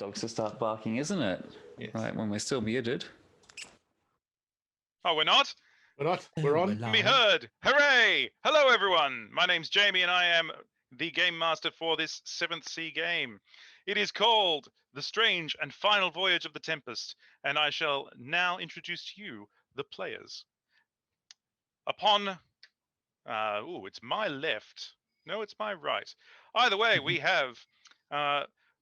dogs to start barking, isn't it? Yes. Right, when we're still muted. Oh, we're not? We're not. We're on. Be heard. Hooray! Hello, everyone. My name's Jamie, and I am the game master for this 7th Sea game. It is called The Strange and Final Voyage of the Tempest, and I shall now introduce to you the players. Upon... it's my left. No, it's my right. Either way, we have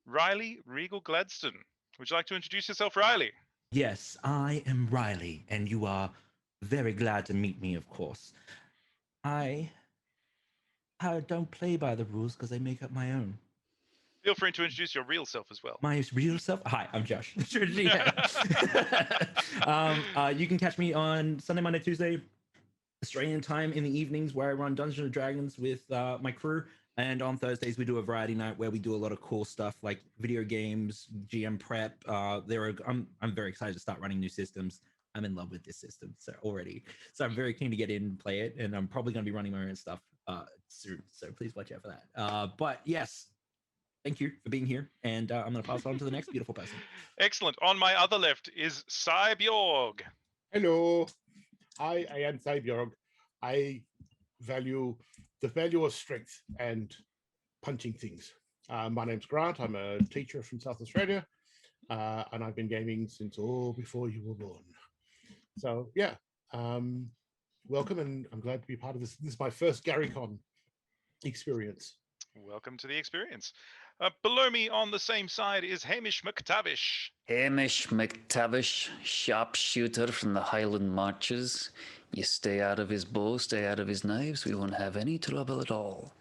Riley Regal Gladstone. Would you like to introduce yourself, Riley? Yes, I am Riley, and you are very glad to meet me, of course. I don't play by the rules because I make up my own. Feel free to introduce your real self as well. My real self? Hi, I'm Josh. You can catch me on Sunday, Monday, Tuesday, Australian time in the evenings, where I run Dungeons and Dragons with my crew. And on Thursdays, we do a variety night where we do a lot of cool stuff like video games, GM prep. I'm very excited to start running new systems. I'm in love with this system already. So I'm very keen to get in and play it. And I'm probably going to be running my own stuff soon. So please watch out for that. But yes, thank you for being here. And I'm going to pass on to the next beautiful person. Excellent. On my other left is Cyborg. Hello. I am Cyborg. I value the value of strength and punching things. My name's Grant. I'm a teacher from South Australia, and I've been gaming since before you were born. So yeah, welcome, and I'm glad to be part of this. This is my first GaryCon experience. Welcome to the experience. Below me on the same side is Hamish McTavish. Hamish McTavish, sharpshooter from the Highland Marches. You stay out of his bow, stay out of his knives, we won't have any trouble at all.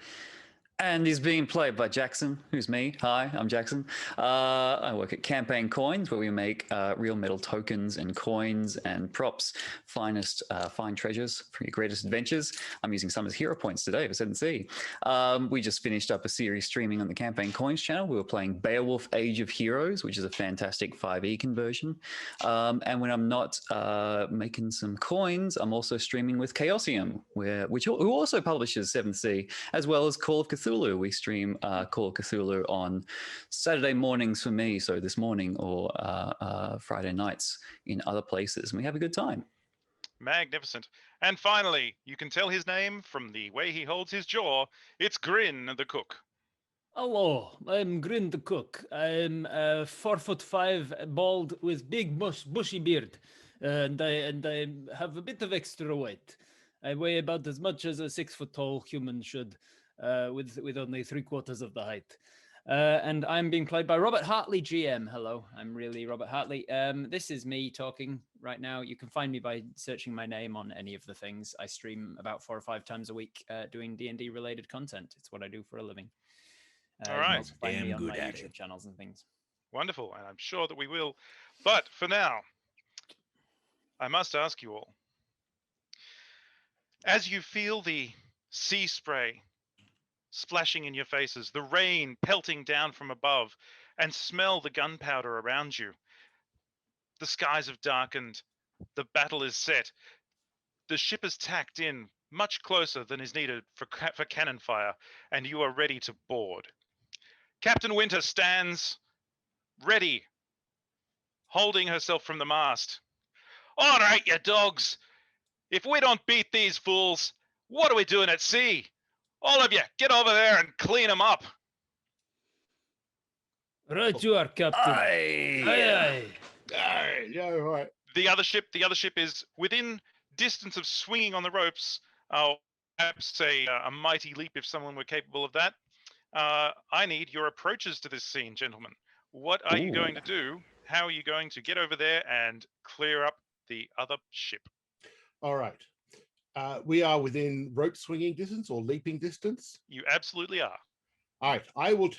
And he's being played by Jackson, who's me. Hi, I'm Jackson. I work at Campaign Coins, where we make real metal tokens and coins and props, finest fine treasures for your greatest adventures. I'm using some as hero points today for 7th Sea. We just finished up a series streaming on the Campaign Coins channel. We were playing Beowulf Age of Heroes, which is a fantastic 5e conversion. And when I'm not making some coins, I'm also streaming with Chaosium, who also publishes 7th Sea, as well as Call of Cthulhu. We stream Call of Cthulhu on Saturday mornings for me, so this morning, or Friday nights in other places, and we have a good time. Magnificent. And finally, you can tell his name from the way he holds his jaw. It's Grin the Cook. Hello, I'm Grin the Cook. I'm 4'5", bald with big bushy beard, and I have a bit of extra weight. I weigh about as much as a 6-foot-tall human should. With only 3/4 of the height. And I'm being played by Robert Hartley, GM. Hello, I'm really Robert Hartley. This is me talking right now. You can find me by searching my name on any of the things. I stream about 4 or 5 times a week doing D&D related content. It's what I do for a living. All right. You can also find me on good my at YouTube it. channels and things. Wonderful, and I'm sure that we will. But for now, I must ask you all, as you feel the sea spray splashing in your faces, the rain pelting down from above, and smell the gunpowder around you. The skies have darkened. The battle is set. The ship is tacked in much closer than is needed for cannon fire, and you are ready to board. Captain Winter stands ready, holding herself from the mast. All right, you dogs. If we don't beat these fools, what are we doing at sea? All of you, get over there and clean them up. Right, you are, Captain. Aye. Aye, aye. Yeah, right. The other ship is within distance of swinging on the ropes. Perhaps a mighty leap if someone were capable of that. I need your approaches to this scene, gentlemen. What are you going to do? How are you going to get over there and clear up the other ship? All right. We are within rope swinging distance or leaping distance. You absolutely are. All right. I will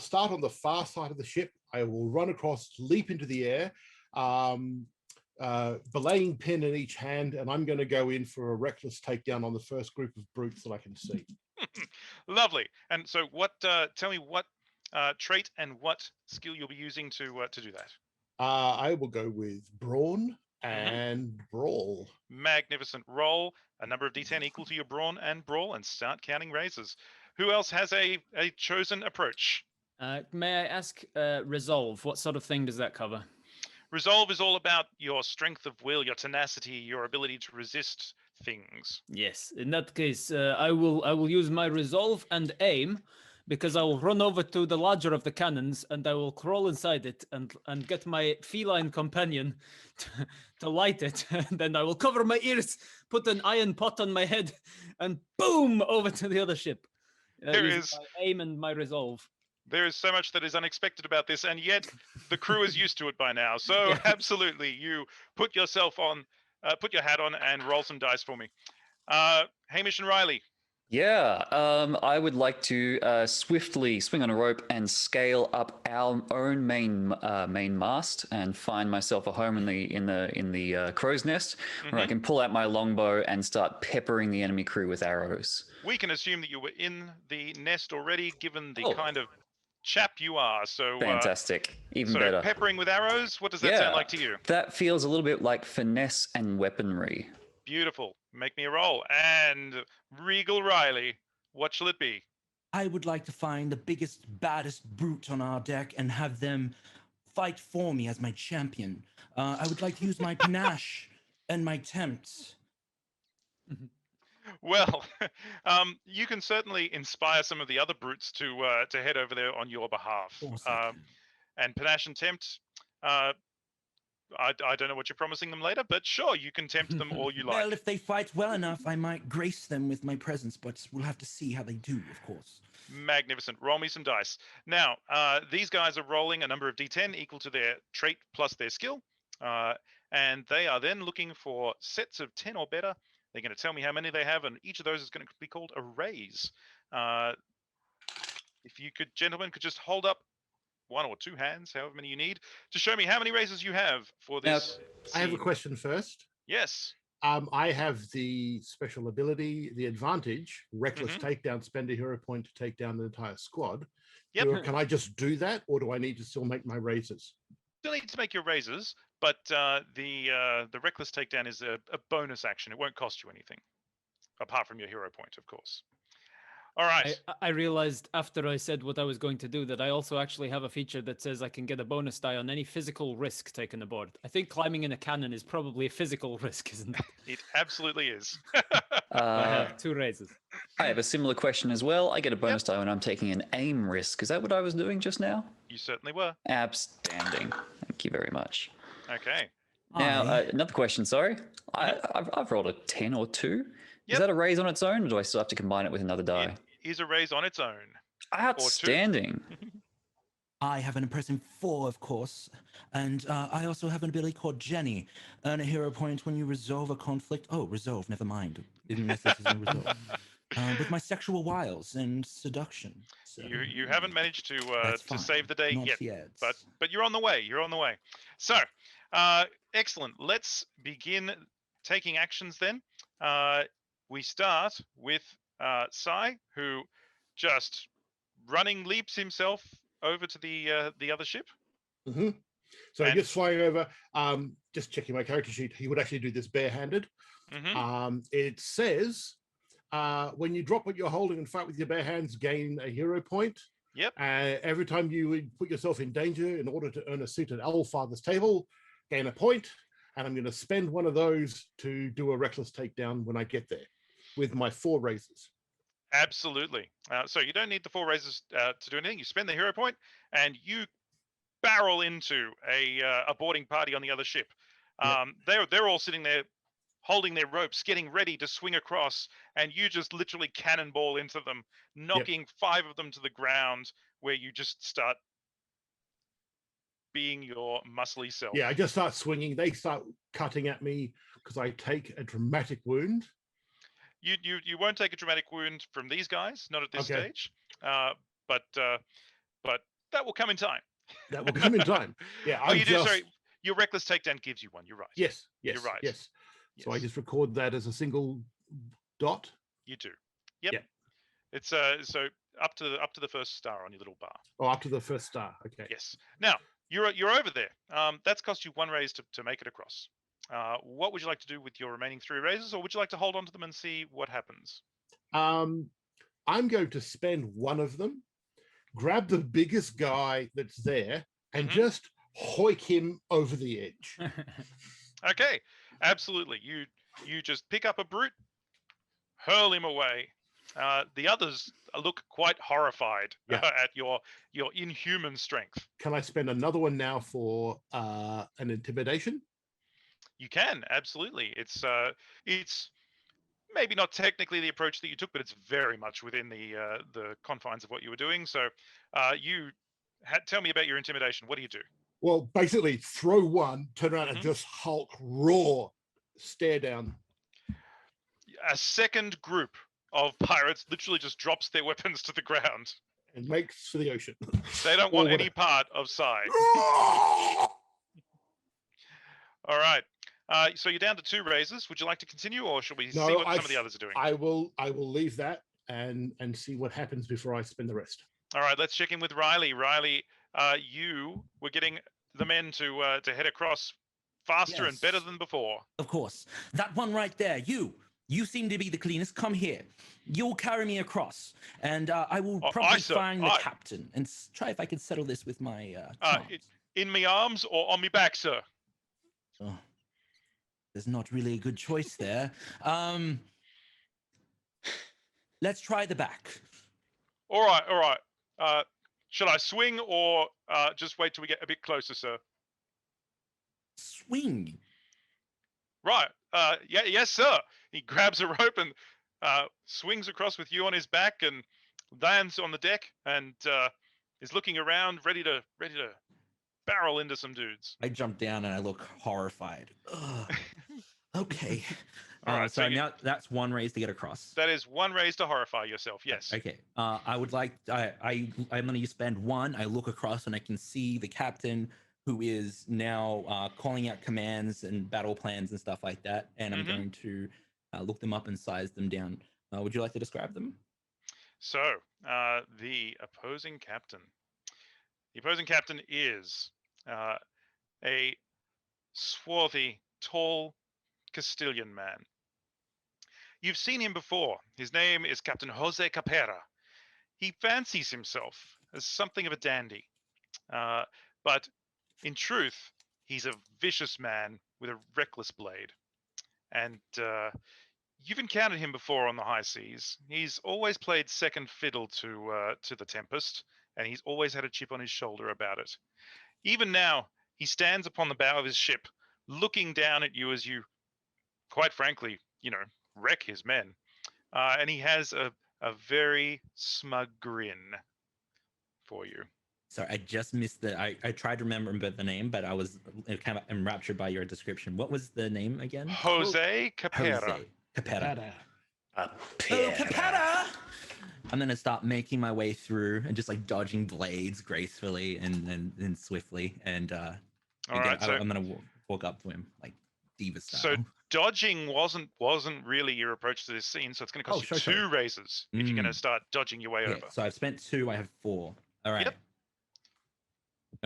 start on the far side of the ship. I will run across, leap into the air, belaying pin in each hand, and I'm going to go in for a reckless takedown on the first group of brutes that I can see. Lovely. And so, tell me what trait and what skill you'll be using to do that. I will go with brawn and brawl. Magnificent. Roll a number of d10 equal to your brawn and brawl, and start counting raises. Who else has a chosen approach? May I ask, resolve? What sort of thing does that cover? Resolve is all about your strength of will, your tenacity, your ability to resist things. Yes. In that case, I will use my resolve and aim, because I will run over to the larger of the cannons and I will crawl inside it and get my feline companion to light it. And then I will cover my ears, put an iron pot on my head, and boom over to the other ship. There Using is- my aim and my resolve. There is so much that is unexpected about this, and yet the crew is used to it by now. So Yeah. absolutely, you put yourself on, put your hat on, and roll some dice for me. Hamish and Riley. Yeah, I would like to swiftly swing on a rope and scale up our own main mast and find myself a home in the crow's nest where I can pull out my longbow and start peppering the enemy crew with arrows. We can assume that you were in the nest already, given the Oh. kind of chap you are. So Fantastic, even so better. peppering with arrows. What does that sound like to you? That feels a little bit like finesse and weaponry. Beautiful. Make me a roll. And Regal Riley, what shall it be? I would like to find the biggest, baddest brute on our deck and have them fight for me as my champion. I would like to use my panache and my tempt. Well, you can certainly inspire some of the other brutes to head over there on your behalf. Of course I can. And panache and tempt. I don't know what you're promising them later, but sure, you can tempt them all you like. Well, if they fight well enough, I might grace them with my presence, but we'll have to see how they do, of course. Magnificent. Roll me some dice. Now, these guys are rolling a number of d10 equal to their trait plus their skill. And they are then looking for sets of 10 or better. They're going to tell me how many they have, and each of those is going to be called a raise. If you could, gentlemen, could just hold up one or two hands, however many you need, to show me how many raises you have for Now, this. I have a scene. question first. Yes. I have the special ability, the advantage, reckless takedown, spend a hero point to take down the entire squad. Yep. Can I just do that, or do I need to still make my raises? Still need to make your raises, but the reckless takedown is a bonus action. It won't cost you anything, apart from your hero point, of course. All right. I realized after I said what I was going to do that I also actually have a feature that says I can get a bonus die on any physical risk taken aboard. I think climbing in a cannon is probably a physical risk, isn't it? It absolutely is. I have 2 raises. I have a similar question as well. I get a bonus die when I'm taking an aim risk. Is that what I was doing just now? You certainly were. Outstanding. Thank you very much. Okay. Now, I- another question, sorry. I've rolled a 10 or 2. Yep. Is that a raise on its own, or do I still have to combine it with another die? It is a raise on its own. Outstanding. I have an impressive 4, of course, and I also have an ability called Jenny. Earn a hero point when you resolve a conflict. Oh, resolve, never mind. Unless this is a resolve. With my sexual wiles and seduction. So, You haven't managed to that's fine. save the day Not yet, but you're on the way. You're on the way. So, excellent. Let's begin taking actions then. We start with Sai, who just running leaps himself over to the other ship. So And- just flying over, just checking my character sheet, he would actually do this barehanded. It says, when you drop what you're holding and fight with your bare hands, gain a hero point. Yep. Every time you would put yourself in danger in order to earn a seat at Allfather's table, gain a point. And I'm going to spend one of those to do a reckless takedown when I get there with my 4 raises. Absolutely. So you don't need the 4 raises to do anything. You spend the hero point, and you barrel into a boarding party on the other ship. They're all sitting there, holding their ropes, getting ready to swing across, and you just literally cannonball into them, knocking 5 of them to the ground, where you just start being your muscly self. Yeah, I just start swinging. They start cutting at me because I take a dramatic wound. You won't take a dramatic wound from these guys, not at this Okay. stage. But that will come in time. That will come in time. Yeah, Oh, you do. Sorry, your reckless takedown gives you one. You're right. Yes, You're right. yes. So I Yes, just record that as a single dot. you do. Yep. Yeah. It's so up to the first star on your little bar. Oh, up to the first star. Okay. Yes. Now you're over there. That's cost you 1 raise to make it across. What would you like to do with your remaining 3 raises, or would you like to hold on to them and see what happens? I'm going to spend one of them grab the biggest guy that's there and Mhm. just hoik him over the edge. Okay, absolutely. You just pick up a brute, hurl him away. The others look quite horrified Yeah. at your inhuman strength. Can I spend another one now for an intimidation? You can absolutely. It's maybe not technically the approach that you took, but it's very much within the confines of what you were doing. So, tell me about your intimidation. What do you do? Well, basically throw one, turn around and Mhm. just Hulk roar, stare down. A second group of pirates literally just drops their weapons to the ground. And makes for the ocean. They don't Or want whatever. any part of Sai. All right. So you're down to 2 raises. Would you like to continue, or should we see No, what some of the others are doing? I will leave that and see what happens before I spend the rest. All right. Let's check in with Riley. Riley, you were getting the men to head across faster and better Yes. than before. Of course. That one right there, you seem to be the cleanest. Come here. You'll carry me across, and I will Oh, probably aye, sir. find the Aye. captain and try if I can settle this with my Uh, charms. In me arms or on me back, sir? Oh, there's not really a good choice there. Let's try the back. All right. All right. Should I swing or just wait till we get a bit closer, sir? Swing. Right. Yeah. Yes, sir. He grabs a rope and swings across with you on his back and lands on the deck and is looking around, ready to barrel into some dudes. I jump down and I look horrified. Ugh. Okay. All right, So so you- now that's one raise to get across. That is 1 raise to horrify yourself. Yes. Okay. I would like. I'm going to spend 1. I look across and I can see the captain, who is now calling out commands and battle plans and stuff like that. And I'm Mhm. going to look them up and size them down. Would you like to describe them? So the opposing captain. The opposing captain is a swarthy, tall Castilian man. You've seen him before. His name is Captain Jose Capera. He fancies himself as something of a dandy, but in truth, he's a vicious man with a reckless blade. And you've encountered him before on the high seas. He's always played second fiddle to the Tempest, and he's always had a chip on his shoulder about it. Even now, he stands upon the bow of his ship, looking down at you as you, quite frankly, wreck his men. And he has a very smug grin for you. Sorry, I just missed the. I tried to remember the name, but I was kind of enraptured by your description. What was the name again? Jose Capera. Jose Capera. A Oh, pit. Capera! I'm gonna start making my way through and just like dodging blades gracefully and swiftly. And All again, right, so I'm gonna walk up to him like diva style. So dodging wasn't really your approach to this scene, so it's going to cost you sure. 2 raises if you're going to start dodging your way Okay, over. so I've spent 2. I have 4. All right. Yep.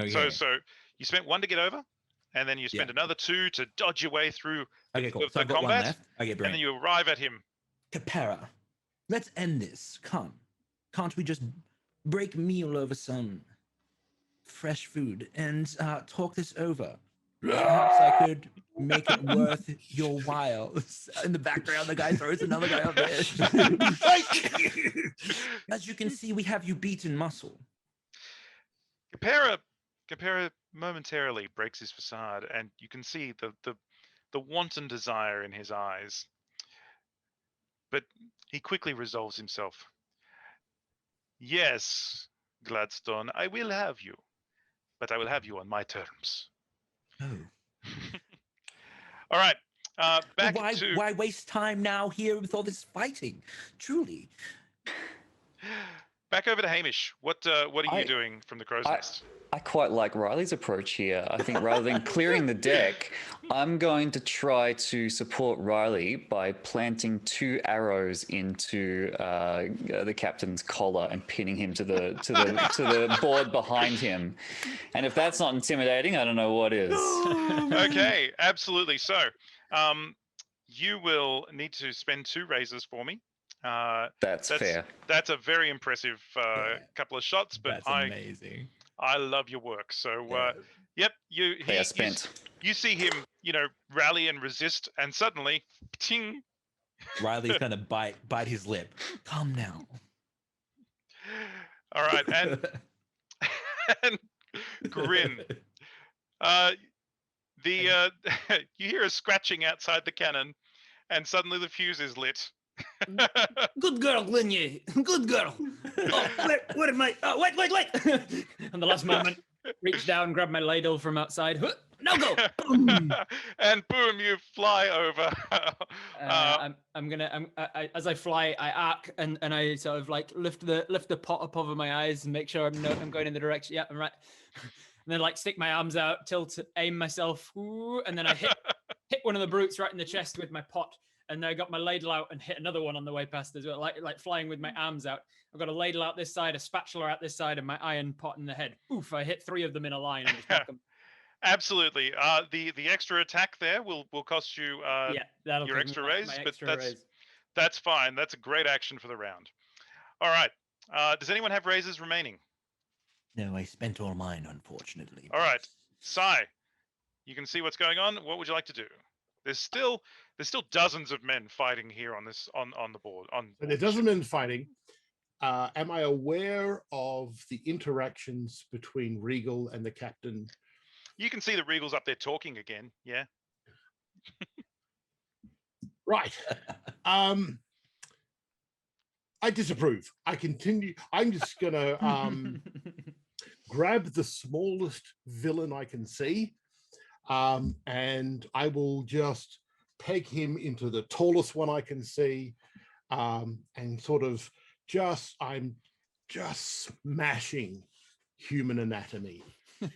Okay. So you spent 1 to get over, and then you spend another 2 to dodge your way through Okay, cool. the So I've got 1 combat, left. Okay, and brilliant. then you arrive at him. Capera, let's end this. Can't we just break meal over some fresh food and talk this over? Perhaps I could make it worth your while. In the background, the guy throws another guy up there. As you can see, we have you beaten muscle. Capera momentarily breaks his facade, and you can see the wanton desire in his eyes. But he quickly resolves himself. Yes, Gladstone, I will have you, but I will have you on my terms. Oh. All right. Back why, to why waste time now here with all this fighting? Truly. back over to Hamish. What are you I- doing from the crow's I- nest? I quite like Riley's approach here. I think rather than clearing the deck, I'm going to try to support Riley by planting 2 arrows into the captain's collar and pinning him to the board behind him. And if that's not intimidating, I don't know what is. Okay, absolutely. So, you will need to spend 2 raises for me. That's fair. That's a very impressive Yeah. couple of shots, but That's amazing. I love your work. So Yeah. yep, They are spent. you see him, rally and resist, and suddenly, ting. Riley's gonna bite his lip. Come now. All right, and and grin. You hear a scratching outside the cannon, and suddenly the fuse is lit. Good girl, Glinye. Good girl. Oh, where am I? Oh, wait. And the last moment, reach down, grab my ladle from outside. Huh, now go. Boom. And boom, you fly over. As I fly, I arc and I sort of like lift the pot up over my eyes and make sure I'm going in the direction. Yeah, I'm right. And then like stick my arms out, tilt, aim myself, and then I hit one of the brutes right in the chest with my pot. And I got my ladle out and hit another one on the way past as well, like flying with my arms out. I've got a ladle out this side, a spatula out this side, and my iron pot in the head. Oof! I hit 3 of them in a line and just knock them. Absolutely. The extra attack there will cost you that'll your give extra me raise, my but extra raise. that's fine. That's a great action for the round. All right. Does anyone have raises remaining? No, I spent all mine, unfortunately. All right, Sai, you can see what's going on. What would you like to do? There's still dozens of men fighting here on the board. So there's dozens of men fighting. Am I aware of the interactions between Regal and the captain? You can see the Regals up there talking again. Yeah. Right. I disapprove. I continue. I'm just gonna grab the smallest villain I can see, and I will just peg him into the tallest one I can see, and sort of I'm just smashing human anatomy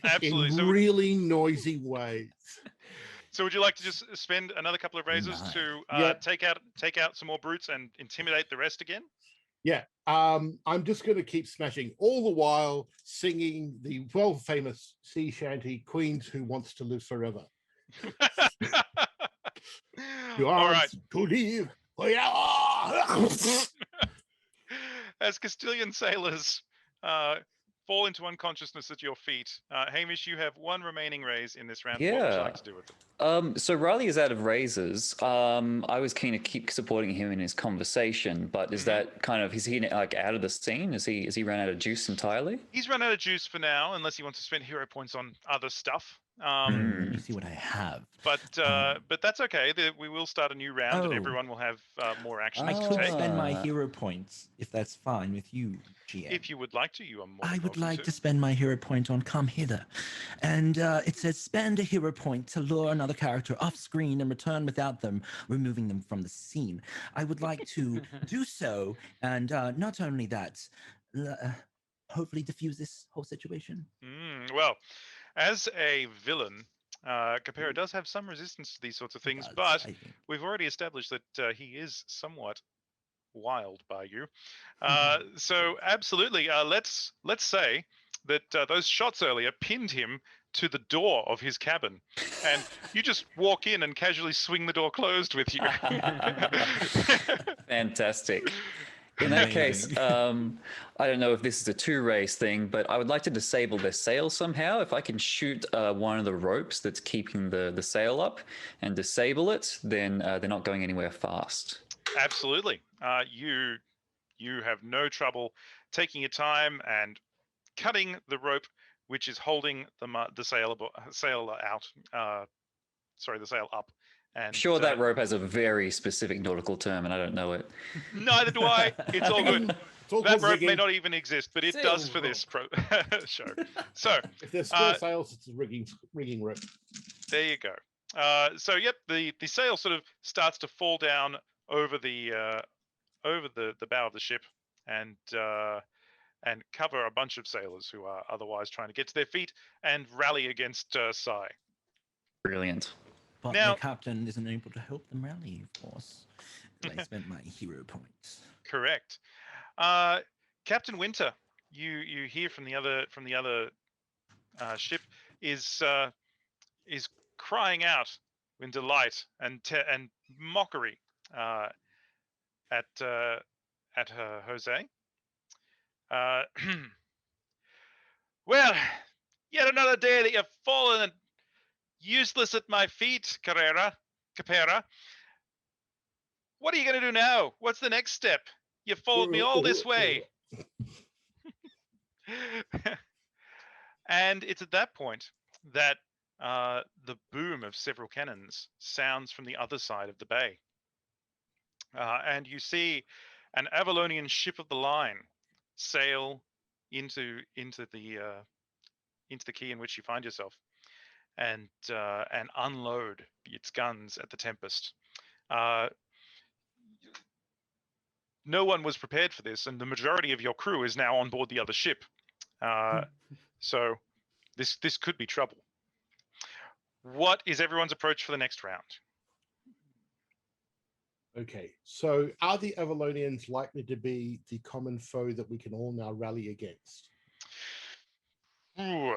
Absolutely. in really noisy ways. So would you like to just spend another couple of raises to take out some more brutes and intimidate the rest again? Yeah, I'm just going to keep smashing all the while singing the well-famous sea shanty, Queens Who Wants to Live Forever. You All are right. to live forever. As Castilian sailors fall into unconsciousness at your feet, Hamish, you have 1 remaining raise in this round. What would you Yeah. like to do with it? So Riley is out of raises. I was keen to keep supporting him in his conversation, but is that kind of, is he like out of the scene? Is he run out of juice entirely? He's run out of juice for now, unless he wants to spend hero points on other stuff. Let me see what I have. But that's okay. We will start a new round, and everyone will have more action I to could take. spend my hero points if that's fine with you, GM. If you would like to, you are more I than would welcome like to spend my hero point on Come Hither. And it says spend a hero point to lure another character off screen and return without them, removing them from the scene. I would like to do so, and not only that, hopefully diffuse this whole situation. Well, as a villain, Capera does have some resistance to these sorts of things, but we've already established that he is somewhat wild by you. So absolutely, let's say that those shots earlier pinned him to the door of his cabin, and you just walk in and casually swing the door closed with you. Fantastic. In that case, I don't know if this is a 2-race thing, but I would like to disable their sail somehow. If I can shoot one of the ropes that's keeping the sail up and disable it, then they're not going anywhere fast. Absolutely. You have no trouble taking your time and cutting the rope which is holding the sail out. The sail up. And I'm sure that rope has a very specific nautical term, and I don't know it. Neither do I. It's all good. That rope rigging. may not even exist, but it does for this show. So if there's still sails, it's a rigging rope. There you go. So yep, the sail sort of starts to fall down over the bow of the ship and cover a bunch of sailors who are otherwise trying to get to their feet and rally against Sai. Brilliant. But Now, the captain isn't able to help them rally, of course. I spent my hero points. Correct. Captain Winter, you hear from the other ship is crying out in delight and mockery at Jose. Well, yet another day that you've fallen useless at my feet, Capera. What are you going to do now? What's the next step? You followed me all this way. And it's at that point that the boom of several cannons sounds from the other side of the bay. And you see an Avalonian ship of the line sail into the key in which you find yourself, and unload its guns at the Tempest. No one was prepared for this, and the majority of your crew is now on board the other ship. So this could be trouble. What is everyone's approach for the next round? Okay, so are the Avalonians likely to be the common foe that we can all now rally against? Ooh,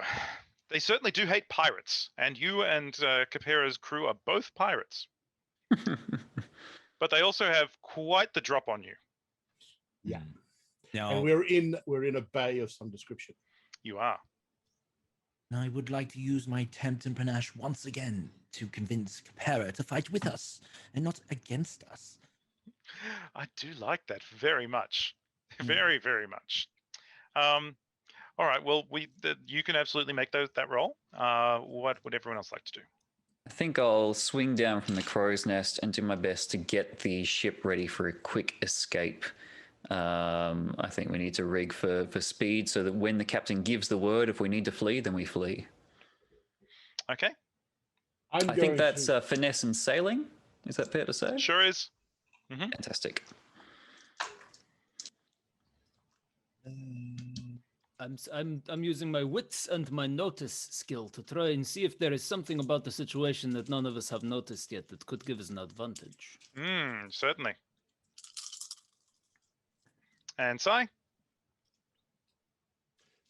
they certainly do hate pirates, and you and Capera's crew are both pirates. But they also have quite the drop on you. Yeah. Now, And we're in a bay of some description. You are. I would like to use my tempt and panache once again to convince Capera to fight with us and not against us. I do like that very much. Very, very much. All right, well, you can absolutely make that roll. What would everyone else like to do? I think I'll swing down from the crow's nest and do my best to get the ship ready for a quick escape. I think we need to rig for speed so that when the captain gives the word, if we need to flee, then we flee. Okay. I think that's finesse and sailing. Is that fair to say? Sure is. Fantastic. I'm using my wits and my notice skill to try and see if there is something about the situation that none of us have noticed yet that could give us an advantage. Certainly. And Si?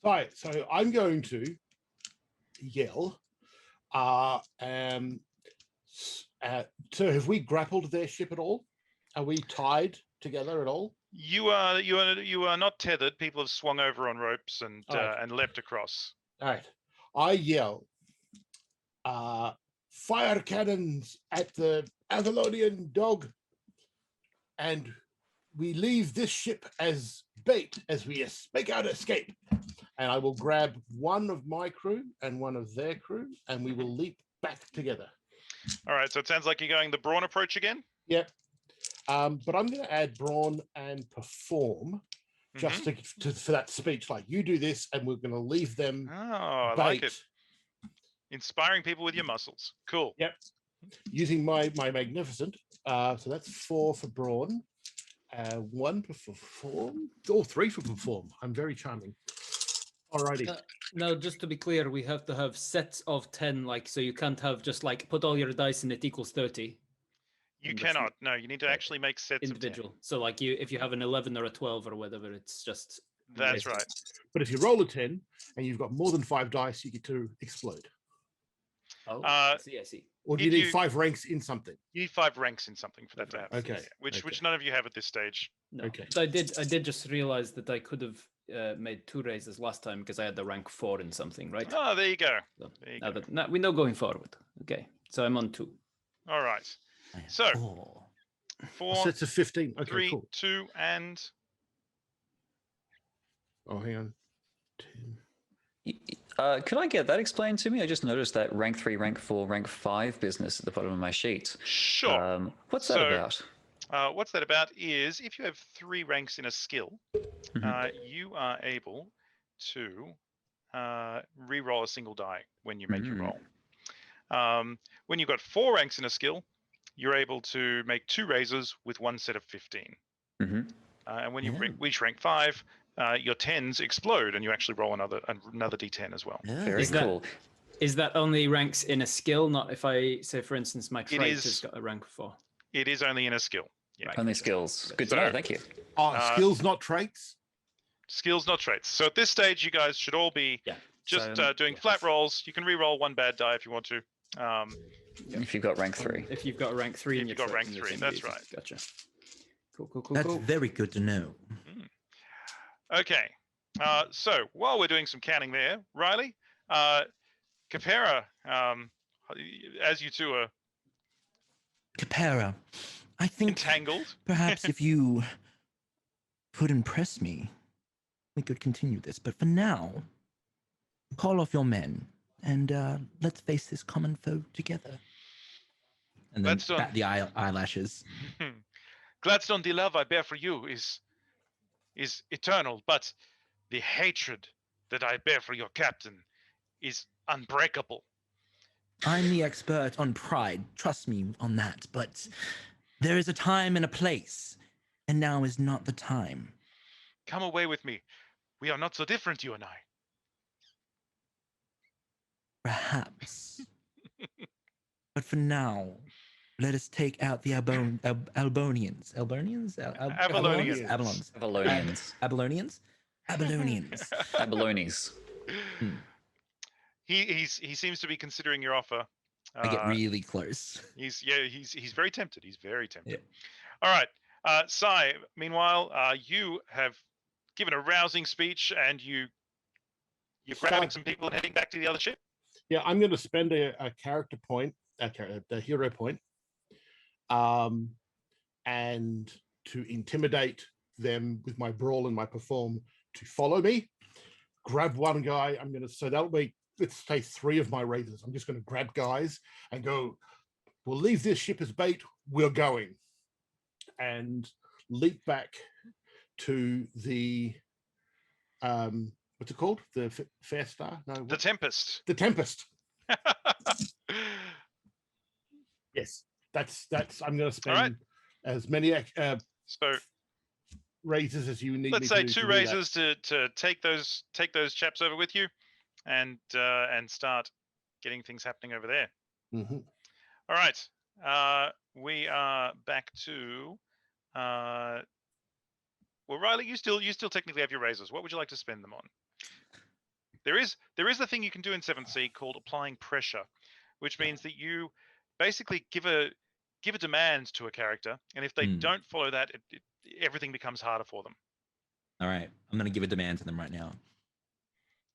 Right, so I'm going to yell. So have we grappled their ship at all? Are we tied together at all? You are not tethered. People have swung over on ropes and and leapt across. All right. I yell, fire cannons at the Avalonian dog, and we leave this ship as bait as we make our escape. And I will grab one of my crew and one of their crew, and we will leap back together. All right, so it sounds like you're going the brawn approach again? Yep. But I'm going to add brawn and perform just for that speech. Like, you do this, and we're going to leave them. Oh, I like it. Inspiring people with your muscles. Cool. Yep. Using my magnificent. So that's 4 for brawn, 1 for perform, 3 for perform. I'm very charming. Alrighty. Now, just to be clear, we have to have sets of 10, like, so you can't have just like put all your dice and it equals 30. You cannot. No, you need to actually make sets individual. of 10. So like if you have an 11 or a 12 or whatever, it's just. That's right. But if you roll a 10 and you've got more than 5 dice, you get to explode. Oh, I see. Or do you need 5 ranks in something? You need 5 ranks in something for that to happen. Okay. Which none of you have at this stage. No. Okay. I did just realize that I could have made 2 raises last time because I had the rank 4 in something, right? Oh, there you go. So There you now go. that we know going forward. Okay, so I'm on 2. All right. So 4, Sets of 15. Okay, 3, cool. 2, and Oh, hang on. 10. Could I get that explained to me? I just noticed that rank 3, rank 4, rank 5 business at the bottom of my sheet. sure. What's that about? What's that about is if you have 3 ranks in a skill, you are able to re-roll a single die when you make your roll. When you've got 4 ranks in a skill, you're able to make 2 raises with 1 set of 15. And when you reach rank 5, your 10s explode and you actually roll another d10 as well. Very cool. Is that only ranks in a skill? Not if I say, for instance, my trait has got a rank 4. It is only in a skill. Yeah. Only skills. Good to know. Thank you. Skills, not traits? Skills, not traits. So at this stage, you guys should all be just doing flat rolls. You can re-roll 1 bad die if you want to. If you've got rank 3. If you've got a rank 3 in If your you've got trait, rank 3, that's right. Gotcha. Cool. That's very good to know. Okay. So while we're doing some counting there, Riley, Capera, as you two are Capera, I think entangled, perhaps if you could impress me, we could continue this. But for now, call off your men and let's face this common foe together. And then Gladstone. bat the eyelashes. Gladstone, the love I bear for you is eternal, but the hatred that I bear for your captain is unbreakable. I'm the expert on pride. Trust me on that. But there is a time and a place, and now is not the time. Come away with me. We are not so different, you and I. Perhaps. But for now, let us take out the Albonians. Albonians? Avalonians. Avalonians. Abalonians? Abalonians. Abalones. He seems to be considering your offer. I get really close. He's very tempted. He's very tempted. Yeah. All right. Sai, meanwhile, you have given a rousing speech and you're grabbing some people and heading back to the other ship. Yeah, I'm going to spend a character point, a hero point, and to intimidate them with my brawl and my perform to follow me. Grab one guy. So that'll be, let's say, 3 of my raiders. I'm just going to grab guys and go, we'll leave this ship as bait. We're going. And leap back to the, what's it called? The Fair Star? No, The Tempest. The Tempest. Yes, that's. I'm going to spend as many So raises as you need. let's say 2 raises to take those chaps over with you, and start getting things happening over there. Mm-hmm. All right. We are back to. Well, Riley, you still technically have your razors. What would you like to spend them on? There is a thing you can do in 7th Sea called applying pressure, which means that you basically give a demand to a character, and if they don't follow that, everything becomes harder for them. All right. I'm going to give a demand to them right now.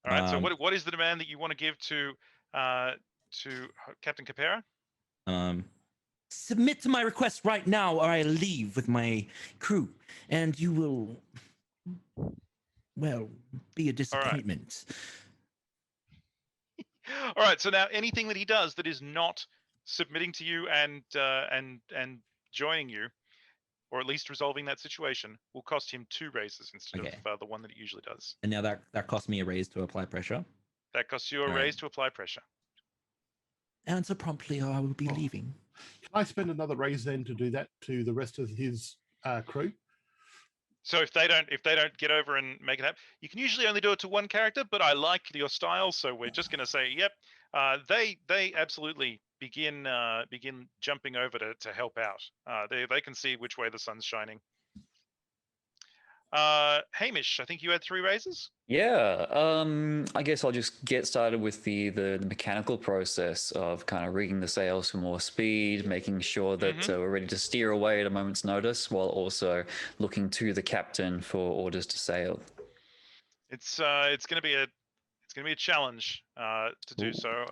All right. So what is the demand that you want to give to Captain Capera? Submit to my request right now, or I leave with my crew, and you will, well, be a disappointment. All right. So now anything that he does that is not submitting to you and joining you, or at least resolving that situation, will cost him 2 raises instead of the one that it usually does. And now that cost me a raise to apply pressure. That costs you a raise to apply pressure. Answer promptly, or I will be leaving. Can I spend another raise then to do that to the rest of his crew? So if they don't get over and make it happen, you can usually only do it to 1 character. But I like your style, so we're just going to say, yep. They absolutely begin jumping over to help out. They can see which way the sun's shining. Hamish, I think you had 3 raises. Yeah, I guess I'll just get started with the mechanical process of kind of rigging the sails for more speed, making sure that we're ready to steer away at a moment's notice, while also looking to the captain for orders to sail. It's going to be a challenge to do so.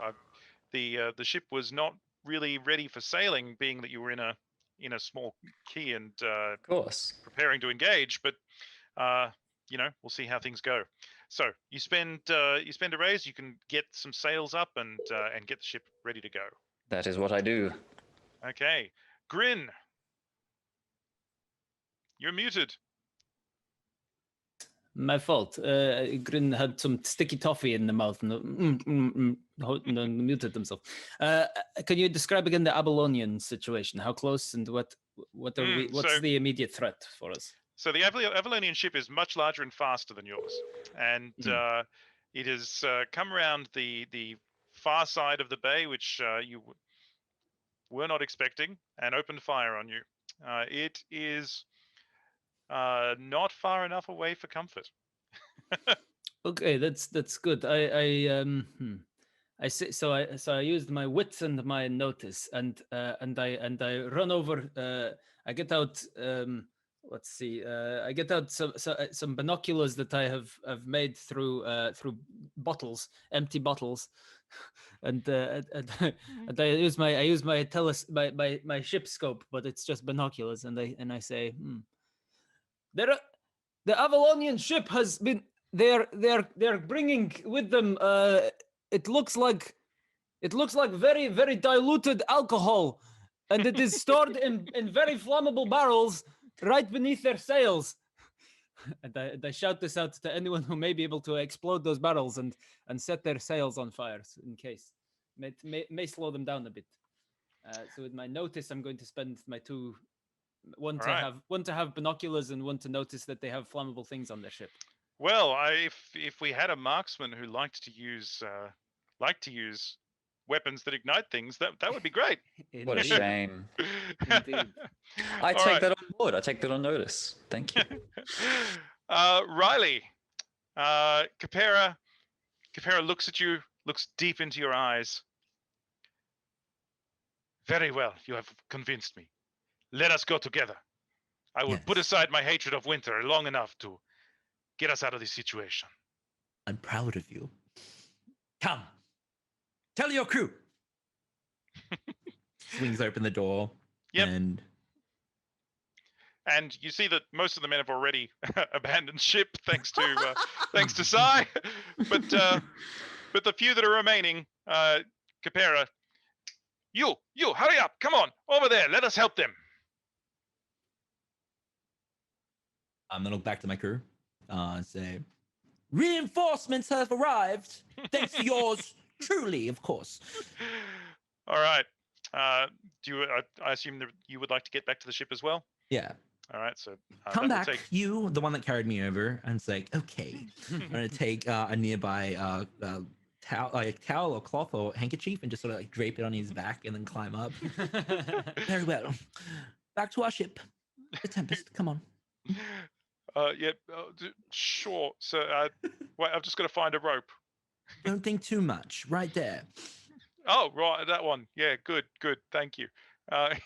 The ship was not really ready for sailing, being that you were in a small key and of course preparing to engage, but we'll see how things go. So you spend a raise, you can get some sails up and get the ship ready to go. That is what I do. Okay, Grin, you're muted. My fault. Grin had some sticky toffee in the mouth and muted himself. Can you describe again the Abalonian situation? How close and what's the immediate threat for us? So the Avalonian ship is much larger and faster than yours, and it has come around the far side of the bay, which you were not expecting, and opened fire on you. It is not far enough away for comfort. Okay, that's good. I see. So I used my wits and my notice, and I run over. I get out let's see. I get out some binoculars that I have made through bottles, empty bottles, and and I use my my ship scope, but it's just binoculars, and I say, there the Avalonian ship has been. They're bringing with them. It looks like very very diluted alcohol, and it is stored in very flammable barrels right beneath their sails. And I shout this out to anyone who may be able to explode those barrels and set their sails on fire in case. May slow them down a bit. So with my notice, I'm going to spend my two, one to have binoculars and one to notice that they have flammable things on their ship. Well, if we had a marksman who liked to use weapons that ignite things, that would be great. What a shame. Indeed. I All take right. that on board. I take that on notice. Thank you. Riley, Capera looks at you, looks deep into your eyes. Very well, you have convinced me. Let us go together. I will put Yes. aside my hatred of winter long enough to get us out of this situation. I'm proud of you. Come, tell your crew. Swings open the door. Yep. And you see that most of the men have already abandoned ship, thanks to Sai. But the few that are remaining, Capera, you, hurry up! Come on, over there. Let us help them. I'm gonna look back to my crew and say, reinforcements have arrived. Thanks to yours truly, of course. All right. Do you? I assume that you would like to get back to the ship as well. Yeah. All right. So Come that will back, you, the one that carried me over, and it's like, okay, I'm gonna take a nearby towel or cloth or handkerchief and just sort of like drape it on his back and then climb up. Very well. Back to our ship, the Tempest. Come on. Yeah. Sure. So wait, I've just got to find a rope. Don't think too much. Right there. Oh, right, that one. Yeah, good. Thank you.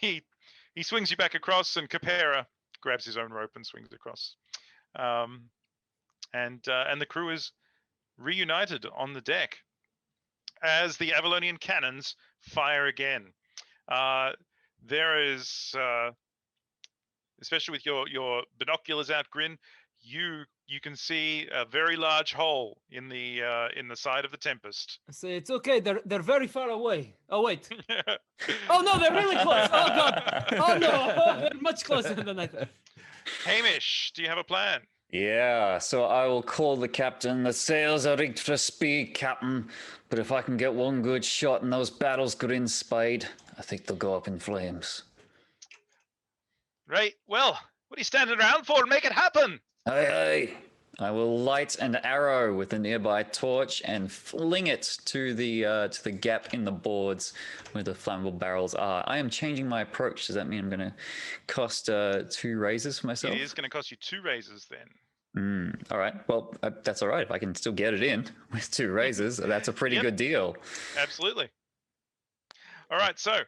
He swings you back across, and Capera grabs his own rope and swings across. And the crew is reunited on the deck as the Avalonian cannons fire again. There is, especially with your binoculars out, Grin, you can see a very large hole in the side of the Tempest. I say it's okay. They're very far away. Oh wait. Oh no, they're really close. Oh god. Oh no, they're much closer than I thought. Hamish, do you have a plan? Yeah, so I will call the captain. The sails are rigged for speed, Captain. But if I can get one good shot in those battles Grin's spade, I think they'll go up in flames. Right. Well, what are you standing around for? Make it happen. Aye. I will light an arrow with a nearby torch and fling it to the gap in the boards where the flammable barrels are. I am changing my approach. Does that mean I'm going to cost 2 raises for myself? It is going to cost you 2 raises then. All right. Well, that's all right. If I can still get it in with 2 raises, that's a pretty good deal. Absolutely. All right. So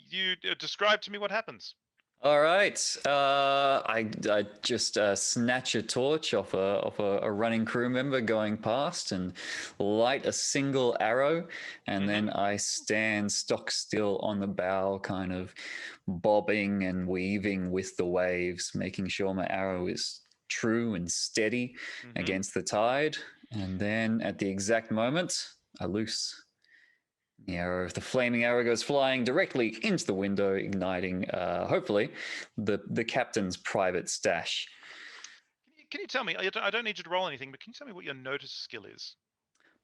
you describe to me what happens. All right. I just snatch a torch off a running crew member going past and light a single arrow, and then I stand stock still on the bow, kind of bobbing and weaving with the waves, making sure my arrow is true and steady against the tide. And then at the exact moment, I loose the arrow. The flaming arrow goes flying directly into the window, igniting, hopefully, the captain's private stash. Can you tell me? I don't need you to roll anything, but can you tell me what your notice skill is?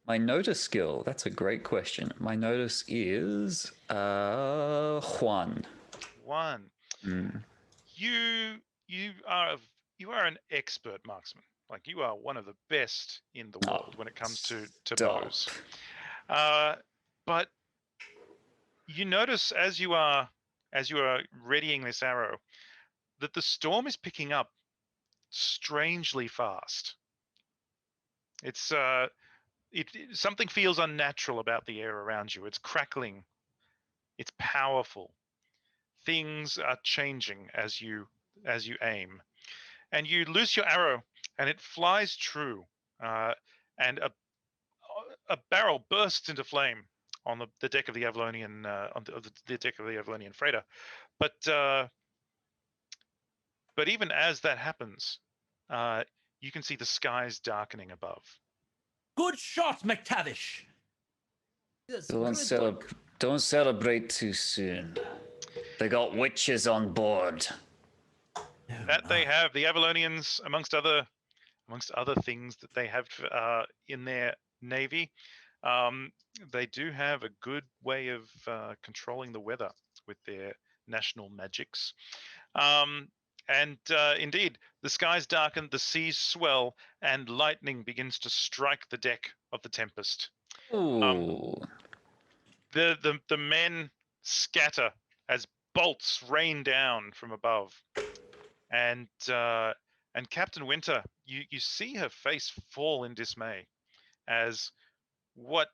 My notice skill. That's a great question. My notice is 1. 1. You are an expert marksman. Like, you are one of the best in the world when it comes to bows. But you notice as you are readying this arrow that the storm is picking up strangely fast. It's something feels unnatural about the air around you. It's crackling. It's powerful. Things are changing as you aim. and you loose your arrow, and it flies true, and a barrel bursts into flame on the deck of the Avalonian, the deck of the Avalonian freighter. But even as that happens, you can see the skies darkening above. Good shot, McTavish. Yes, Don't, good work. don't celebrate too soon. They got witches on board. That they have, the Avalonians, amongst other things that they have in their navy, they do have a good way of controlling the weather with their national magics. And indeed, the skies darken, the seas swell, and lightning begins to strike the deck of the Tempest. Ooh. The men scatter as bolts rain down from above, and Captain Winter, you see her face fall in dismay as what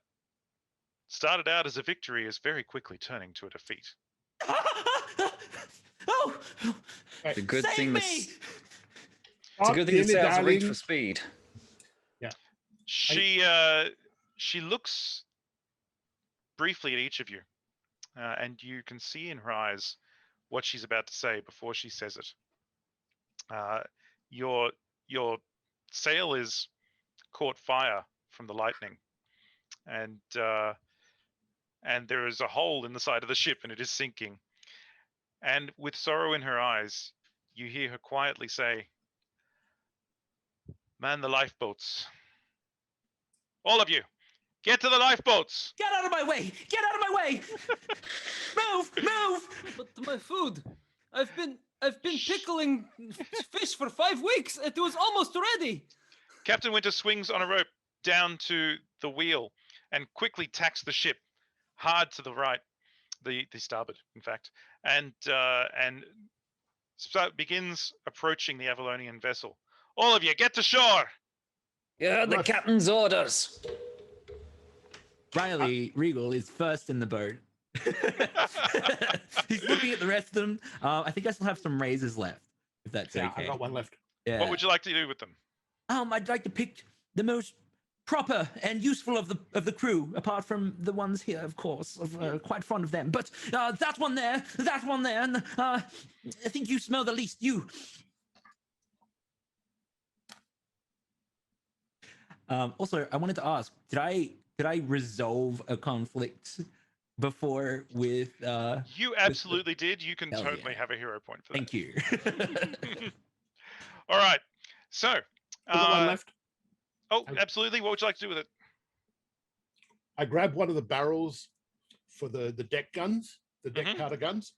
started out as a victory is very quickly turning to a defeat. Oh, It's a good save thing me! this. It's a good thing the sails are rigged for speed. She looks briefly at each of you, and you can see in her eyes what she's about to say before she says it. Your sail is caught fire from the lightning, and there is a hole in the side of the ship, and it is sinking. And with sorrow in her eyes, you hear her quietly say, "Man the lifeboats. All of you, get to the lifeboats!" Get out of my way! Get out of my way! Move! Move! But my food. I've been pickling fish for 5 weeks. It was almost ready. Captain Winter swings on a rope down to the wheel and quickly tacks the ship hard to the right, the starboard, in fact, and begins approaching the Avalonian vessel. "All of you, get to shore!" You heard the Rush. captain's orders. Riley Regal is first in the boat. He's looking at the rest of them. I think I still have some razors left, if that's Yeah, okay. I've got one left. Yeah. What would you like to do with them? I'd like to pick the most proper and useful of the crew, apart from the ones here, of course. I'm quite fond of them. But that one there, and I think you smell the least. You. Also, I wanted to ask: did I resolve a conflict before with? You absolutely did. You can Hell totally yeah. have a hero point for that. Thank you. All right. So, I've got one left. oh, absolutely. What would you like to do with it? I grab one of the barrels for the deck guns, the deck Mhm. powder guns.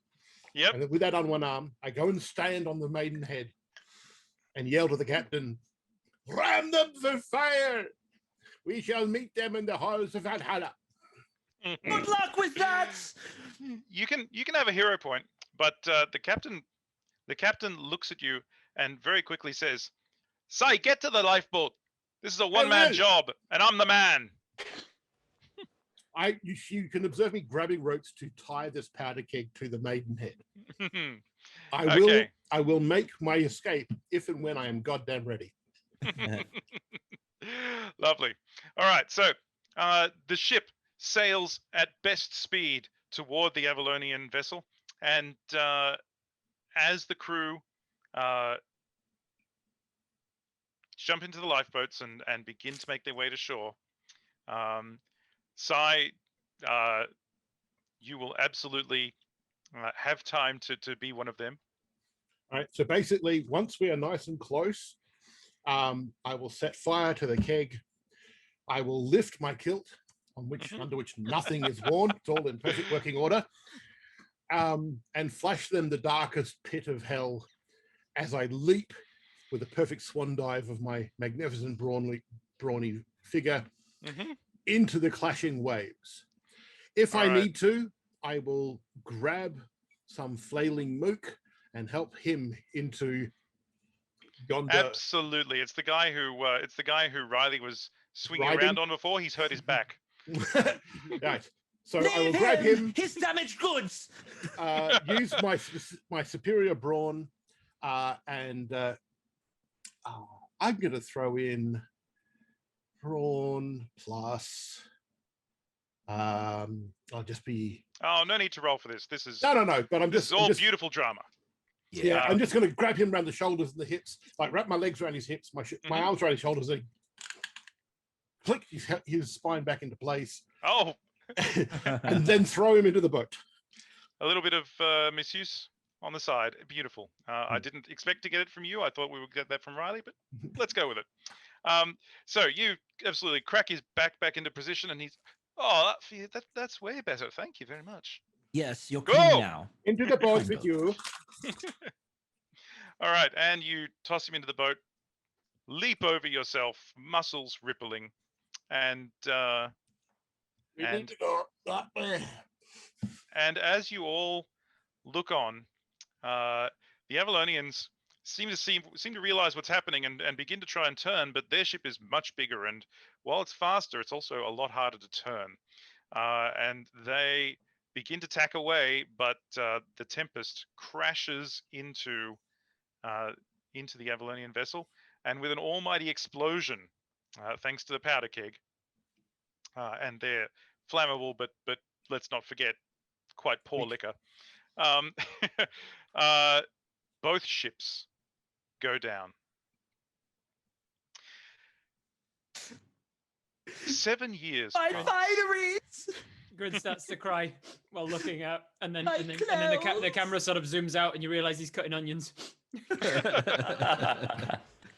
Yep. And then with that on one arm, I go and stand on the maidenhead and yell to the captain, "Ram them for fire! We shall meet them in the halls of Valhalla." Good luck with that. You can have a hero point, but the captain looks at you and very quickly says, "Say, get to the lifeboat. This is a one-man will." job, and I'm the man." You can observe me grabbing ropes to tie this powder keg to the maidenhead. Okay. I will make my escape if and when I am goddamn ready. Lovely. All right. So the ship sails at best speed toward the Avalonian vessel, and as the crew jump into the lifeboats and begin to make their way to shore, Sai, you will absolutely have time to be one of them. All right. So basically, once we are nice and close, I will set fire to the keg. I will lift my kilt, under which nothing is worn. It's all in perfect working order. And flash them the darkest pit of hell as I leap with a perfect swan dive of my magnificent brawny figure into the clashing waves. If I need to, I will grab some flailing mook and help him into yonder. Absolutely, it's the guy who Riley was swinging around on before. He's hurt his back. Right. So I will grab him. His damaged goods. Use my superior brawn and I'm going to throw in prawn plus. I'll just be. Oh, no need to roll for this. This is No. But this is all beautiful drama. Yeah, I'm just going to grab him around the shoulders and the hips, like wrap my legs around his hips, my arms around his shoulders, and click his spine back into place, Oh, and then throw him into the boat. a little bit of misuse on the side. Beautiful. I didn't expect to get it from you. I thought we would get that from Riley, but let's go with it. So you absolutely crack his back into position, and he's that's way better. Thank you very much. Yes, you're Go! clean now. Into the boat Kind with of. you. All right, and you toss him into the boat, leap over yourself, muscles rippling, and We need to go that way. as you all look on, the Avalonians seem to realize what's happening and begin to try and turn, but their ship is much bigger, and while it's faster, it's also a lot harder to turn. And they begin to tack away, but the Tempest crashes into the Avalonian vessel, and with an almighty explosion, thanks to the powder keg, and they're flammable, but let's not forget, quite poor liquor. Both ships go down. 7 years. My Grin. fineries! Grin starts to cry while looking out, and then My the camera sort of zooms out, and you realize he's cutting onions.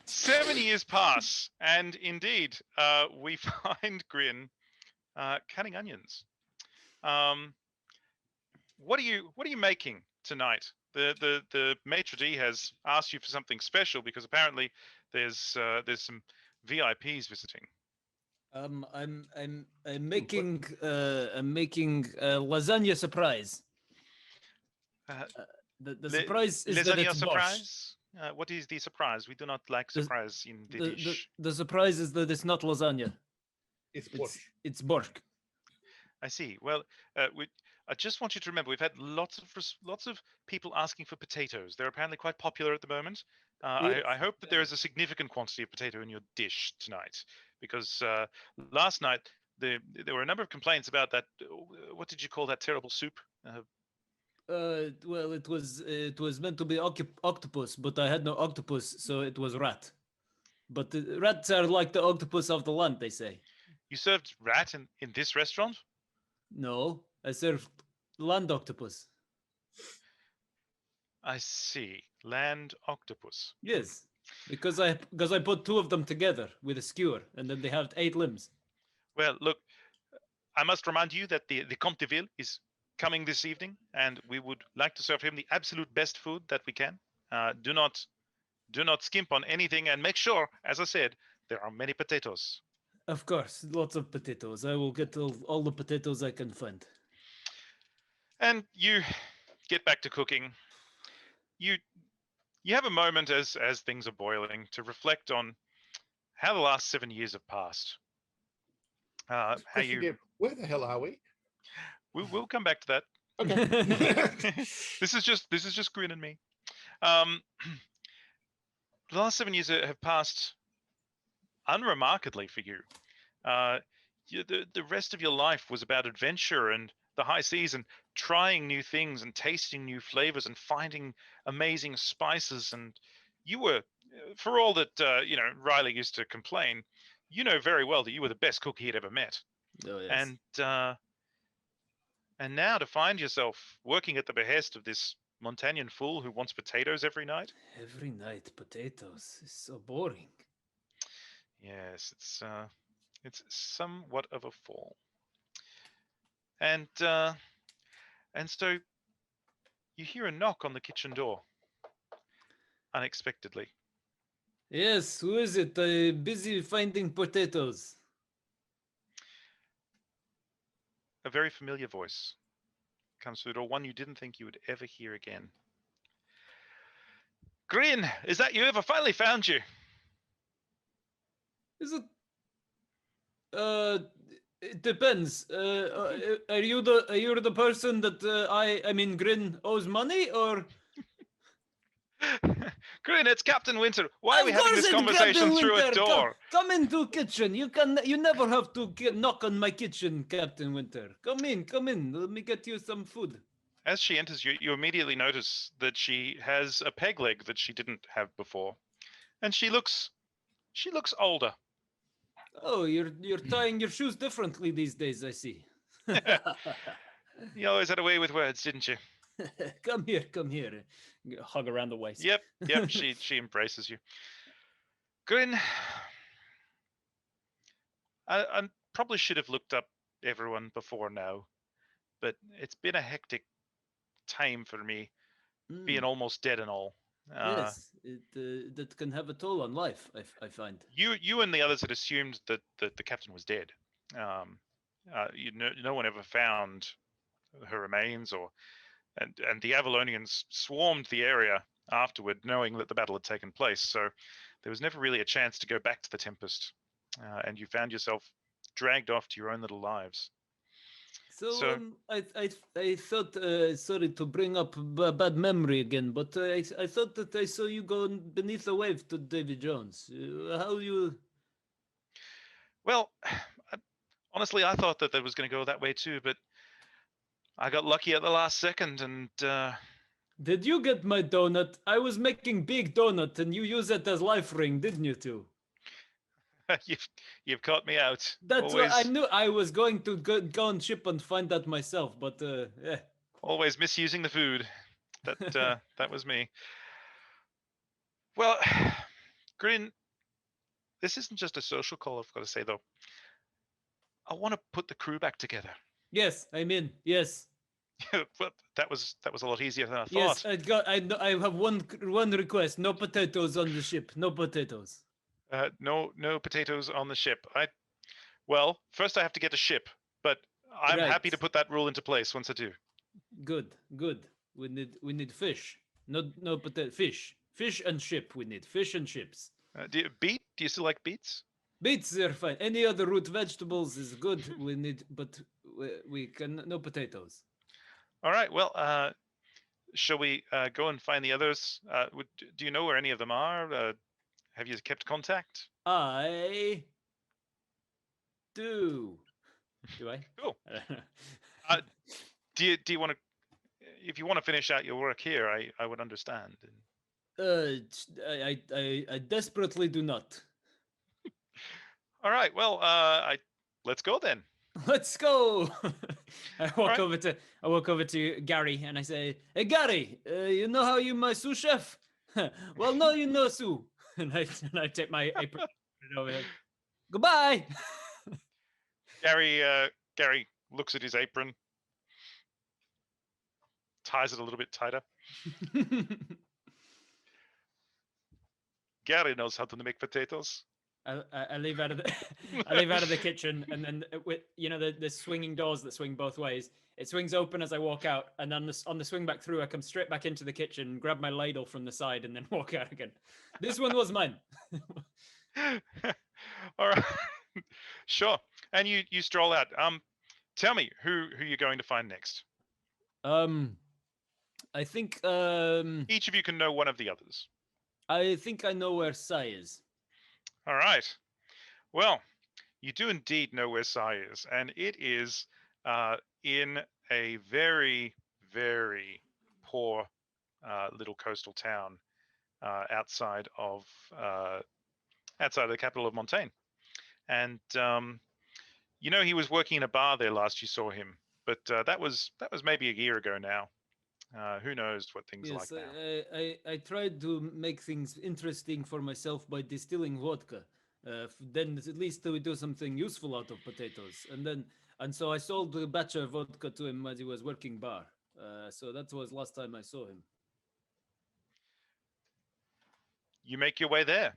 7 years pass, and indeed, we find Grin cutting onions. What are you making tonight? The maitre d' has asked you for something special because apparently there's some VIPs visiting. I'm making lasagna surprise. The surprise is that Lasagna it's borscht. surprise. What is the surprise? We do not like surprise in the dish. The surprise is that it's not lasagna. It's borscht. It's borscht. I see. Well, I just want you to remember we've had lots of people asking for potatoes. They're apparently quite popular at the moment. I hope that there is a significant quantity of potato in your dish tonight, because last night there were a number of complaints about that. What did you call that terrible soup? Well, it was meant to be octopus, but I had no octopus, so it was rat. But the rats are like the octopus of the land, they say. You served rat in this restaurant? No, I served land octopus. I see. Land octopus. Yes, because I put two of them together with a skewer, and then they have 8 limbs. Well, look, I must remind you that the Comte de Ville is coming this evening, and we would like to serve him the absolute best food that we can. Do not skimp on anything, and make sure, as I said, there are many potatoes. Of course, lots of potatoes. I will get all the potatoes I can find. And you get back to cooking. You have a moment as things are boiling to reflect on how the last 7 years have passed. How you? Again, where the hell are we? We'll come back to that. Okay. This is just Grin and me. The last 7 years have passed unremarkably for you. The rest of your life was about adventure and the high seas and trying new things and tasting new flavors and finding amazing spices. And you were, for all that Riley used to complain, you know very well that you were the best cook he had ever met. Oh, yes. And now to find yourself working at the behest of this Montagnan fool who wants potatoes every night. Every night potatoes is so boring. Yes, it's somewhat of a fall. And so you hear a knock on the kitchen door unexpectedly. Yes, who is it? I'm busy finding potatoes. A very familiar voice comes through the door, one you didn't think you would ever hear again. Grin, is that you? Have I finally found you? Is it? It depends. Are you the person that I mean Grin owes money, or? Grin, it's Captain Winter. Why are we Of having course this it's conversation Captain through a Winter. door? Come into kitchen. You never have to knock on my kitchen, Captain Winter. Come in, come in. Let me get you some food. As she enters, you immediately notice that she has a peg leg that she didn't have before, and she looks older. Oh, you're tying your shoes differently these days, I see. You always had a way with words, didn't you? Come here, come here. Hug around the waist. Yep. She embraces you. Grin, I probably should have looked up everyone before now, but it's been a hectic time for me, being Mm, almost dead and all. yes, that can have a toll on life. I find. You and the others had assumed that the captain was dead. No one ever found her remains, and the Avalonians swarmed the area afterward, knowing that the battle had taken place. So there was never really a chance to go back to the Tempest, and you found yourself dragged off to your own little lives. So, I thought, sorry to bring up a bad memory again, but I thought that I saw you go beneath the wave to Davy Jones. How you? Well, honestly, I thought that was going to go that way too, but I got lucky at the last second, and Did you get my donut? I was making big donut, and you use it as life ring, didn't you too? you've caught me out. That's what I Always, knew. I was going to go on ship and find that myself, but yeah. always misusing the food. That was me. Well, Grin, this isn't just a social call. I've got to say though, I want to put the crew back together. Yes, I'm in. Yes, Well, that was a lot easier than I yes. thought. I have one request. No potatoes on the ship. No potatoes. No potatoes on the ship. Well, first I have to get a ship, but I'm happy to Right. put that rule into place once I do. Good, good. We need fish. No potato. Fish and ship. We need fish and ships. Beet? Do you still like beets? Beets are fine. Any other root vegetables is good. We need, but we can no potatoes. All right. Well, shall we go and find the others? Do you know where any of them are? Have you kept contact? I do. Do I? Cool. Do you want to? If you want to finish out your work here, I would understand. I desperately do not. All right. Well, let's go then. Let's go. I walk Right. over to Gary and I say, "Hey Gary, you know how you my sous chef? Well, no, you know sous." And I take my apron over here. Goodbye. Gary looks at his apron, ties it a little bit tighter. Gary knows how to make potatoes. I leave out of the I leave out of the kitchen, and then with the swinging doors that swing both ways, it swings open as I walk out, and on the swing back through, I come straight back into the kitchen, grab my ladle from the side, and then walk out again. This one was mine. All right, sure. And you stroll out. Tell me who you're going to find next. I think Each of you can know one of the others. I know where Sai is. All right. Well, you do indeed know where Sai is, and it is in a very, very poor little coastal town outside of the capital of Montaigne. And he was working in a bar there last you saw him, but that was maybe a year ago now. Who knows what things are like Yes, now. I tried to make things interesting for myself by distilling vodka. Then at least we do something useful out of potatoes. And so I sold a batch of vodka to him as he was working bar. So that was last time I saw him. You make your way there,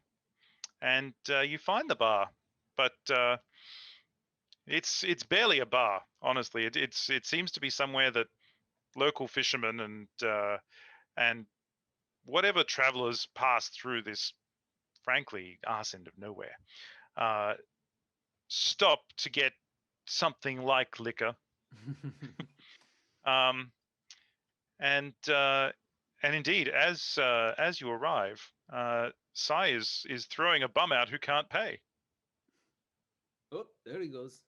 and you find the bar, but it's barely a bar. Honestly, it seems to be somewhere that local fishermen and whatever travelers pass through this, frankly, arse end of nowhere, stop to get something like liquor. And indeed, as you arrive, Sai is throwing a bum out who can't pay. Oh, there he goes.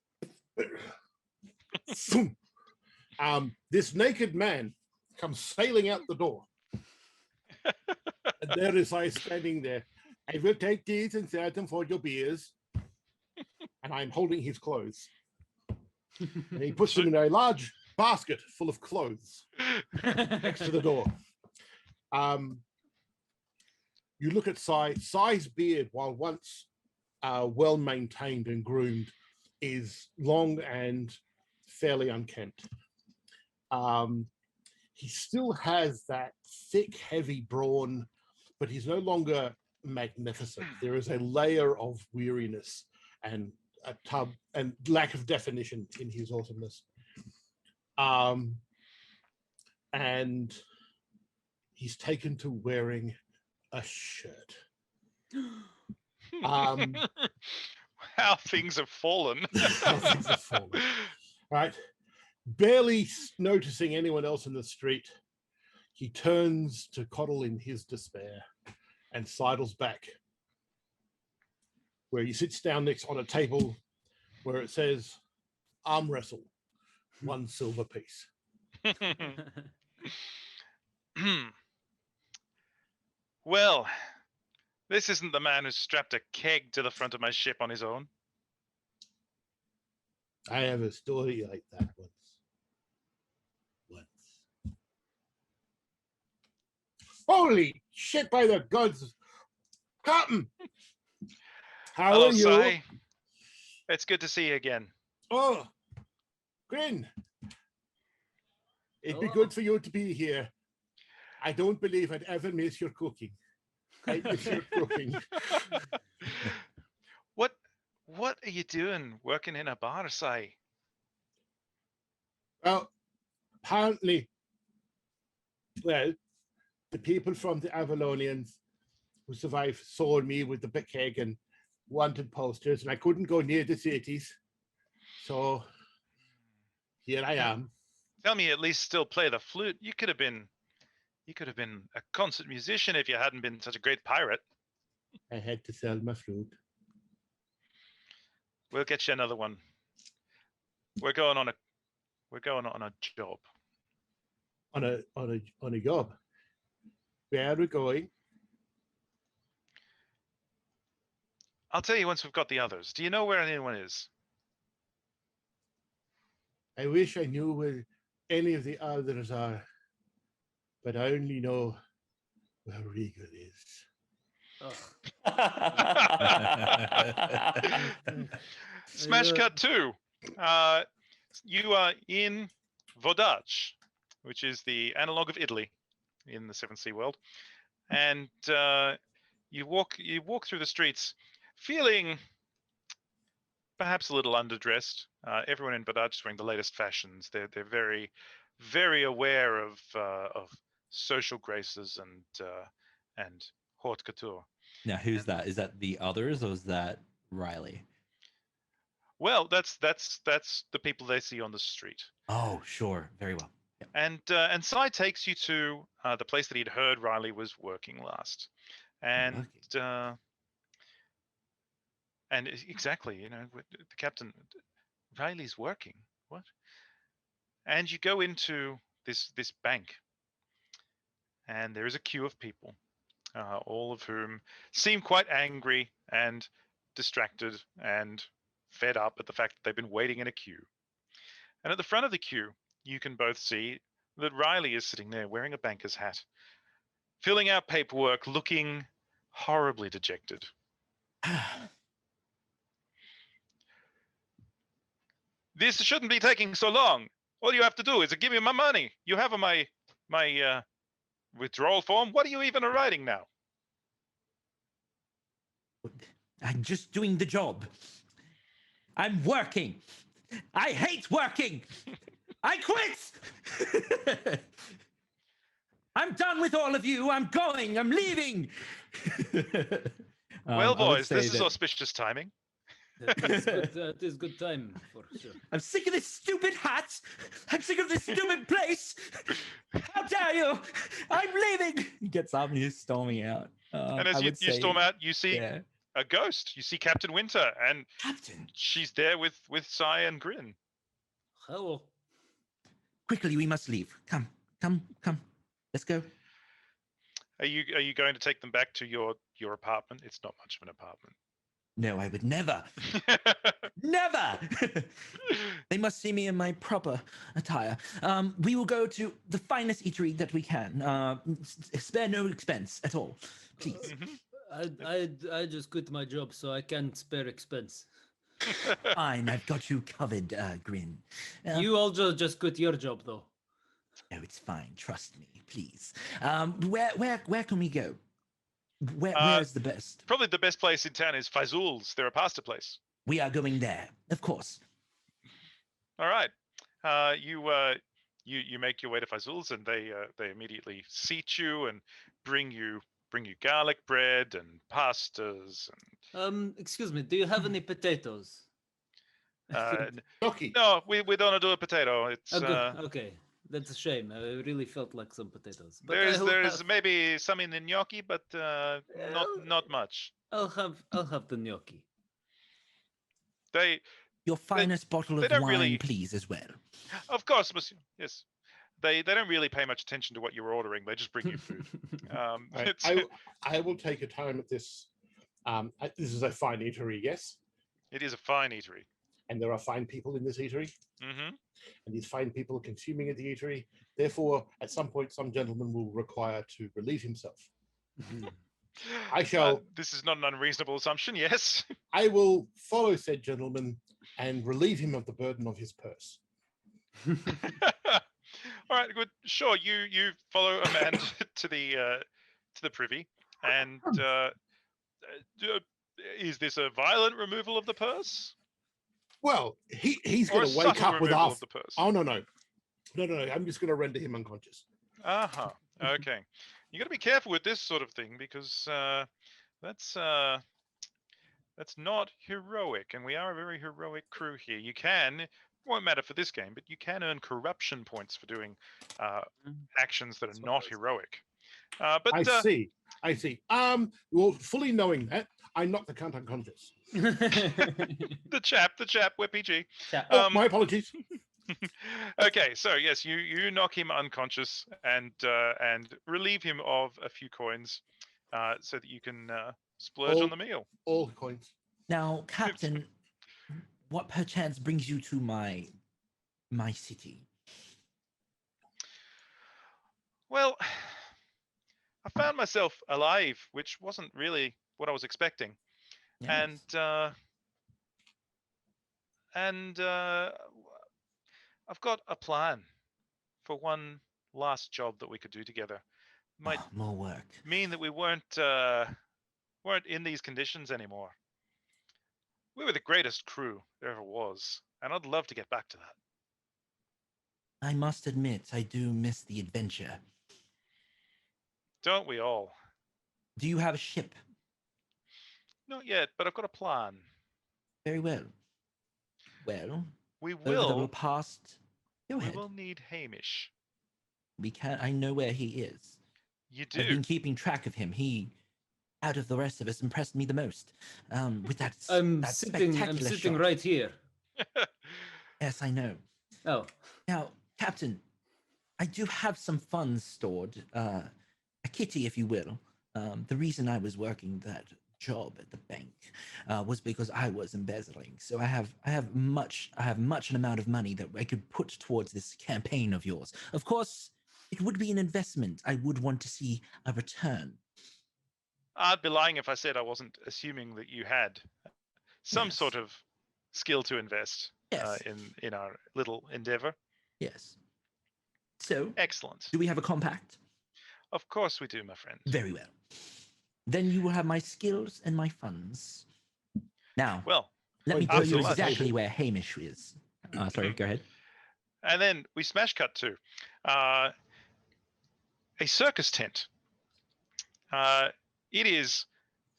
This naked man comes sailing out the door. And there is I standing there. I will take these and set them for your beers. And I'm holding his clothes. And he puts them in a large basket full of clothes next to the door. You look at Sai's beard, while once well maintained and groomed, is long and fairly unkempt. He still has that thick, heavy brawn, but he's no longer magnificent. There is a layer of weariness and a tub and lack of definition in his awesomeness. And he's taken to wearing a shirt. How things have fallen. Right. Barely noticing anyone else in the street, he turns to Coddle in his despair and sidles back, where he sits down next on a table where it says, arm wrestle, 1 silver piece. Well, this isn't the man who strapped a keg to the front of my ship on his own. I have a story like that once. Holy shit, by the gods. Cotton! How Hello, are you? Sai. It's good to see you again. Oh, Grin. It'd be Hello. good for you to be here. I don't believe I'd ever miss your cooking. I miss your cooking. What are you doing working in a bar, Sai? Well, apparently, well, the people from the Avalonians who survived saw me with the big keg and wanted posters, and I couldn't go near the cities. So here I am. Tell me you at least still play the flute. You could have been a concert musician if you hadn't been such a great pirate. I had to sell my flute. We'll get you another one. We're going on a job. On a job. Where are we going? I'll tell you once we've got the others. Do you know where anyone is? I wish I knew where any of the others are, but I only know where Regal is. Smash cut 2. You are in Voyage, which is the analog of Italy in the 7th Sea world, and you walk through the streets, feeling perhaps a little underdressed. Everyone in Voyage is wearing the latest fashions. They're very, very aware of social graces and haute couture. Now, who's that? Is that the others, or is that Riley? Well, that's the people they see on the street. Oh, sure, very well. Yep. And Sai takes you to the place that he'd heard Riley was working last, and exactly, the captain, Riley's working. What? And you go into this bank, and there is a queue of people, all of whom seem quite angry and distracted and fed up at the fact that they've been waiting in a queue. And at the front of the queue, you can both see that Riley is sitting there wearing a banker's hat, filling out paperwork, looking horribly dejected. This shouldn't be taking so long. All you have to do is give me my money. You have my withdrawal form. What are you even writing now? I'm just doing the job. I'm working. I hate working. I quit. I'm done with all of you. I'm going. I'm leaving. Well, boys, this is auspicious timing. That is good time for sure. I'm sick of this stupid hat. I'm sick of this stupid place. How dare you? I'm leaving. He gets up and he's storming out. And as I you, would you storm say, out, you see yeah. a ghost. You see Captain Winter, and Captain, she's there with Sai and Grin. Hello. quickly, we must leave. Come, come, come. Let's go. Are you going to take them back to your apartment? It's not much of an apartment. No, I would never, never. They must see me in my proper attire. We will go to the finest eatery that we can. Spare no expense at all, please. I just quit my job, so I can't spare expense. Fine, I've got you covered, Grin. You all just quit your job, though. No, it's fine. Trust me, please. Where can we go? Where Uh, is the best? Probably the best place in town is Faizul's. They're a pasta place. We are going there, of course. All right. You make your way to Faizul's, and they immediately seat you and bring you garlic bread and pastas Excuse me, do you have any potatoes? and Gnocchi. no, we don't do a potato. It's Okay, that's a shame. I really felt like some potatoes. But there's maybe some in the gnocchi, but not much. I'll have the gnocchi. Your finest bottle they of don't wine, really- please, as well. Of course, monsieur. Yes. They don't really pay much attention to what you're ordering. They just bring you food. I will take a time at this. This is a fine eatery, yes, It is a fine eatery. and there are fine people in this eatery, Hmm. and these fine people are consuming at the eatery. Therefore, at some point, some gentleman will require to relieve himself. I shall. This is not an unreasonable assumption. Yes. I will follow said gentleman and relieve him of the burden of his purse. All right. Good. Sure. You follow a man to the privy, and is this a violent removal of the purse? Well, he's Or going a to wake subtle up with removal half. of the purse? Oh no! I'm just going to render him unconscious. Uh-huh. Okay. You got to be careful with this sort of thing because that's not heroic, and we are a very heroic crew here. You can, won't matter for this game, but you can earn corruption points for doing actions that are not heroic. But I see. Well, fully knowing that, I knocked the cunt unconscious. the chap, we're PG. Oh, my apologies. Okay, so yes, you knock him unconscious and relieve him of a few coins, so that you can splurge on the meal. All coins. Now, Captain, what perchance brings you to my city? Well, I found myself alive, which wasn't really what I was expecting, Yes. and I've got a plan for one last job that we could do together. Might more work. mean that we weren't in these conditions anymore. We were the greatest crew there ever was, and I'd love to get back to that. I must admit, I do miss the adventure. Don't we all? Do you have a ship? Not yet, but I've got a plan. Very well. Well, We over the will. past. Go We ahead. will need Hamish. We can. I know where he is. You I've been do. keeping track of him. He, out of the rest of us, impressed me the most. With that. I'm that sitting spectacular shot. right here. Yes, I know. Oh, Now, Captain, I do have some funds stored, a kitty, if you will. The reason I was working that job at the bank was because I was embezzling. So I have much an amount of money that I could put towards this campaign of yours. Of course, it would be an investment. I would want to see a return. I'd be lying if I said I wasn't assuming that you had some Yes. sort of skill to invest Yes. in our little endeavor. Yes. So, Excellent. do we have a compact? Of course we do, my friend. Very well. Then you will have my skills and my funds. Now, Well, let me tell you absolutely. exactly where Hamish is. Sorry, go ahead. and then we smash cut to a circus tent. It is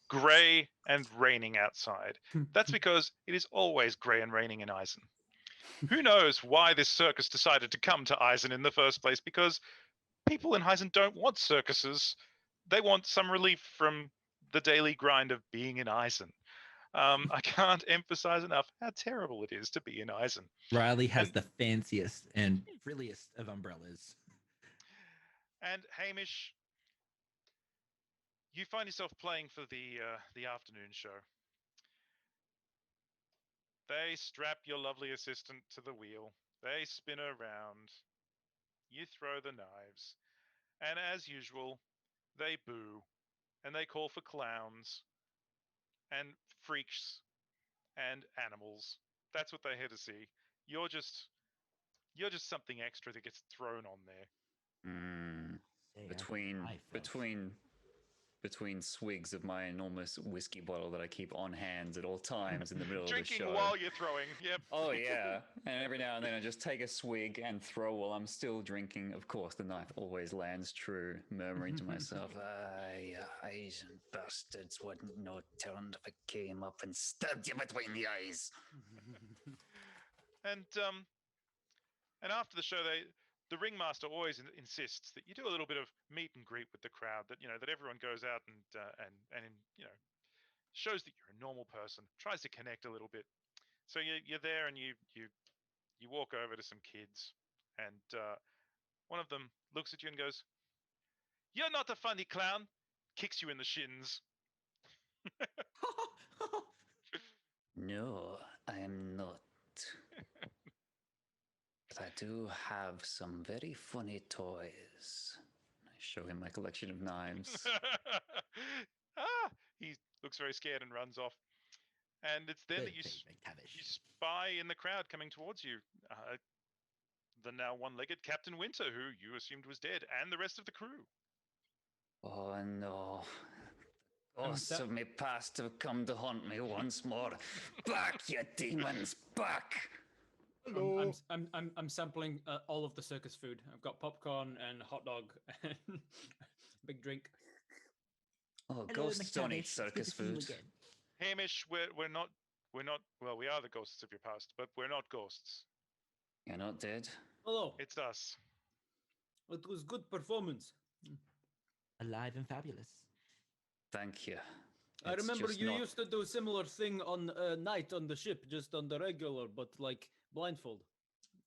grey and raining outside. That's because it is always grey and raining in Eisen. Who knows why this circus decided to come to Eisen in the first place? Because people in Eisen don't want circuses. they want some relief from the daily grind of being in Eisen. I can't emphasize enough how terrible it is to be in Eisen. Riley has And- the fanciest and frilliest of umbrellas. And Hamish, you find yourself playing for the afternoon show. They strap your lovely assistant to the wheel. They spin around. You throw the knives. And as usual, they boo. And they call for clowns. And freaks. And animals. That's what they're here to see. You're just something extra that gets thrown on there. Say our Between goodbye, folks. between swigs of my enormous whiskey bottle that I keep on hand at all times in the middle of the Drinking show. while you're throwing. Yep. Oh yeah, and every now and then I just take a swig and throw while I'm still drinking. Of course, the knife always lands true, murmuring to myself, "Aye, Asian bastards wouldn't know turned if it came up and stabbed you between the eyes." And after the show, the ringmaster always insists that you do a little bit of meet and greet with the crowd. That that everyone goes out and shows that you're a normal person. Tries to connect a little bit. So you're there and you walk over to some kids, and one of them looks at you and goes, "You're not a funny clown." Kicks you in the shins. No, I am not. But I do have some very funny toys. I show him my collection of knives. He looks very scared and runs off. And it's then Good that you save, McTavish. you spy in the crowd coming towards you. The now one-legged Captain Winter, who you assumed was dead, and the rest of the crew. Oh no. Ghosts that- of my past have come to haunt me once more. Back, you demons, back! Hello. I'm sampling all of the circus food. I've got popcorn and hot dog and big drink. Oh, Hello, ghosts don't eat McTavish. It's good circus to see you food. again. Hamish, we're not well, we are the ghosts of your past, but we're not ghosts. You're not dead? Hello. It's us. It was good performance. Alive and fabulous. Thank you. I It's remember just you not- used to do a similar thing on night on the ship, just on the regular, but like blindfold.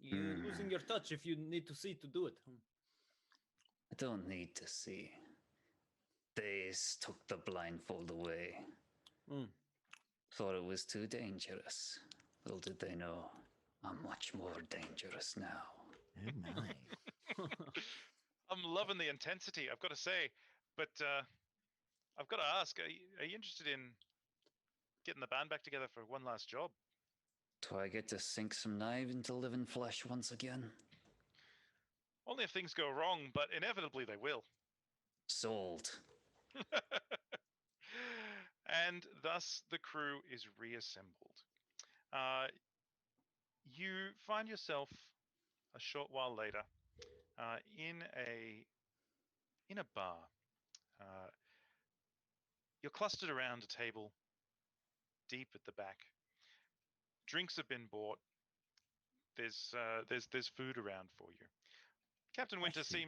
You're losing your touch if you need to see to do it. I don't need to see. They took the blindfold away. Hmm. Thought it was too dangerous. Little did they know, I'm much more dangerous now. Oh my. I'm loving the intensity, I've got to say. But I've got to ask, are you interested in getting the band back together for one last job? Do I get to sink some knives into living flesh once again? Only if things go wrong, but inevitably they will. Sold. And thus the crew is reassembled. You find yourself a short while later in a bar. You're clustered around a table deep at the back. Drinks have been bought. There's food around for you. Captain Winter I see.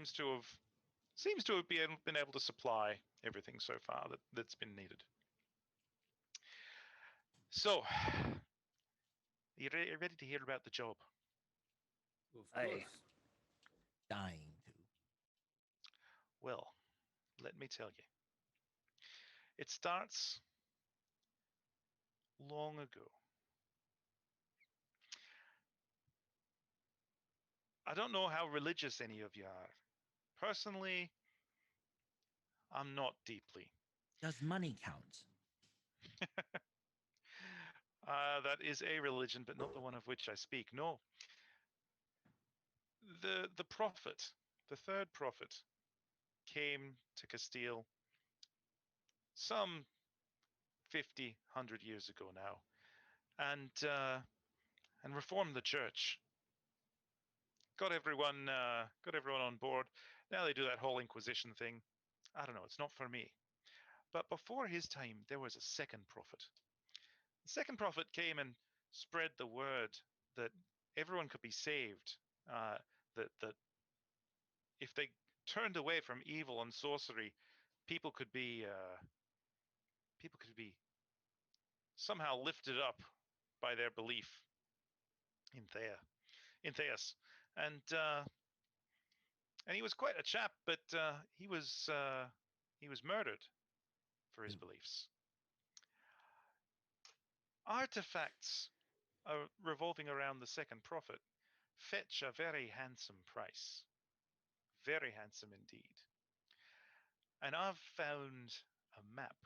seems to have been able to supply everything so far that's been needed. So, are you ready to hear about the job? Of Aye. course. Dying to. Well, let me tell you. It starts long ago. I don't know how religious any of you are. Personally, I'm not deeply. Does money count? That is a religion, but not the one of which I speak. No. The prophet, the third prophet, came to Castile some 50, 100 years ago now, and reformed the church. Got everyone on board. Now they do that whole Inquisition thing. I don't know. It's not for me. But before his time, there was a second prophet. The second prophet came and spread the word that everyone could be saved. That if they turned away from evil and sorcery, people could be somehow lifted up by their belief in Theus, and he was quite a chap, but he was murdered for his beliefs. Artifacts revolving around the second prophet fetch a very handsome price, very handsome indeed. And I've found a map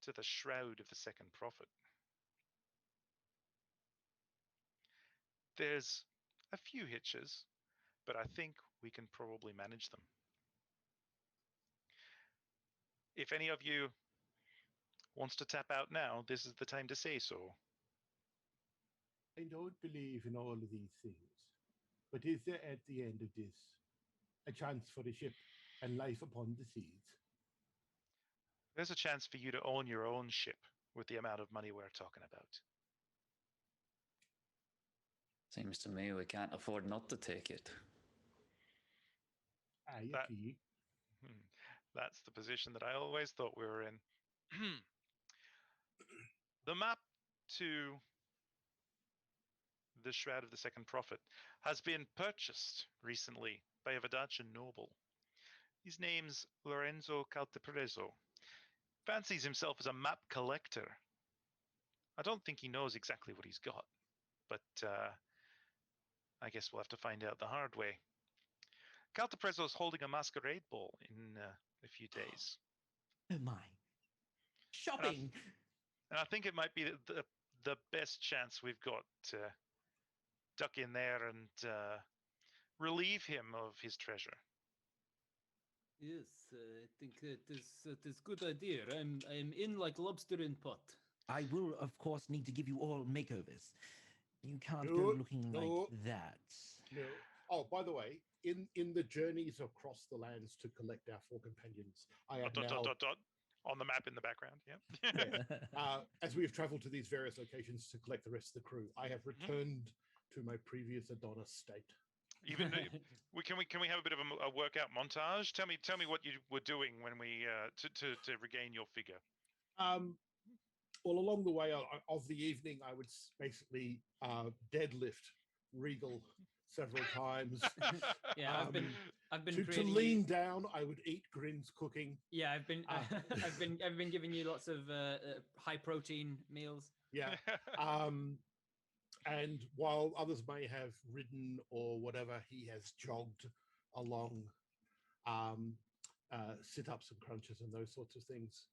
to the shroud of the second prophet. There's a few hitches, but I think we can probably manage them. If any of you wants to tap out now, this is the time to say so. I don't believe in all of these things, but is there at the end of this a chance for the ship and life upon the seas? There's a chance for you to own your own ship with the amount of money we're talking about. Seems to me we can't afford not to take it. I That- agree. That's the position that I always thought we were in. The map to the Shroud of the Second Prophet has been purchased recently by a Vedacian noble. His name's Lorenzo Caltapreso. Fancies himself as a map collector. I don't think he knows exactly what he's got, but I guess we'll have to find out the hard way. Caltapreso is holding a masquerade ball in a few days. Oh my. Shopping! And I think it might be the best chance we've got to duck in there and relieve him of his treasure. Yes, I think it is a good idea. I'm in like lobster in pot. I will, of course, need to give you all makeovers. You can't No, go looking no. like that. No. Oh, by the way, in the journeys across the lands to collect our 4 companions, I have now, On the map in the background, yeah. as we have traveled to these various locations to collect the rest of the crew, I have returned to my previous Adonis state. Even can we have a bit of a workout montage? Tell me what you were doing when we to regain your figure. Well, along the way of the evening, I would basically deadlift Regal several times. Yeah, I've been to creating lean down, I would eat Grin's cooking. Yeah, I've been I've been giving you lots of high protein meals. Yeah. And while others may have ridden or whatever, he has jogged along, sit-ups and crunches and those sorts of things.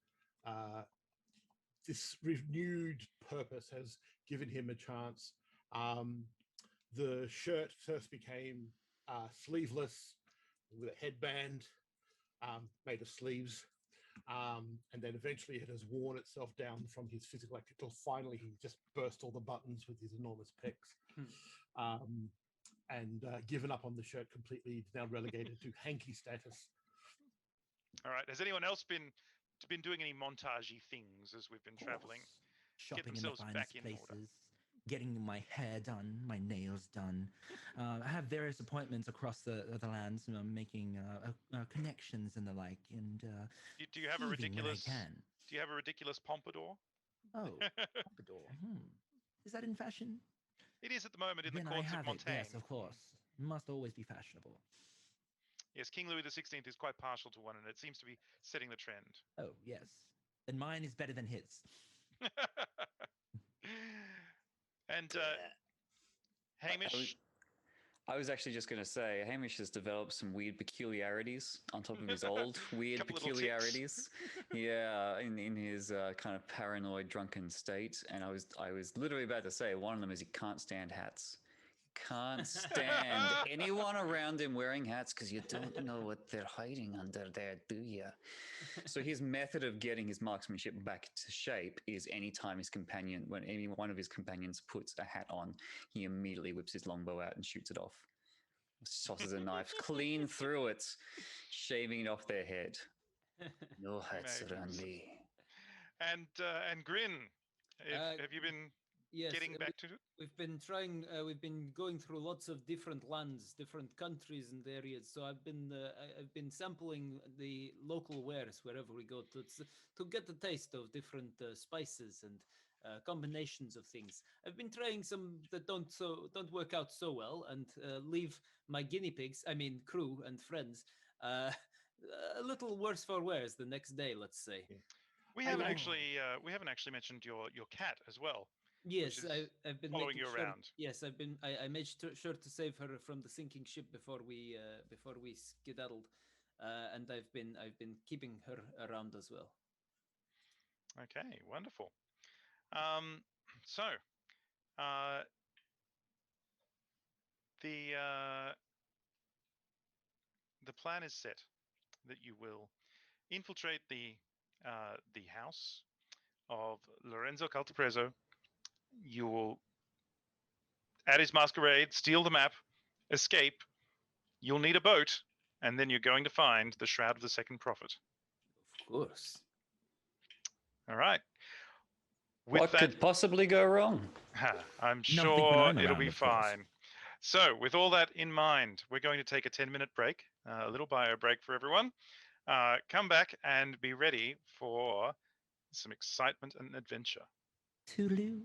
This renewed purpose has given him a chance. The shirt first became sleeveless with a headband made of sleeves. And then eventually it has worn itself down from his physical activity until finally he just burst all the buttons with his enormous pecs. And given up on the shirt completely. It's now relegated to hanky status. All right. Has anyone else been doing any montagey things as we've been traveling? Shopping in the themselves finest back in order. places, getting my hair done, my nails done. I have various appointments across the lands, making connections and the like. And Do you have a thieving when I ridiculous? can. Do you have a ridiculous pompadour? Oh, pompadour. Is that in fashion? It is at the moment in Then the I courts of have it. Montaigne. Yes, of course. Must always be fashionable. Yes, King Louis XVI is quite partial to one, and it seems to be setting the trend. Oh, yes. And mine is better than his. And Hamish, I was actually just going to say, Hamish has developed some weird peculiarities on top of his old weird Couple little peculiarities. Yeah, in his kind of paranoid, drunken state. And I was literally about to say one of them is he can't stand hats. Can't stand anyone around him wearing hats because you don't know what they're hiding under there, do you? So his method of getting his marksmanship back to shape is anytime when any one of his companions puts a hat on, he immediately whips his longbow out and shoots it off. Tosses a knife clean through it, shaving it off their head. No hats around me. and Grin, have you been Yes, getting back to it? we've been trying. We've been going through lots of different lands, different countries and areas. So I've been sampling the local wares wherever we go to get the taste of different spices and combinations of things. I've been trying some that don't work out so well, and leave my guinea pigs, I mean crew and friends, a little worse for wears the next day. Let's say. We I haven't like- actually mentioned your cat as well. Yes, is I've been following making you sure. around. Yes, I made sure to save her from the sinking ship before we skedaddled, and I've been keeping her around as well. Okay, wonderful. So uh, the plan is set that you will infiltrate the house of Lorenzo Caltapreso. You will, at his masquerade, steal the map, escape. You'll need a boat, and then you're going to find the Shroud of the Second Prophet. Of course. All right. With What that, could possibly go wrong? I'm Nothing sure when I'm it'll around, be of course. fine. So, with all that in mind, we're going to take a 10-minute break, a little bio break for everyone. Come back and be ready for some excitement and adventure. Toodaloo.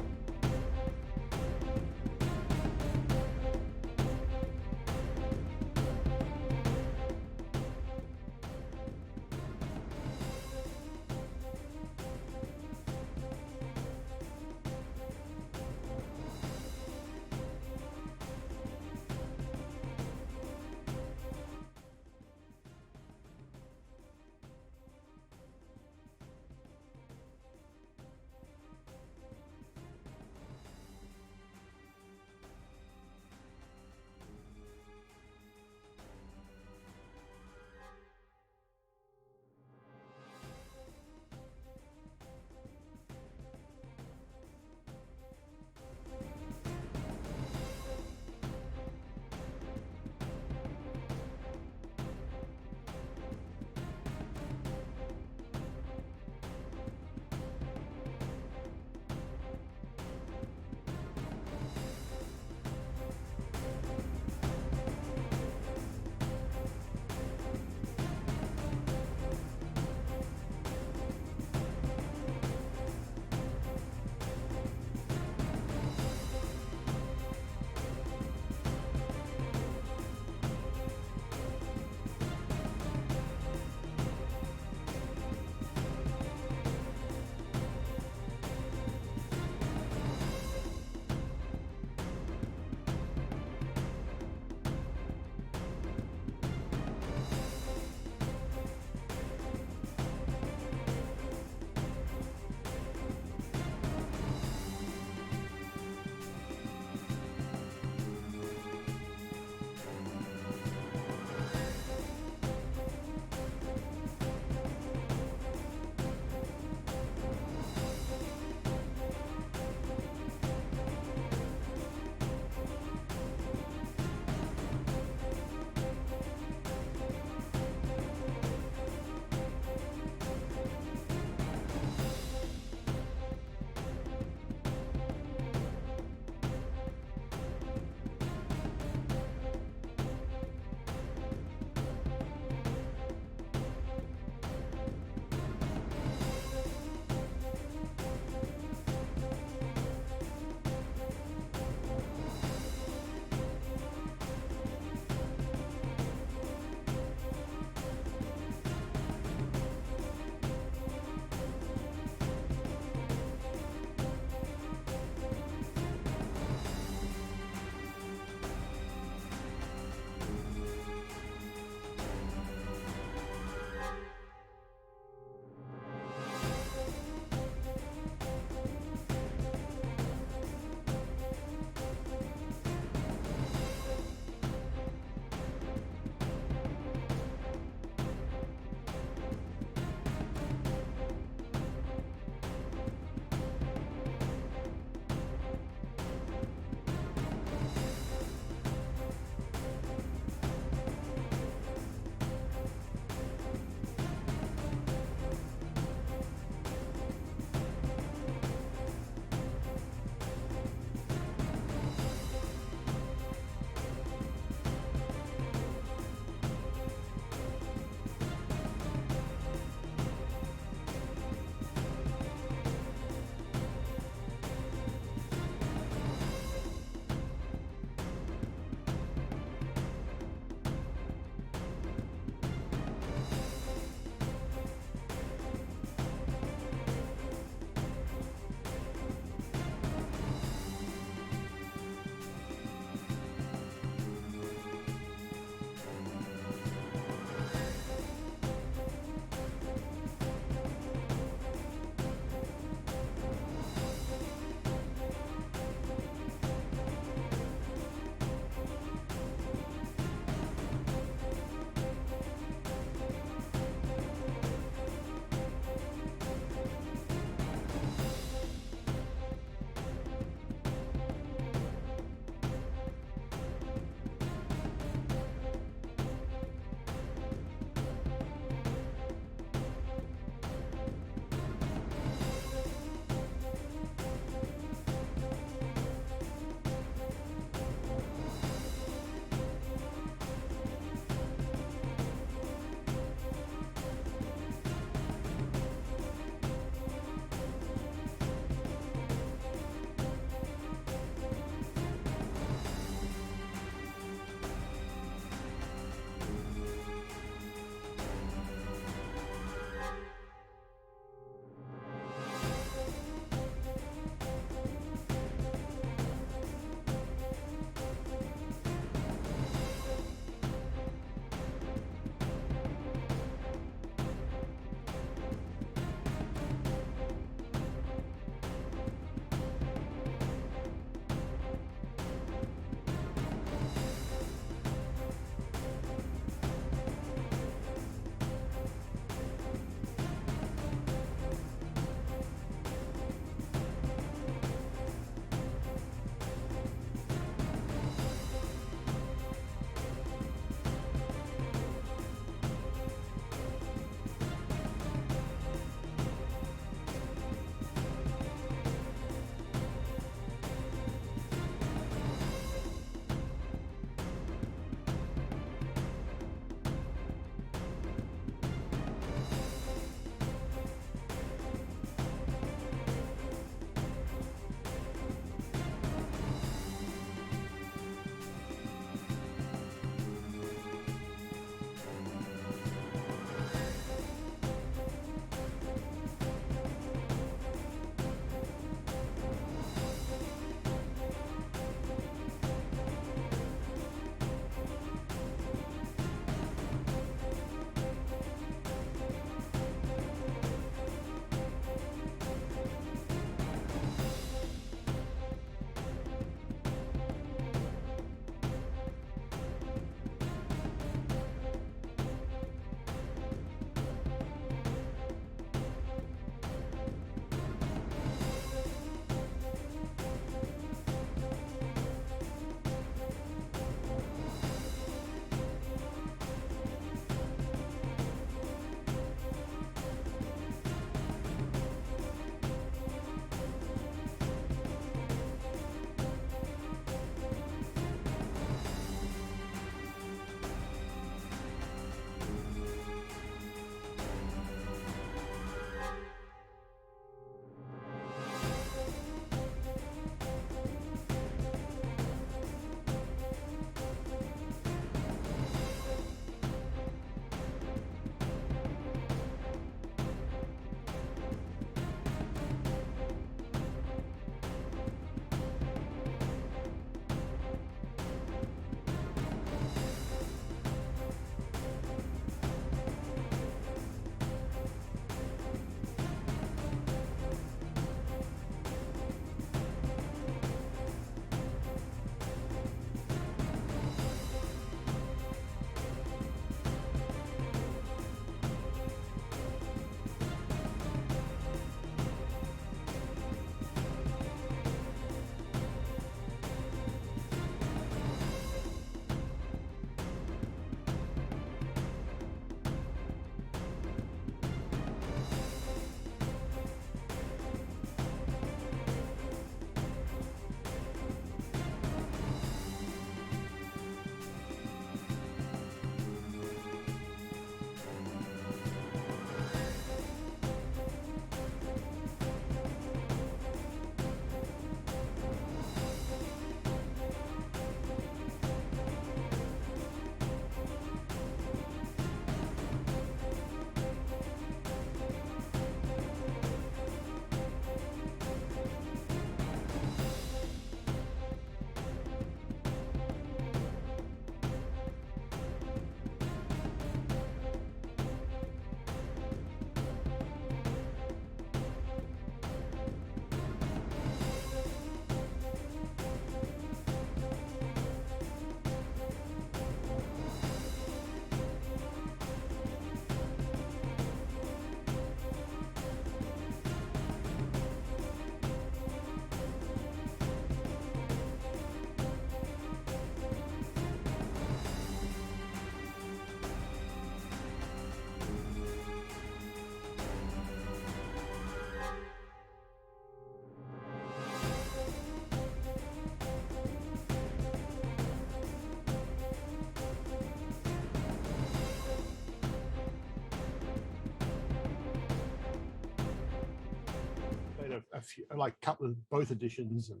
a few, like couple of both editions. And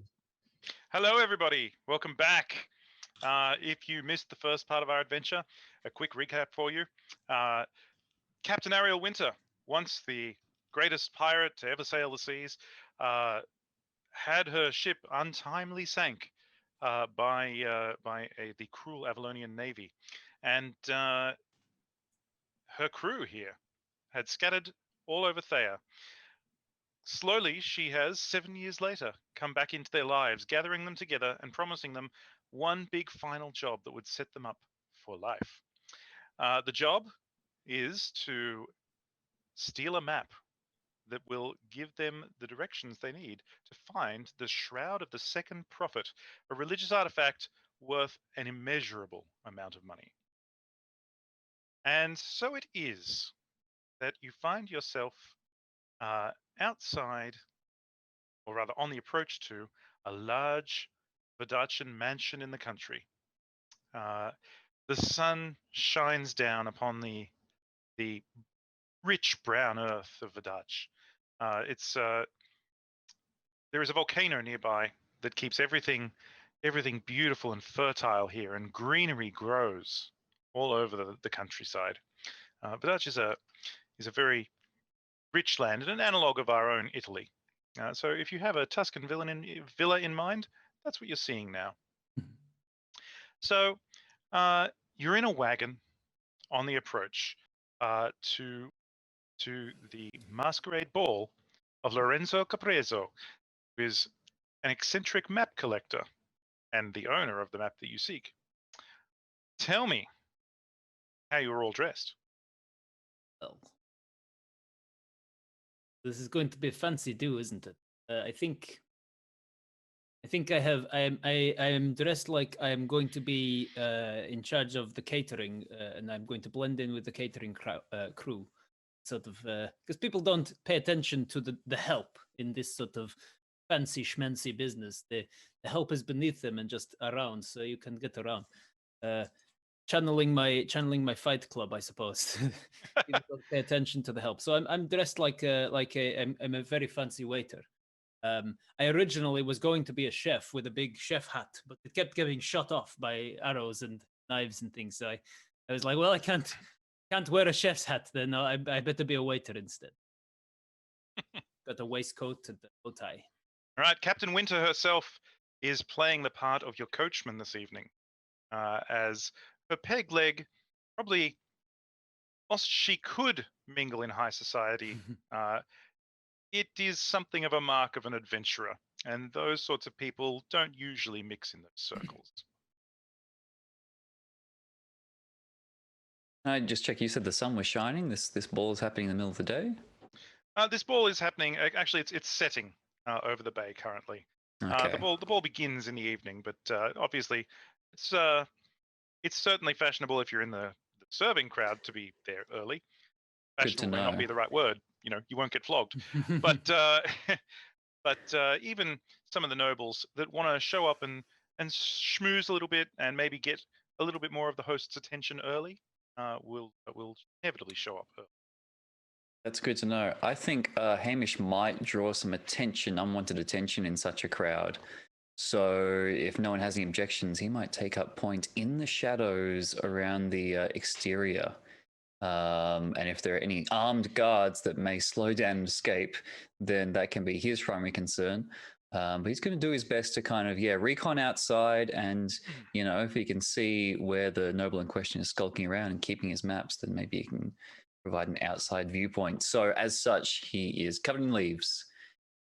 Hello, everybody. Welcome back. If you missed the first part of our adventure, a quick recap for you. Captain Ariel Winter, once the greatest pirate to ever sail the seas, had her ship untimely sank by the cruel Avalonian navy, and her crew here had scattered all over Thea. Slowly, she has, 7 years later, come back into their lives, gathering them together and promising them one big final job that would set them up for life. The job is to steal a map that will give them the directions they need to find the Shroud of the Second Prophet, a religious artifact worth an immeasurable amount of money. And so it is that you find yourself outside, or rather on the approach to, a large Vodachian mansion in the country. The sun shines down upon the rich brown earth of Vodach. There is a volcano nearby that keeps everything beautiful and fertile here, and greenery grows all over the countryside. Vodach is a very rich land and an analog of our own Italy. So if you have a Tuscan villa in mind, that's what you're seeing now. So you're in a wagon on the approach to the masquerade ball of Lorenzo Capreso, who is an eccentric map collector and the owner of the map that you seek. Tell me how you're all dressed. Well, this is going to be a fancy do, isn't it? I think I am dressed like I am going to be in charge of the catering, and I'm going to blend in with the catering crew, sort of, because people don't pay attention to the help in this sort of fancy schmancy business. The help is beneath them and just around, so you can get around. Channeling my Fight Club, I suppose. People don't pay attention to the help, so I'm dressed like I'm a very fancy waiter. I originally was going to be a chef with a big chef hat, but it kept getting shot off by arrows and knives and things. So I was like, well, I can't wear a chef's hat. Then I better be a waiter instead. Got a waistcoat and a bow tie. All right, Captain Winter herself is playing the part of your coachman this evening, as her peg leg, probably, whilst she could mingle in high society, it is something of a mark of an adventurer, and those sorts of people don't usually mix in those circles. I just check. You said the sun was shining. This ball is happening in the middle of the day. This ball is happening. Actually, it's setting over the bay currently. Okay. The ball begins in the evening, but obviously, it's certainly fashionable if you're in the serving crowd to be there early. Fashionable may not be the right word. You know, you won't get flogged. But even some of the nobles that want to show up and schmooze a little bit and maybe get a little bit more of the host's attention early will inevitably show up early. That's good to know. I think Hamish might draw some unwanted attention in such a crowd. So if no one has any objections, he might take up point in the shadows around the exterior. And if there are any armed guards that may slow down and escape, then that can be his primary concern. But he's going to do his best to kind of, recon outside, and, if he can see where the noble in question is skulking around and keeping his maps, then maybe he can provide an outside viewpoint. So as such, he is covered in leaves.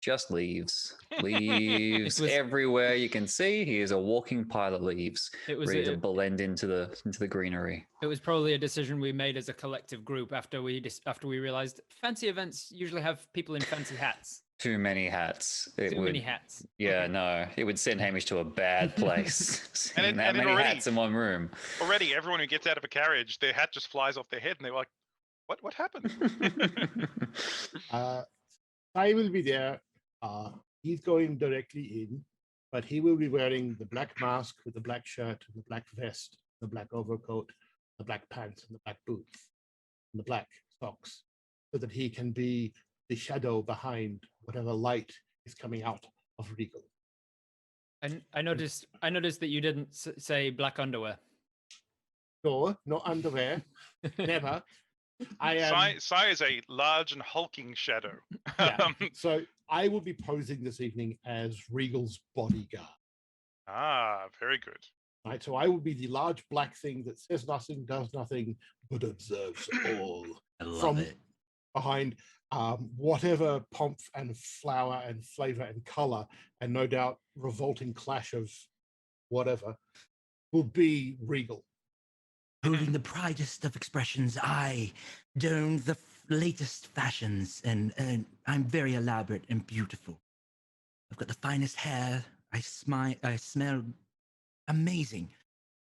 Just leaves. Leaves everywhere you can see. He is a walking pile of leaves, ready to blend into the greenery. It was probably a decision we made as a collective group after we realized fancy events usually have people in fancy hats. Too many hats. Too many hats. Yeah, no. It would send Hamish to a bad place. Seeing that many hats in one room. Already, everyone who gets out of a carriage, their hat just flies off their head, and they're like, "What happened?" I will be there. He's going directly in, but he will be wearing the black mask with the black shirt, the black vest, the black overcoat, the black pants, and the black boots, and the black socks, so that he can be the shadow behind whatever light is coming out of Regal. And I noticed that you didn't say black underwear. No, not underwear. Never. I am. Sai is a large and hulking shadow. Yeah. So I will be posing this evening as Regal's bodyguard. Very good. Right. So I will be the large black thing that says nothing, does nothing, but observes all. I love from it. behind whatever pomp and flower and flavor and color, and no doubt revolting clash of whatever will be Regal. Holding the proudest of expressions, I don the latest fashions, and I'm very elaborate and beautiful. I've got the finest hair. I smell amazing.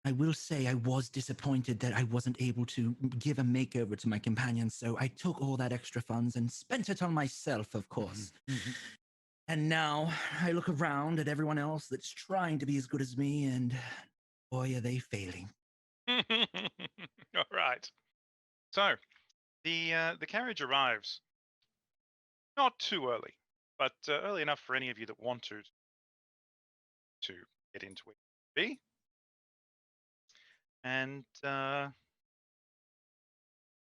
I will say I was disappointed that I wasn't able to give a makeover to my companions, so I took all that extra funds and spent it on myself, of course. And now I look around at everyone else that's trying to be as good as me, and boy, are they failing. All right. So the carriage arrives not too early, but early enough for any of you that want to get into it. Be. And there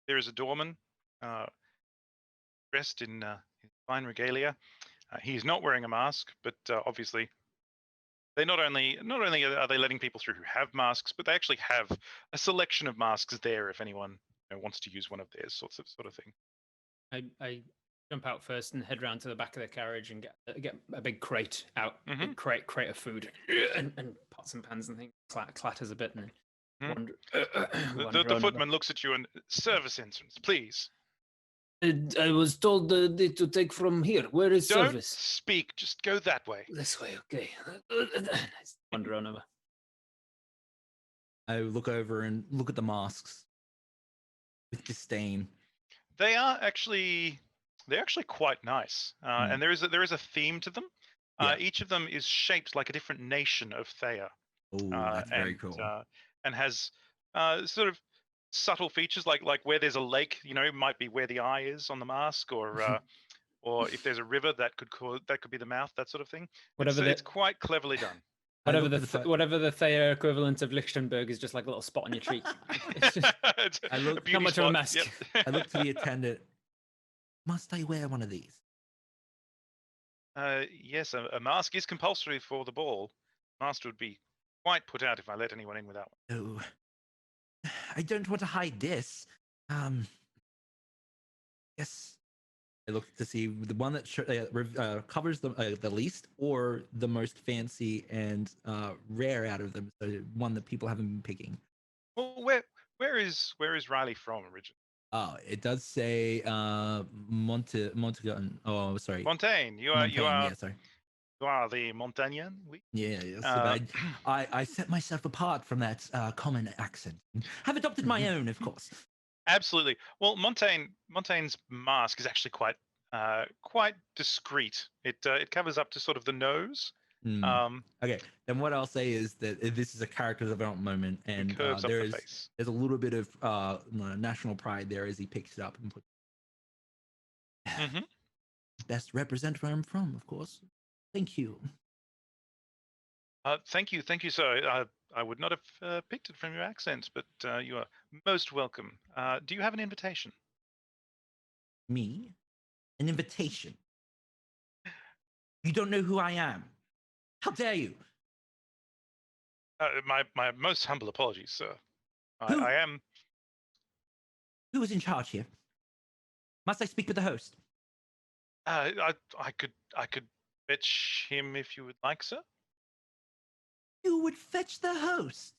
is a doorman dressed in fine regalia. He's not wearing a mask, but obviously they not only are they letting people through who have masks, but they actually have a selection of masks there if anyone wants to use one of theirs, sort of thing. I jump out first and head round to the back of the carriage and get a big crate out, big crate of food, and pots and pans and things. Clatters a bit and. The footman looks at you and service entrance, please. I was told to take from here. Where is Don't service? Speak. Just go that way. This way, okay. Wander on over. I look over and look at the masks with disdain. They're actually quite nice, and there is a theme to them. Each of them is shaped like a different nation of Thea. Oh, that's very cool. And has sort of subtle features like where there's a lake, it might be where the eye is on the mask, or if there's a river that could be the mouth, that sort of thing. It's quite cleverly done. Whatever the Thea equivalent of Lichtenberg is, just like a little spot on your cheek. It's just, not much of a mask. Yep. I look to the attendant. Must I wear one of these? Yes, a mask is compulsory for the ball. Master would be quite put out if I let anyone in without one. Oh, I don't want to hide this. Yes. I look to see the one that covers the least, or the most fancy and rare out of them. So one that people haven't been picking. Well, where is Riley from originally? Oh, it does say Montagne. Oh, sorry. Montaigne. Yeah, sorry. You are the Montagnan? Oui? Yeah, yes. But I set myself apart from that common accent. Have adopted my own, of course. Absolutely. Well, Montaigne's mask is actually quite discreet. It covers up to sort of the nose. Okay, then what I'll say is that this is a character development moment, and there's a little bit of national pride there as he picks it up and puts. Best represent where I'm from, of course. Thank you. Thank you, sir. I would not have picked it from your accent, but you are most welcome. Do you have an invitation? Me? An invitation? You don't know who I am. How dare you? My most humble apologies, sir. I am. Who is in charge here? Must I speak with the host? I could fetch him if you would like, sir. You would fetch the host?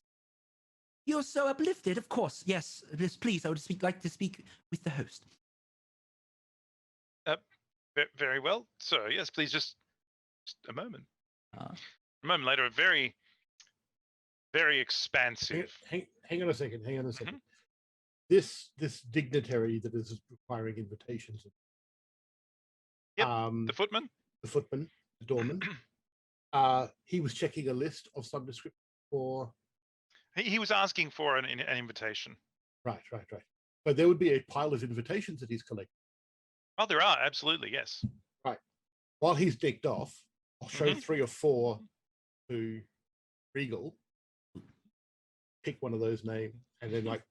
You're so uplifted, of course. Yes, please. I would like to speak with the host. Very well, sir. Yes, please. Just a moment. A moment later, a very, very expansive. Hang on a second. This dignitary that is requiring invitations. Yep. The footman. The doorman. He was checking a list of some description for. He was asking for an invitation. Right. So there would be a pile of invitations that he's collecting. Oh, there are, absolutely, yes. Right. while he's decked off, I'll show Mhm. 3 or 4 to Regal. Pick one of those names, and then like,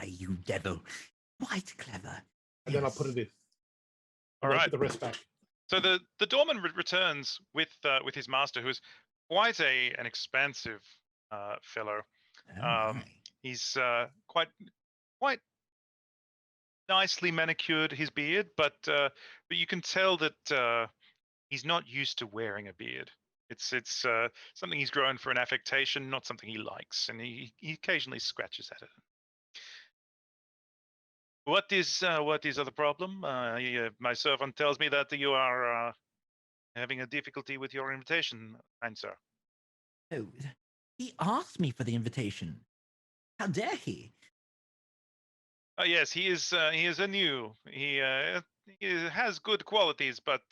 You devil. Quite clever. and then I'll put Yes. it in. All And then right. put the rest back. So the doorman returns with his master, who is quite an expansive fellow. Oh, Um, my. he's quite nicely manicured, his beard, but you can tell that he's not used to wearing a beard. It's something he's grown for an affectation, not something he likes, and he occasionally scratches at it. What is the problem? My servant tells me that you are having a difficulty with your invitation, kind sir. Oh, he asked me for the invitation. How dare he? Yes, he is a new. He has good qualities, but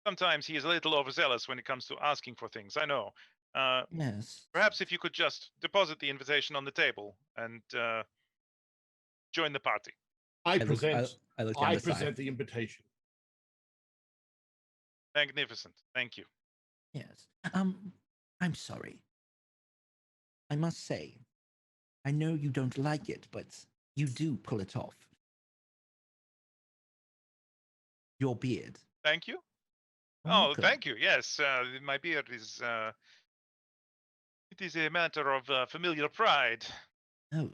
sometimes he is a little overzealous when it comes to asking for things. I know. Yes. Perhaps if you could just deposit the invitation on the table and join the party. I look down I the side. present the invitation. Magnificent. Thank you. Yes. I'm sorry. I must say, I know you don't like it, but you do pull it off. Your beard. Thank you. Welcome. Oh, thank you. Yes, my beard is. It is a matter of familial pride. Oh,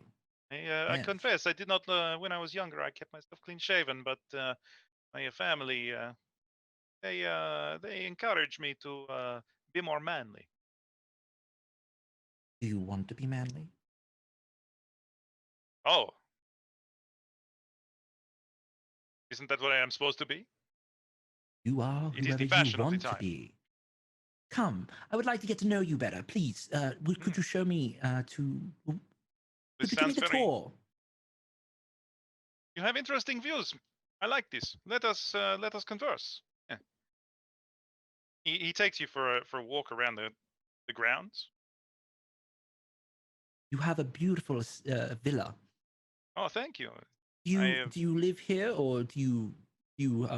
I Yes. confess, I did not. When I was younger, I kept myself clean shaven, but my family they encourage me to be more manly. do you want to be manly? Oh, isn't that what I am supposed to be? You are It is the whoever you fashion of the want to time. be. Come, I would like to get to know you better. Please, could you show me to? This Could you give me sounds the very. tour? You have interesting views. I like this. Let us converse. Yeah. He takes you for a walk around the grounds. You have a beautiful villa. Oh, thank you. Do you live here, or do you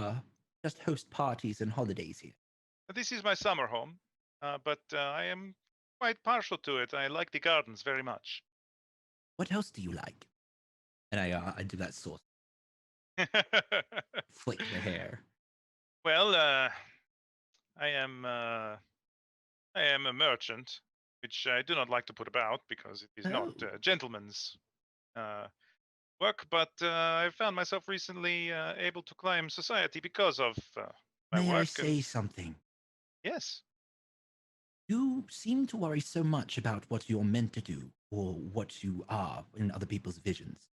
just host parties and holidays here? This is my summer home, but I am quite partial to it. I like the gardens very much. What else do you like? And I do that sort of flick the hair. Well, I am a merchant, which I do not like to put about because it is not Oh. gentleman's work. But I found myself recently able to climb society because of my May work. I say something? Yes. You seem to worry so much about what you're meant to do or what you are in other people's visions.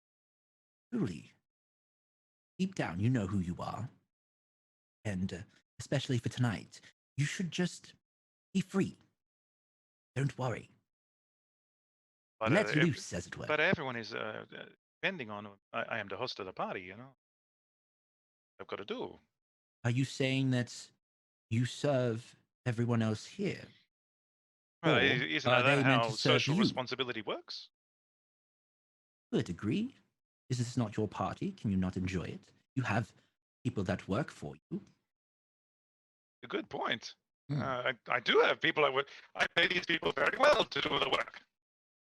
Truly, deep down, you know who you are. And especially for tonight, you should just be free. Don't worry. But Let loose, as it were. but everyone is depending on. I am the host of the party, you know. I've got to do. Are you saying that you serve everyone else here? Well, Or isn't are that they meant how to serve social you? responsibility works? To a degree. Is this not your party? Can you not enjoy it? You have people that work for you. A good point. Hmm. I do have people I pay these people very well to do the work.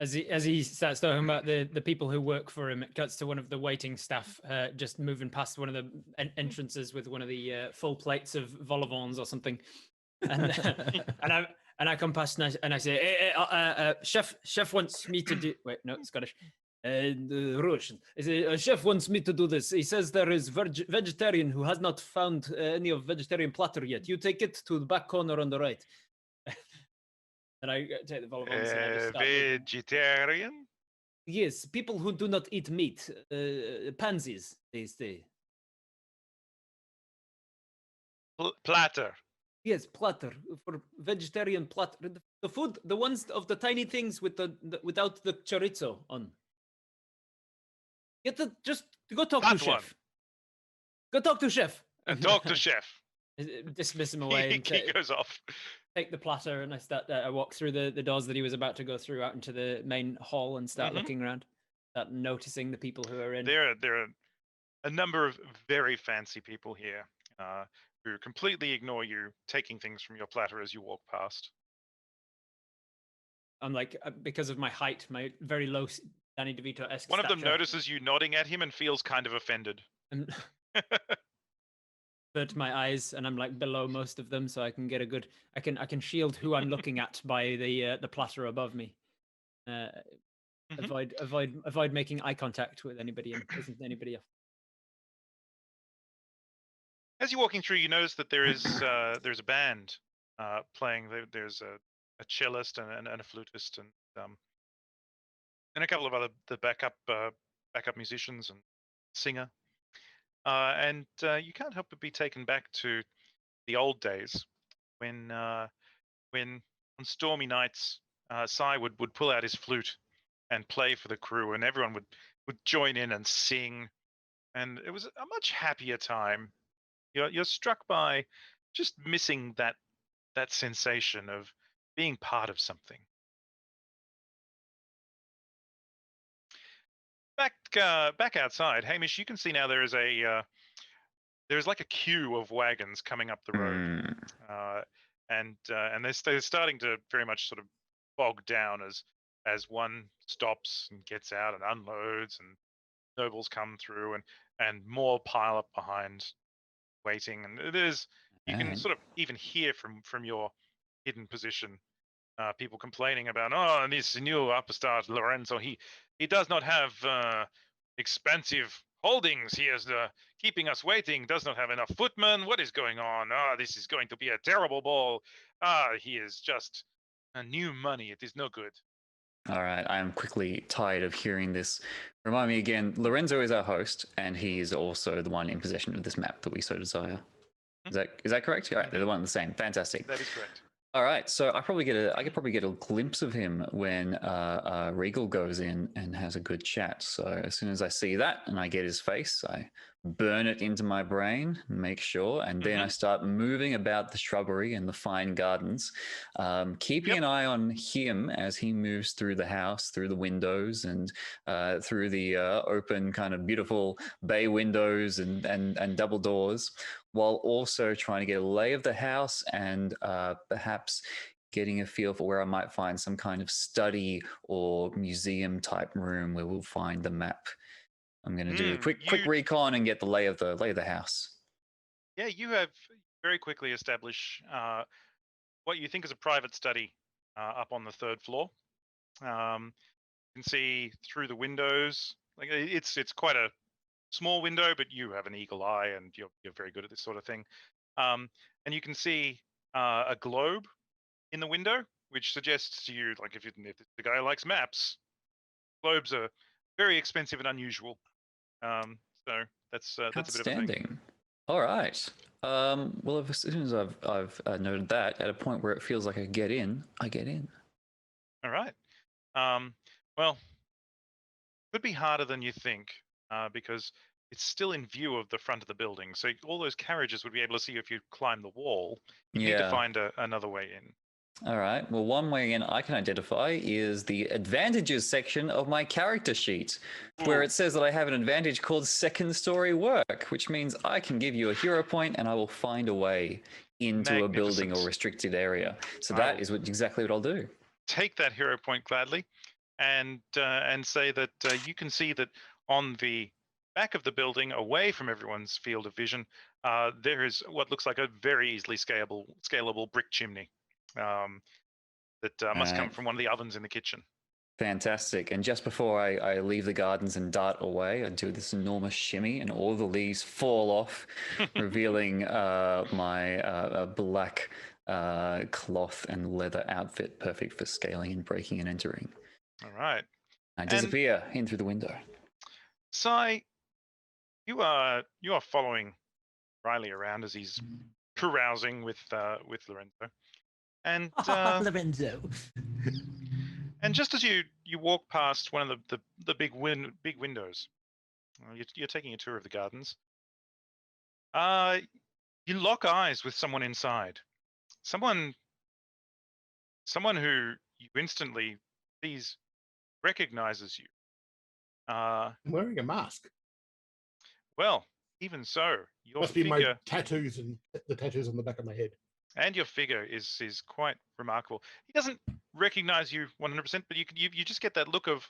As he starts talking about the people who work for him, it cuts to one of the waiting staff just moving past one of the entrances with one of the full plates of vol au vents or something, and I come past and I say, chef wants me to do. Wait, no, Scottish. Russian. Chef wants me to do this. He says there is vegetarian who has not found any of vegetarian platter yet. You take it to the back corner on the right. And I take the vol au vents and I just start moving. Vegetarian? Yes, people who do not eat meat. Pansies, they say. Platter. Yes, platter for vegetarian platter. The food, the ones of the tiny things with the without the chorizo on. Just go talk to That chef. one. Go talk to chef. And talk to chef. Dismiss him away. He And goes off. take the platter, and I start. I walk through the doors that he was about to go through out into the main hall and start looking around, start noticing the people who are in. There are a number of very fancy people here. who completely ignore you, taking things from your platter as you walk past. I'm like, because of my height, my very low Danny DeVito-esque One of them stature, notices you nodding at him and feels kind of offended. and avert my eyes, and I'm like below most of them, so I can get a good. I can shield who I'm looking at by the platter above me. Mhm. Avoid making eye contact with anybody and isn't anybody else. As you're walking through, you notice that there's a band playing. There's a cellist and a flutist and a couple of other the backup musicians and singer. And you can't help but be taken back to the old days when on stormy nights, Sai would pull out his flute and play for the crew, and everyone would join in and sing, and it was a much happier time. You're struck by just missing that sensation of being part of something. Back outside, Hamish, you can see now there's like a queue of wagons coming up the road, and they're starting to very much sort of bog down as one stops and gets out and unloads, and nobles come through, and more pile up behind, waiting. And you can Alright. sort of even hear from your hidden position people complaining about, oh, and this new upstart Lorenzo, he does not have expensive holdings. He is keeping us waiting. Does not have enough footmen. What is going on? Ah, this is going to be a terrible ball. Ah, he is just a new money. It is no good. All right, I am quickly tired of hearing this. Remind me again, Lorenzo is our host, and he is also the one in possession of this map that we so desire. Is that correct? All right, they're the one and the same. Fantastic. That is correct. All right, so I could probably get a glimpse of him when Regal goes in and has a good chat. So as soon as I see that and I get his face, I burn it into my brain, make sure, and then I start moving about the shrubbery and the fine gardens, keeping an eye on him as he moves through the house, through the windows, and through the open kind of beautiful bay windows and double doors, while also trying to get a lay of the house and perhaps getting a feel for where I might find some kind of study or museum type room where we'll find the map. I'm going to do a quick recon and get the lay of the house. Yeah, you have very quickly established what you think is a private study up on the third floor. You can see through the windows. Like it's quite a small window, but you have an eagle eye and you're very good at this sort of thing. And you can see a globe in the window, which suggests to you, like if the guy likes maps, globes are very expensive and unusual. So that's a bit of a thing. Outstanding. All right. Well, as soon as I've noted that, at a point where it feels like I get in, I get in. All right. Well, could be harder than you think because it's still in view of the front of the building. So all those carriages would be able to see you if you climb the wall. You need to find another way in. All right. Well, one way in I can identify is the advantages section of my character sheet, where it says that I have an advantage called second story work, which means I can give you a hero point and I will find a way into a building or restricted area. So that is exactly what I'll do. Take that hero point gladly, and say that you can see that on the back of the building, away from everyone's field of vision, there is what looks like a very easily scalable brick chimney that must come from one of the ovens in the kitchen. Fantastic. And just before I leave the gardens and dart away, I do this enormous shimmy and all the leaves fall off, revealing my black cloth and leather outfit, perfect for scaling and breaking and entering. All right. I disappear in through the window. Sai, you are following Riley around as he's carousing with Lorenzo. And Lorenzo. And just as you walk past one of the big windows, you're taking a tour of the gardens. You lock eyes with someone inside. Someone who you instantly recognizes you. I'm wearing a mask. Well, even so, your Must be my figure tattoos and the tattoos on the back of my head. and your figure is quite remarkable. He doesn't recognize you 100%, but you just get that look of,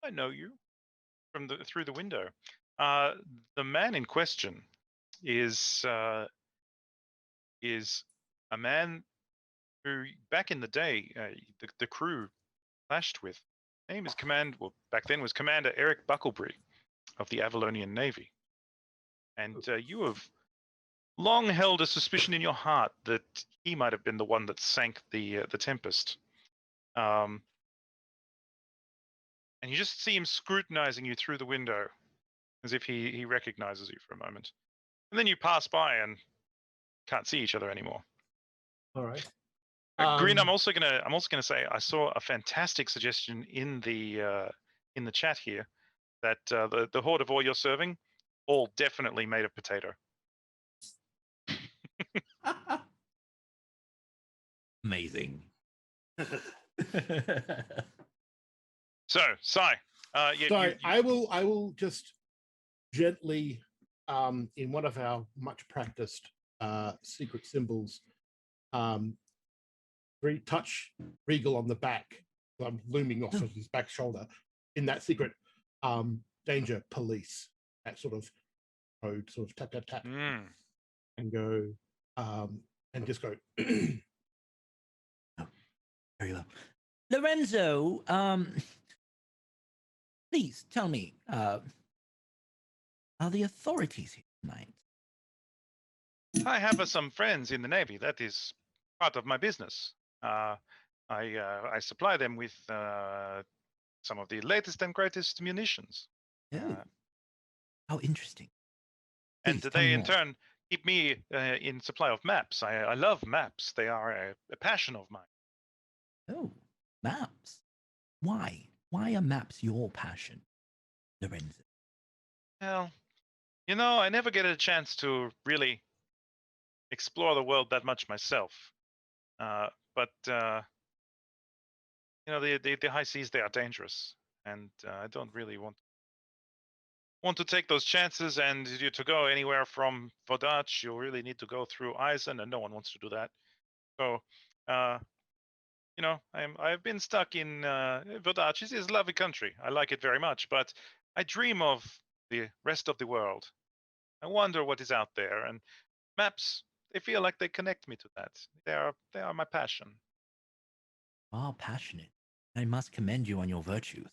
I know you, from through the window. The man in question is a man who back in the day the crew clashed with. Name is back then was Commander Eric Bucklebury of the Avalonian Navy, and you have long held a suspicion in your heart that he might have been the one that sank the Tempest. And you just see him scrutinizing you through the window, as if he recognizes you for a moment, and then you pass by and can't see each other anymore. All right. Green, I'm also gonna say I saw a fantastic suggestion in the chat here that the hors d'oeuvre you're serving, all definitely made of potato. Amazing. So, Sai, Sorry, I will just gently, in one of our much practiced secret symbols, touch Regal on the back. I'm looming off of his back shoulder in that secret danger police. That sort of code, sort of tap tap tap, and go and just go. Very low. Lorenzo, please tell me, are the authorities here tonight? I have some friends in the Navy. That is part of my business. I supply them with some of the latest and greatest munitions. Oh, how interesting. And Please tell me they, in more. turn, keep me in supply of maps. I love maps. They are a passion of mine. Oh, maps. Why? Why are maps your passion, Lorenzo? Well, I never get a chance to really explore the world that much myself. But the high seas, they are dangerous, and I don't really want to take those chances. And to go anywhere from Voyage, you really need to go through Eisen, and no one wants to do that. So, I've been stuck in Voyage. It is a lovely country. I like it very much, but I dream of the rest of the world. I wonder what is out there, and maps, they feel like they connect me to that. They are my passion. You are passionate. I must commend you on your virtues.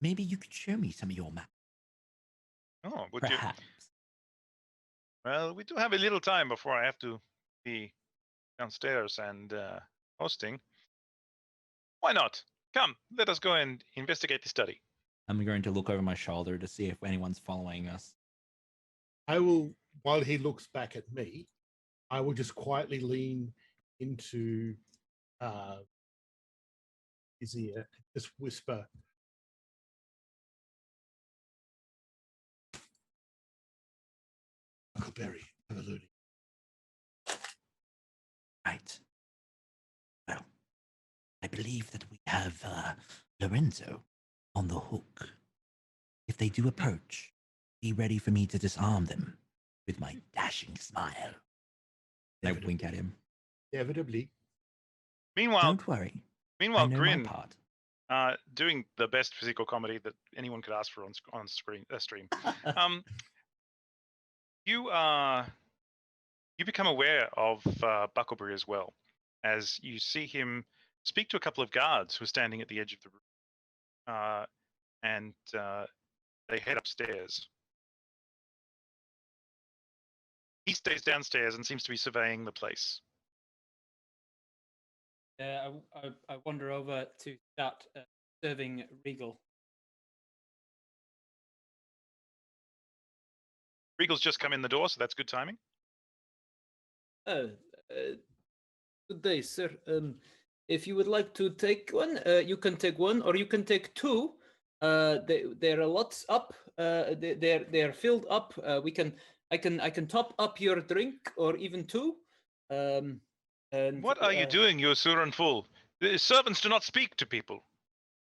Maybe you could show me some of your maps. Oh, would you? Perhaps. Well, we do have a little time before I have to be downstairs and hosting. Why not? Come, let us go and investigate the study. I'm going to look over my shoulder to see if anyone's following us. I will, while he looks back at me, I will just quietly lean into his ear, just whisper, Huckleberry, Avalonian. Right. Well, I believe that we have Lorenzo on the hook. If they do approach, be ready for me to disarm them with my dashing smile. I wink at him. Inevitably. Meanwhile, Don't worry. I know Grin, my part. doing the best physical comedy that anyone could ask for on stream. You become aware of Bucklebury as well, as you see him speak to a couple of guards who are standing at the edge of the room, and they head upstairs. He stays downstairs and seems to be surveying the place. I wander over to start serving Regal. Regal's just come in the door, so that's good timing. Good day, sir. If you would like to take one, you can take one, or you can take two. There are lots up. They're filled up. I can top up your drink, or even two. And What are you doing, you Suran fool? The servants do not speak to people.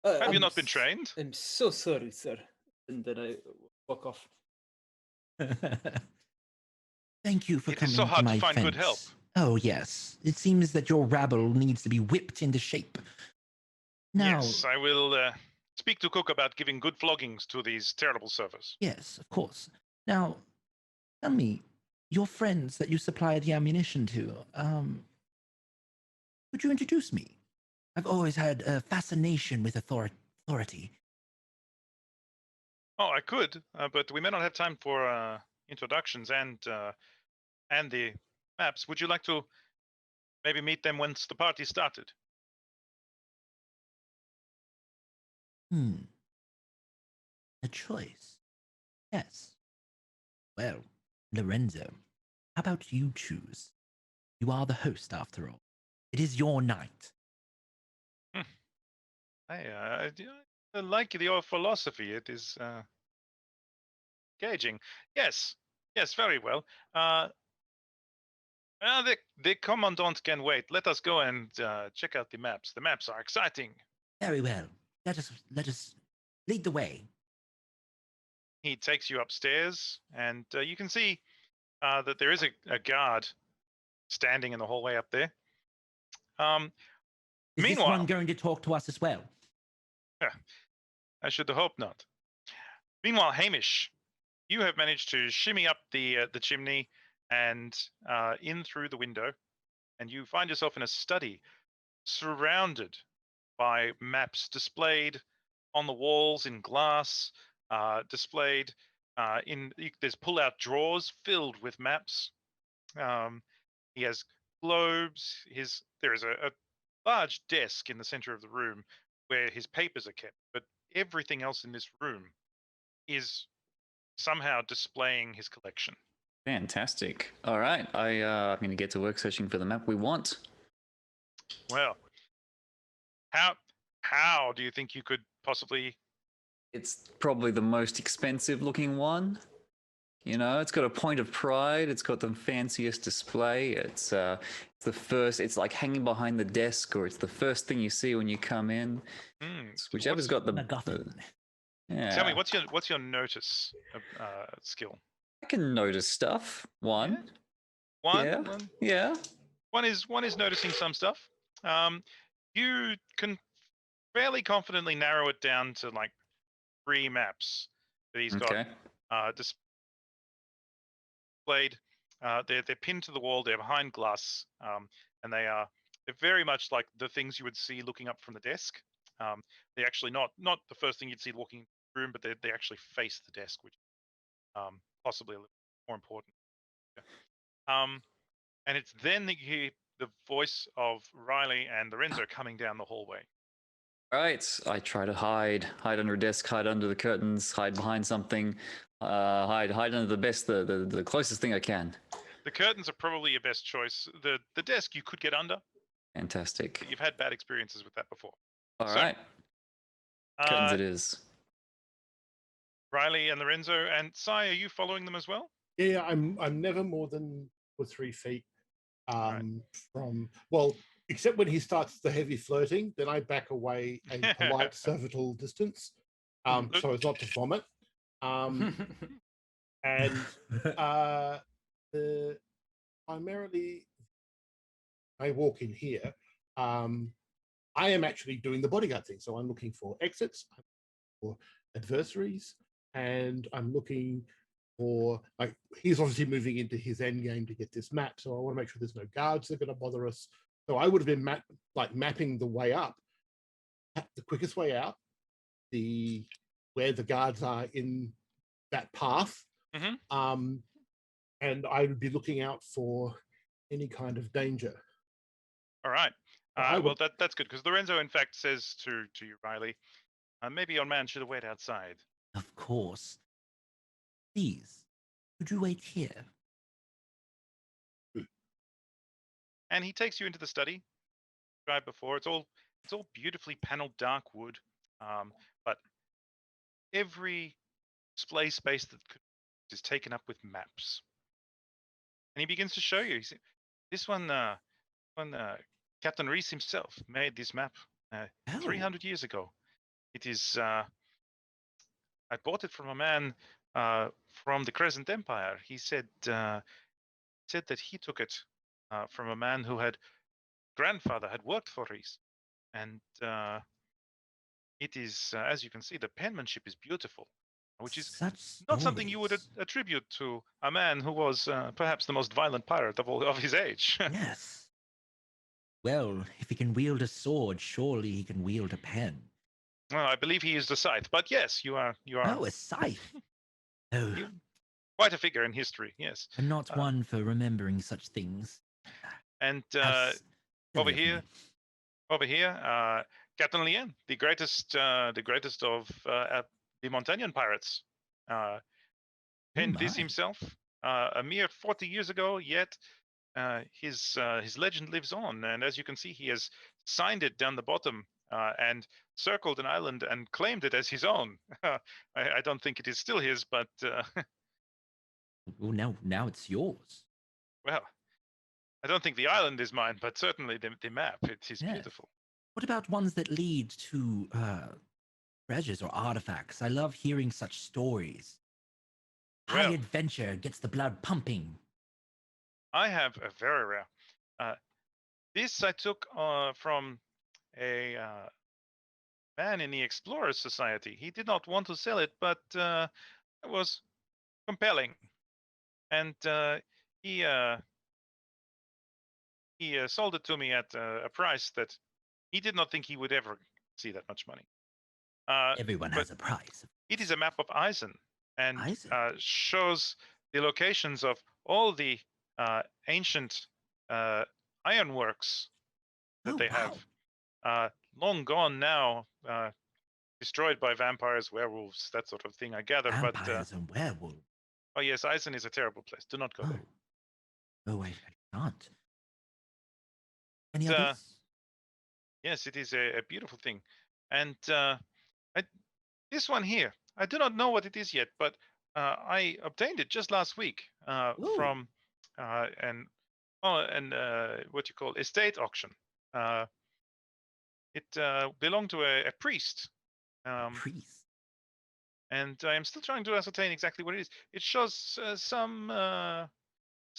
Have you not been trained? I'm so sorry, sir. And then I walk off. Thank you for It is coming so to hard to my find good help. defense. Oh, yes. It seems that your rabble needs to be whipped into shape. Now, Yes, I will speak to Cook about giving good floggings to these terrible servers. yes, of course. Now, tell me, your friends that you supply the ammunition to, could you introduce me? I've always had a fascination with authority. Oh, I could, but we may not have time for introductions and the maps. Would you like to maybe meet them once the party started? A choice. Yes. Well, Lorenzo, how about you choose? You are the host, after all. It is your night. I like your philosophy. It is engaging. Yes, yes, very well. The commandant can wait. Let us go and check out the maps. The maps are exciting. Very well. Let us lead the way. He takes you upstairs, and you can see that there is a guard standing in the hallway up there. Is this Meanwhile, one going to talk to us as well? I should hope not. Meanwhile, Hamish, you have managed to shimmy up the chimney and in through the window, and you find yourself in a study surrounded by maps displayed on the walls in glass, displayed there's pull-out drawers filled with maps. He has globes. There is a large desk in the center of the room where his papers are kept, but everything else in this room is somehow displaying his collection. Fantastic. All right, I'm going to get to work searching for the map we want. Well, how do you think you could possibly? It's probably the most expensive looking one. You know, it's got a point of pride. It's got the fanciest display. It's the first. It's like hanging behind the desk, or it's the first thing you see when you come in. It's whichever's got the. MacGuffin. Yeah. Tell me, what's your notice skill? I can notice stuff. One. Yeah? Yeah. One is noticing some stuff. You can fairly confidently narrow it down to like 3 maps that he's got Okay. displayed. They're pinned to the wall. They're behind glass, and they're very much like the things you would see looking up from the desk. They're actually not the first thing you'd see walking in the room, but they actually face the desk, which possibly a little more important. And it's then that you hear the voice of Riley and Lorenzo coming down the hallway. All right. I try to hide under a desk, hide under the curtains, hide behind something, hide under the closest thing I can. The curtains are probably your best choice. The desk you could get under. Fantastic. But you've had bad experiences with that before. All right. Curtains it is. Riley and Lorenzo and Sai, are you following them as well? Yeah, I'm never more than 2 or 3 feet from, well, except when he starts the heavy flirting, then I back away a polite servile distance, so as not to vomit. And primarily, I walk in here. I am actually doing the bodyguard thing, so I'm looking for exits, for adversaries, and I'm looking for, like, he's obviously moving into his end game to get this map, so I want to make sure there's no guards that are going to bother us. So I would have been mapping the way up, the quickest way out, where the guards are in that path, and I would be looking out for any kind of danger. All right. Well, that's good, because Lorenzo, in fact, says to you, Riley, maybe your man should have waited outside. Of course. Please, could you wait here? And he takes you into the study. Right before, it's all beautifully paneled dark wood, but every display space is taken up with maps. And he begins to show you. This one, Captain Reese himself made this map 300 years ago. It is. I bought it from a man from the Crescent Empire. He said that he took it from a man who had grandfather had worked for Reese, and it is, as you can see, the penmanship is beautiful, which is Such not something you would stories. attribute to a man who was perhaps the most violent pirate of his age. Yes. Well, if he can wield a sword, surely he can wield a pen. Well, I believe he used a scythe, but yes, you are Oh, a scythe. Oh, you, quite a figure in history. Yes, I'm not one for remembering such things. and How silly over of here, me. Captain Lien, the greatest of the Montagnan pirates, Oh penned this my. himself a mere 40 years ago. Yet his legend lives on, and as you can see, he has signed it down the bottom and circled an island and claimed it as his own. I don't think it is still his, but Well, now it's yours. well, I don't think the island is mine, but certainly the map. It is Yes. beautiful. What about ones that lead to treasures or artifacts? I love hearing such stories. High Well, adventure gets the blood pumping. I have a very rare. This I took from a man in the Explorers Society. He did not want to sell it, but it was compelling, and he sold it to me at a price that he did not think he would ever see that much money. Everyone but has a price. it is a map of Eisen, and Eisen? shows the locations of all the ancient ironworks that Oh, they wow. have. Long gone now, destroyed by vampires, werewolves, that sort of thing, I gather. Vampires and werewolves. Oh yes, Eisen is a terrible place. Do not go Oh. there. Oh, I can't. Any But, others? yes, it is a beautiful thing. And this one here, I do not know what it is yet, but I obtained it just last week Ooh. from an what you call estate auction. It belonged to a priest, Priest. and I am still trying to ascertain exactly what it is. It shows some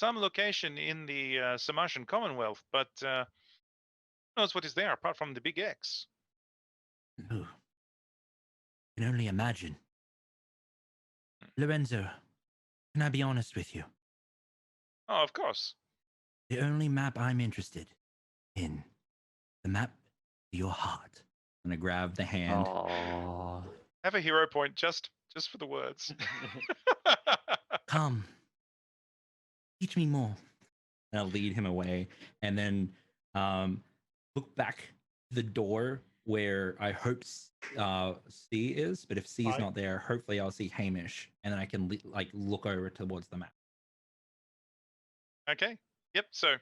location in the Samartian Commonwealth, but who knows what is there apart from the big X? Oh. I can only imagine. Lorenzo, can I be honest with you? Oh, of course. The only map I'm interested in, the map to your heart. I'm gonna grab the hand. Oh, Have a hero point just for the words. Come, teach me more. And I'll lead him away, and then look back to the door where I hope C is. But if C is Right. not there, hopefully I'll see Hamish, and then I can look over towards the map. Okay. Yep. So,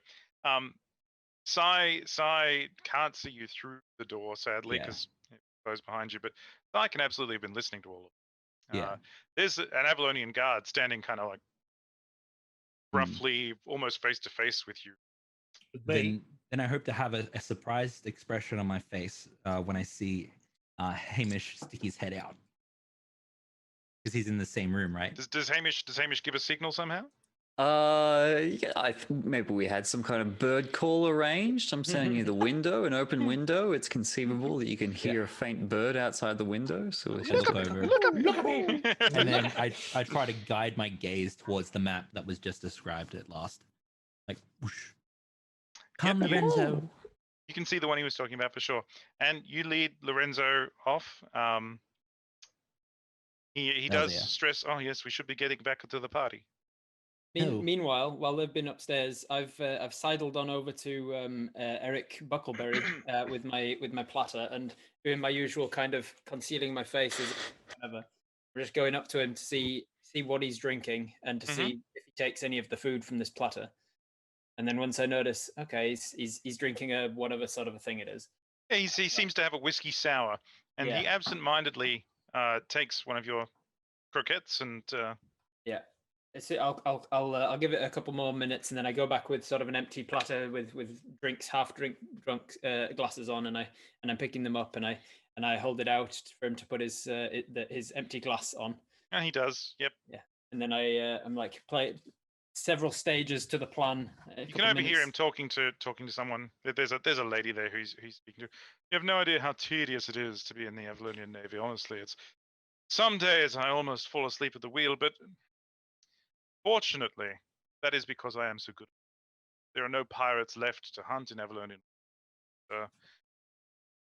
Sai can't see you through the door, sadly, Yeah. because it goes behind you. But Sai can absolutely have been listening to all of it. Yeah. There's an Avalonian guard standing kind of like roughly almost face to face with you. With me, Then I hope to have a surprised expression on my face when I see Hamish stick his head out, because he's in the same room, right? Does Hamish give a signal somehow? yeah, I think maybe we had some kind of bird call arranged. I'm standing near the window, an open window. It's conceivable that you can hear a faint bird outside the window. So it's Look just over. look at me. And then I try to guide my gaze towards the map that was just described at last. Like, whoosh. Come, Yep, Lorenzo. You can see the one he was talking about for sure. And you lead Lorenzo off. He Oh, does yeah. stress, oh yes, we should be getting back to the party. No. Meanwhile, while they've been upstairs, I've sidled on over to Eric Buckleberry with my platter and doing my usual kind of concealing my face as whatever. We're just going up to him to see what he's drinking and to see if he takes any of the food from this platter. And then once I notice, okay, he's drinking whatever sort of a thing it is. Yeah, he seems to have a whiskey sour, and he Yeah. absent-mindedly takes one of your croquettes and Yeah. I'll give it a couple more minutes, and then I go back with sort of an empty platter with drinks, drunk glasses on, and I'm picking them up, and I hold it out for him to put his empty glass on. And he does. Yep. And then I'm like play several stages to the plan. You can overhear him talking to someone. There's a lady there who's speaking to. You have no idea how tedious it is to be in the Avalonian Navy. Honestly, it's some days I almost fall asleep at the wheel, but fortunately, that is because I am so good. There are no pirates left to hunt in Avalonian,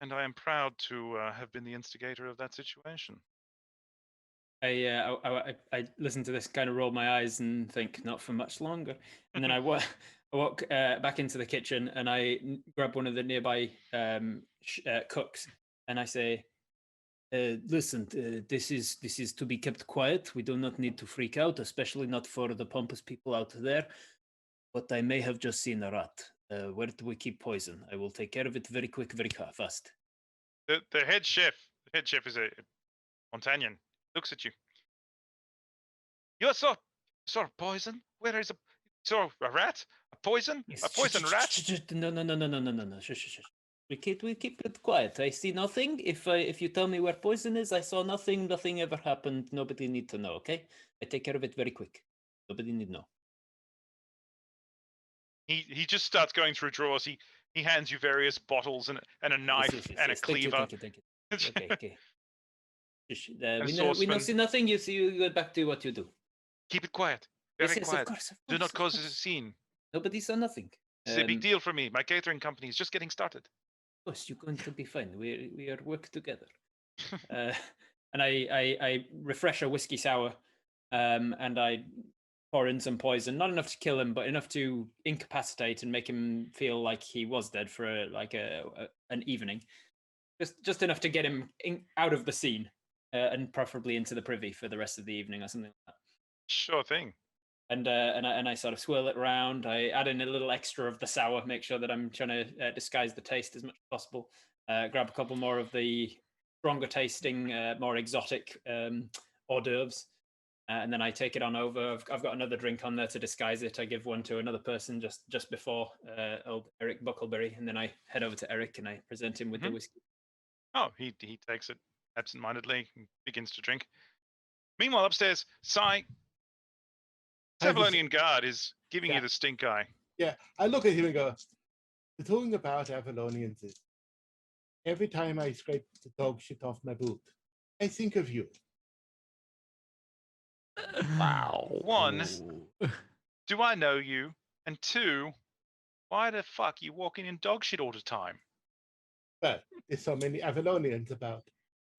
and I am proud to have been the instigator of that situation. I listen to this, kind of roll my eyes and think, not for much longer. And then I walk back into the kitchen and I grab one of the nearby cooks and I say, "Listen, this is to be kept quiet. We do not need to freak out, especially not for the pompous people out there. But I may have just seen a rat. Where do we keep poison? I will take care of it very quick, very fast." The head chef is a Montagnan. Looks at you. You saw poison? Where is a rat? A poison? Yes, A poison rat? No. Shush. We keep it quiet. I see nothing. If you tell me where poison is, I saw nothing. Nothing ever happened. Nobody need to know. Okay, I take care of it very quick. Nobody need know. He just starts going through drawers. He hands you various bottles and a knife and a cleaver. Thank you. Okay. Shush. And We saucepan. not see nothing. You go back to what you do. Keep it quiet. Very Yes, quiet. of course. Do not of cause a course. scene. Nobody saw nothing. It's a big deal for me. My catering company is just getting started. Of course, you're going to be fine. We are work together. And I refresh a whiskey sour, and I pour in some poison. Not enough to kill him, but enough to incapacitate and make him feel like he was dead for an evening. Just enough to get him out of the scene, and preferably into the privy for the rest of the evening or something like that. Sure thing. And I sort of swirl it around. I add in a little extra of the sour, make sure that I'm trying to disguise the taste as much as possible. Grab a couple more of the stronger tasting, more exotic hors d'oeuvres, and then I take it on over. I've got another drink on there to disguise it. I give one to another person just before old Eric Buckleberry, and then I head over to Eric and I present him with the whiskey. Oh, he takes it absentmindedly and begins to drink. Meanwhile, upstairs, Sai, Avalonian guard is giving you the stink eye. Yeah, I look at him and go, the thing about Avalonians is every time I scrape the dog shit off my boot, I think of you. Wow. One, do I know you? And two, why the fuck are you walking in dog shit all the time? But there's so many Avalonians about.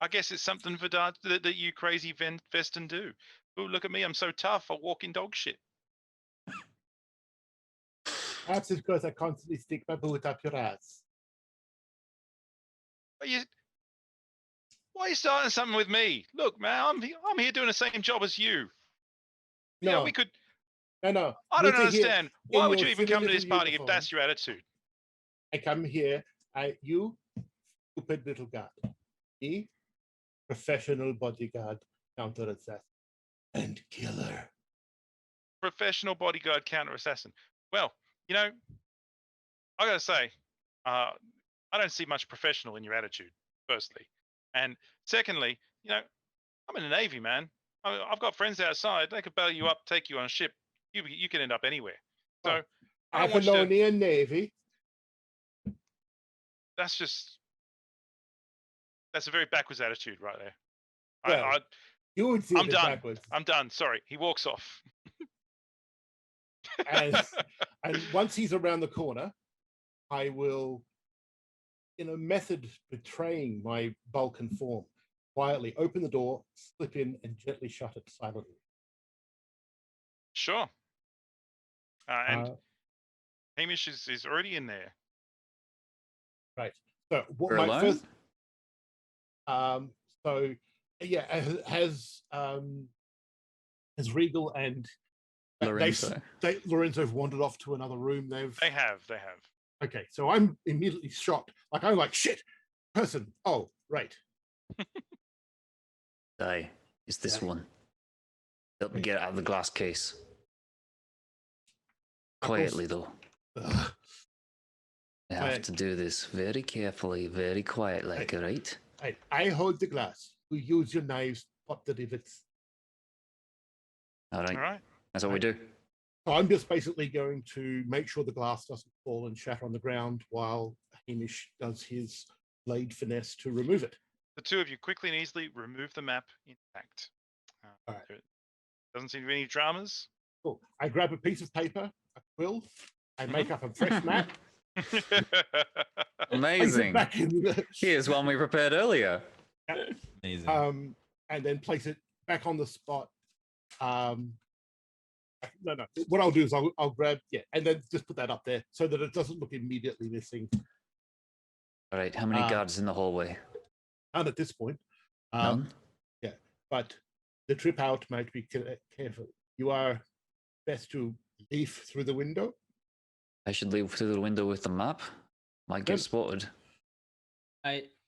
I guess it's something for that you crazy Veston do. Oh, look at me, I'm so tough, I walk in dog shit. Perhaps it's because I constantly stick my boot up your ass. Why are you starting something with me? Look, man, I'm here doing the same job as you. No, Yeah, we could. No. I don't You're understand. Why would you your even come to silly this little party if uniform. that's your attitude? I come here, you stupid little guard. Me, professional bodyguard, counter-assassin, and killer. Professional bodyguard counter assassin. Well, I gotta say, I don't see much professional in your attitude, firstly. And secondly, I'm in the Navy, man. I've got friends outside. They could bail you up, take you on a ship. You can end up anywhere. So I don't want you to, Avalonian Navy. that's a very backwards attitude right there. Well, you would see I'm it done. backwards. I'm done. Sorry. He walks off. And once he's around the corner, I will, in a method betraying my Vulcan form, quietly open the door, slip in, and gently shut it silently. Sure. And Hamish is already in there. Right. So what We're my alone? first so yeah, has Regal and Lorenzo. Lorenzo have wandered off to another room. They have. Okay, so I'm immediately shocked. I'm like, shit, person. Oh, right. Aye, it's this Yeah. one. Help me get it out of the glass case. Of course. Quietly, though. Ugh. I have to do this very carefully, very quiet, like, right? I hold the glass. You use your knives, pop the rivets. All right. All right. That's what we do. So I'm just basically going to make sure the glass doesn't fall and shatter on the ground while Hamish does his blade finesse to remove it. The two of you quickly and easily remove the map intact. All right. There doesn't seem to be any dramas. Cool. I grab a piece of paper, a quill, I make up a fresh map. place it Amazing. back in the, Here's one we prepared earlier. Amazing. and then place it back on the spot. No. What I'll do is I'll grab, and then just put that up there so that it doesn't look immediately missing. All right. How many guards in the hallway? None at this point. None? Yeah, but the trip out might be careful. You are best to leave through the window. I should leave through the window with the map. Might get Yep. spotted.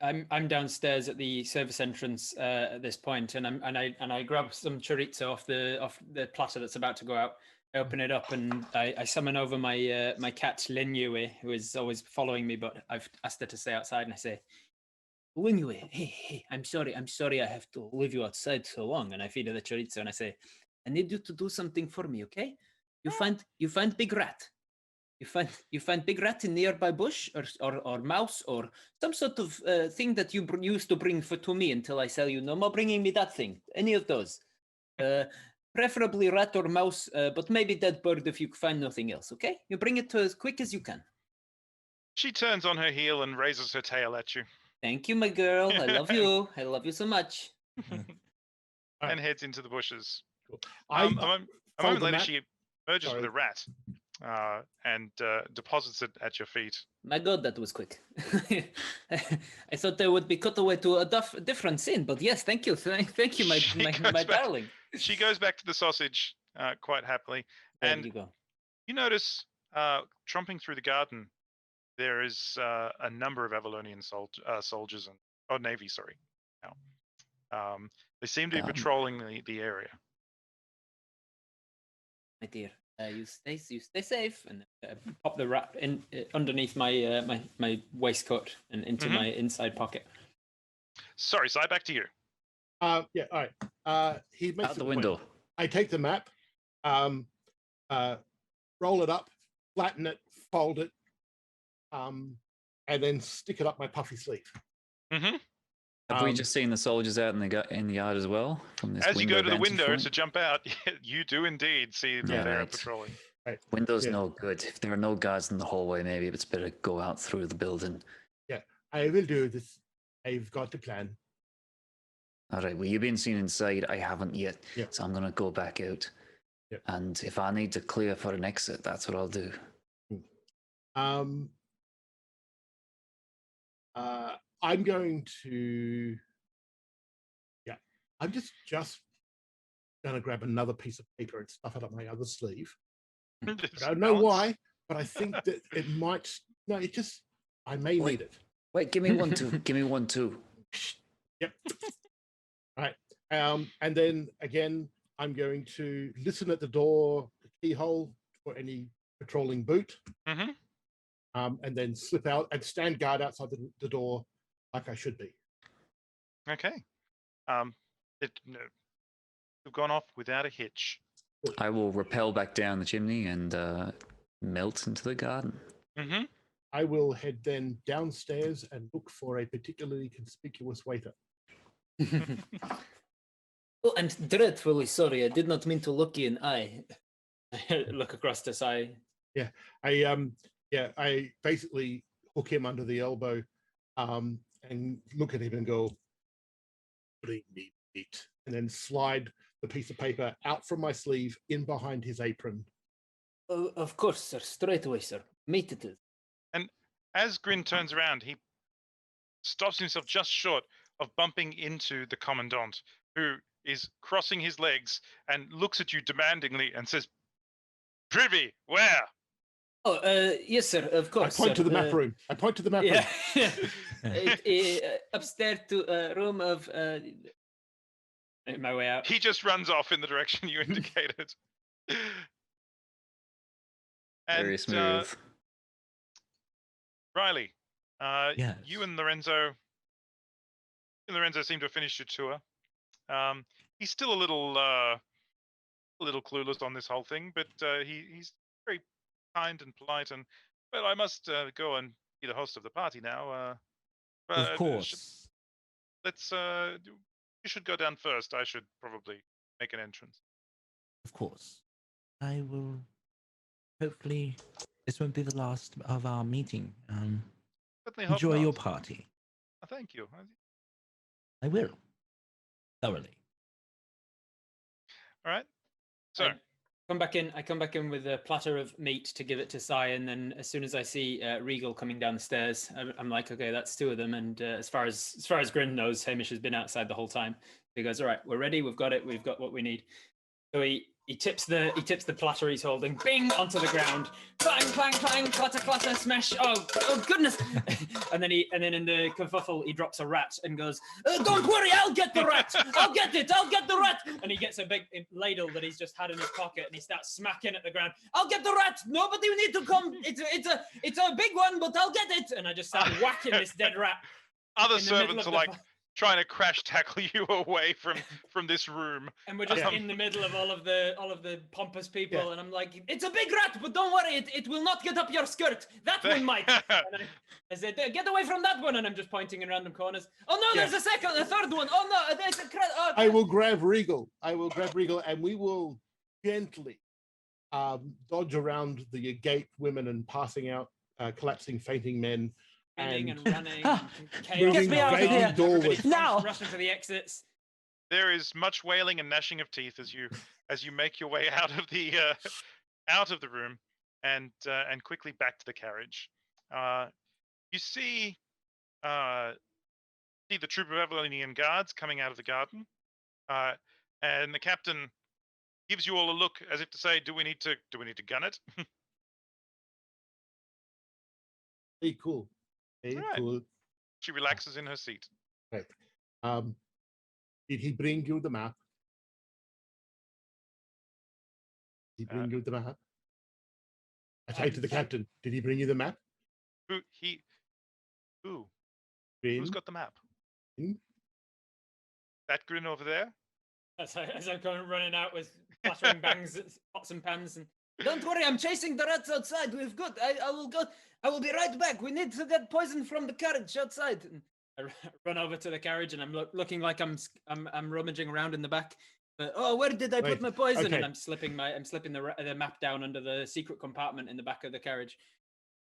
I'm downstairs at the service entrance at this point, and I grab some chorizo off the platter that's about to go out. I open it up and I summon over my my cat Linue, who is always following me, but I've asked her to stay outside, and I say, Linue, hey, I'm sorry I have to leave you outside so long, and I feed her the chorizo and I say, I need you to do something for me, okay? You find big rat. You find big rat in nearby bush or mouse or some sort of thing that you used to bring to me until I sell you. No more bringing me that thing. Any of those. Preferably rat or mouse, but maybe dead bird if you find nothing else, okay? You bring it to as quick as you can. She turns on her heel and raises her tail at you Thank you, my girl. I love you. I love you so much. and heads into the bushes. Cool. A fold moment the later, map. she merges Sorry. with a rat and deposits it at your feet. My God, that was quick. I thought there would be cut away to a different scene, but yes, thank you. Thank you, She my goes back- darling. She goes back to the sausage quite happily. There And you go. you notice, tromping through the garden, there is a number of Avalonian soldiers and Navy, sorry. Now, they seem to be Garden. patrolling the area. My dear, you stay safe, and pop the wrap in underneath my my waistcoat and into Mhm. my inside pocket. Sorry, Si, back to you. All right. He makes Out the it window. I take the map, roll it up, flatten it, fold it, and then stick it up my puffy sleeve. Mm-hmm. Have we just seen the soldiers out in the yard as well? From this As you go to the vantage window point? to jump out, you do indeed see that Yeah, they're right. patrolling. Window's Yeah. no good. If there are no guards in the hallway, maybe it's better to go out through the building. I will do this. I've got the plan. All right. Well, you've been seen inside. I haven't yet. Yeah. So I'm going to go back out. Yeah. And if I need to clear for an exit, that's what I'll do. I'm going to. Yeah, I'm just going to grab another piece of paper and stuff it up my other sleeve. I don't know why, but I think that it might. No, it just. I may Wait. need it. Wait, give me one too. Give me one too. Yep. Right. And then again, I'm going to listen at the door, the keyhole for any patrolling boot. Mm-hmm. And then slip out and stand guard outside the door like I should be. Okay. We've gone off without a hitch. I will rappel back down the chimney and melt into the garden. Mm-hmm. I will head then downstairs and look for a particularly conspicuous waiter. Oh, and dreadfully sorry, I did not mean to look you in eye. I look across the side. I basically hook him under the elbow and look at him and go, bring me meat, and then slide the piece of paper out from my sleeve in behind his apron. Oh, of course, sir. Straight away, sir. Meat it is. As Grin turns around, he stops himself just short of bumping into the commandant, who is crossing his legs and looks at you demandingly and says, "Privy, where?" Oh, yes, sir. Of course. I point to sir. the map room. I point to the map Yeah. room. Upstairs to a room of. My way out. He just runs off in the direction you indicated. Very smooth. Riley, Yes. you and Lorenzo seem to have finished your tour. He's still a little a little clueless on this whole thing, but he's very kind and polite. And well, I must go and be the host of the party now. Of course. Let's. You should go down first. I should probably make an entrance. Of course. I will. Hopefully, this won't be the last of our meeting. Certainly hope Enjoy your not. party. Thank you. I will. Thoroughly. All right. So I come back in with a platter of meat to give it to Sai, and then as soon as I see Regal coming down the stairs, I'm like, okay, that's two of them. And as far as Grin knows, Hamish has been outside the whole time. He goes, all right, we're ready. We've got it. We've got what we need. So he tips the platter he's holding, bing, onto the ground, clang, clang, clang, clatter, clatter, smash. Oh goodness! and then in the kerfuffle he drops a rat and goes, "Don't worry, I'll get the rat. I'll get it. I'll get the rat." And he gets a big ladle that he's just had in his pocket and he starts smacking at the ground. "I'll get the rat. Nobody need to come. It's a big one, but I'll get it." And I just start whacking this dead rat. other in the middle servants of are the like trying to crash tackle you away from this room. And we're just Um, in the middle of all of the pompous people, Yeah. and I'm like, "It's a big rat, but don't worry, it will not get up your skirt. That one might." And I said, "Get away from that one," and I'm just pointing in random corners. "Oh no, Yeah. there's a third one. Oh no, there's a I will grab Regal. And we will gently dodge around the gate women and passing out, collapsing, fainting men. Running And and running. Ah, and chaos moving Get me out of vaguely here. doorwards. Now. rushing to the exits. There is much wailing and gnashing of teeth as you make your way out of the room and quickly back to the carriage. You see the troop of Avalonian guards coming out of the garden, and the captain gives you all a look as if to say, "Do we need to gun it?" Hey, cool. Hey, Right. cool. She relaxes in her seat. Right. Did he bring you the map? Did he bring you the map? I say to the captain, did he bring you the map? Who's Grin? got the map? Hmm? That Grin over there? As I'm going running out with clattering bangs, pots and pans, and "Don't worry, I'm chasing the rats outside. We've got. I will go. I will be right back. We need to get poison from the carriage outside." And I run over to the carriage, and I'm looking like I'm rummaging around in the back. Oh, where did I put Right, my poison? okay. And I'm slipping the map down under the secret compartment in the back of the carriage.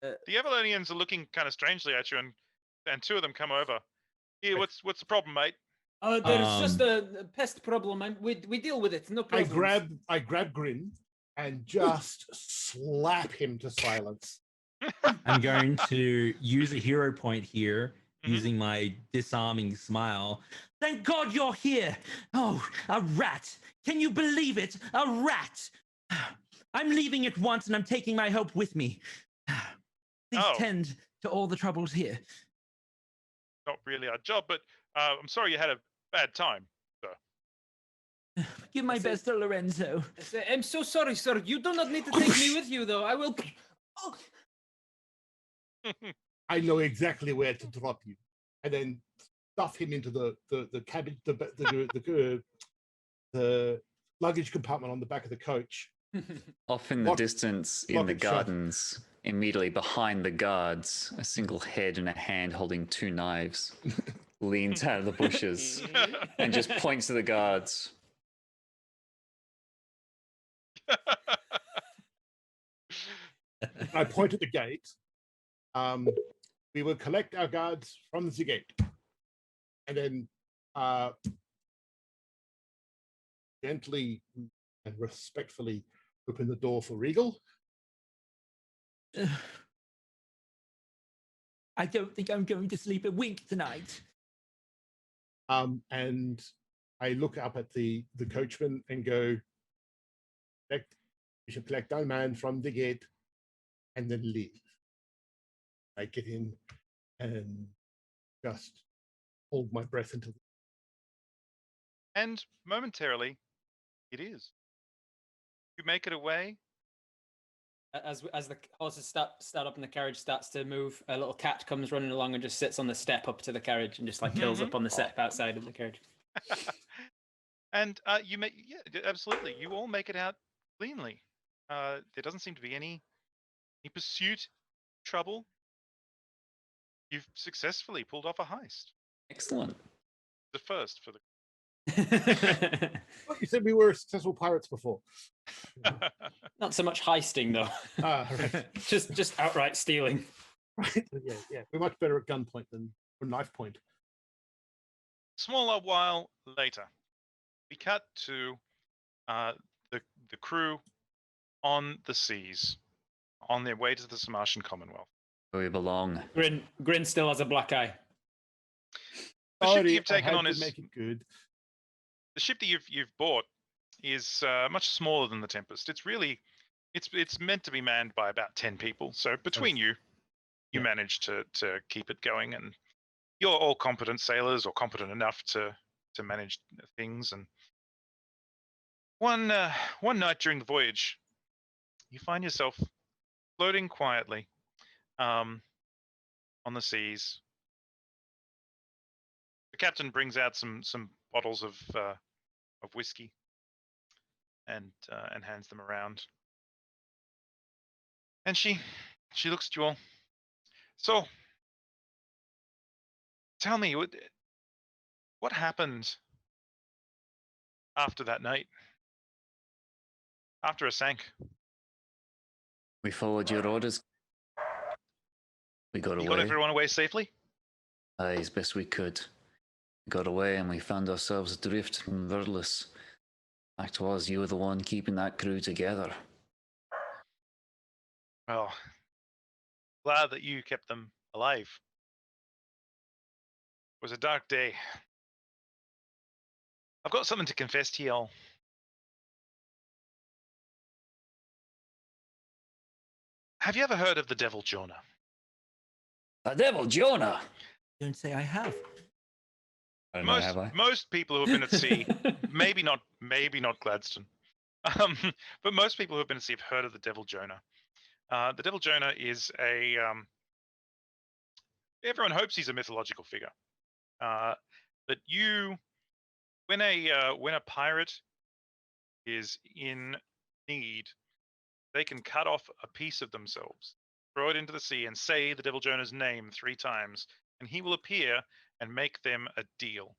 The Avalonians are looking kind of strangely at you, and two of them come over. Here, what's the problem, mate? Oh, there's just a pest problem. We deal with it. No problem. I grab Grin and just slap him to silence. I'm going to use a hero point here, Mhm. using my disarming smile. Thank God you're here. Oh, a rat. Can you believe it? A rat. I'm leaving at once and I'm taking my help with me. Please Oh. tend to all the troubles here. Not really our job, but I'm sorry you had a bad time. Give my That's it. best to Lorenzo. I'm so sorry, sir. You do not need to take me with you, though. I will. Oh. I know exactly where to drop you, and then stuff him into the cabbage, the luggage compartment on the back of the coach. Off in the Lock- distance, in lock the it shut. gardens, immediately behind the guards, a single head and a hand holding two knives leans out of the bushes and just points to the guards. I point at the gate. We will collect our guards from the gate, and then gently and respectfully open the door for Regal. I don't think I'm going to sleep a wink tonight. And I look up at the coachman and go, we should collect our man from the gate and then leave. I get in and just hold my breath until And momentarily, it is. You make it away. As the horses start up and the carriage starts to move, a little cat comes running along and just sits on the step up to the carriage and just like curls up on the step outside of the carriage. And you make, yeah, absolutely. You all make it out cleanly. There doesn't seem to be any pursuit, trouble. You've successfully pulled off a heist. Excellent. The first for the. Well, you said we were successful pirates before. Not so much heisting though. Right. just outright stealing. Right. Yeah. We're much better at gunpoint than knife point. Smaller while later, we cut to the crew on the seas, on their way to the Samartian Commonwealth. Where we belong. Grin still has a black eye. The ship that Sorry, you've taken I had on to is make it good. the ship that you've bought is much smaller than the Tempest. It's really it's meant to be manned by about 10 people. So between you Yeah. manage to keep it going, and you're all competent sailors or competent enough to manage things. And one night during the voyage, you find yourself floating quietly on the seas. The captain brings out some bottles of whiskey and hands them around. And she looks at you all. So, tell me, what happened after that night? After it sank? We followed your orders. We got You away. got everyone away safely? As best we could. We got away and we found ourselves adrift and rudderless. Fact was, you were the one keeping that crew together. Well, glad that you kept them alive. It was a dark day. I've got something to confess to y'all. Have you ever heard of the Devil Jonah? The devil, Jonah! Don't say I have. I don't know, have I? Most people who have been at sea, maybe not Gladstone, but most people who have been at sea have heard of the Devil Jonah. The Devil Jonah is a everyone hopes he's a mythological figure, but when a pirate is in need, they can cut off a piece of themselves, throw it into the sea, and say the Devil Jonah's name 3 times, and he will appear and make them a deal.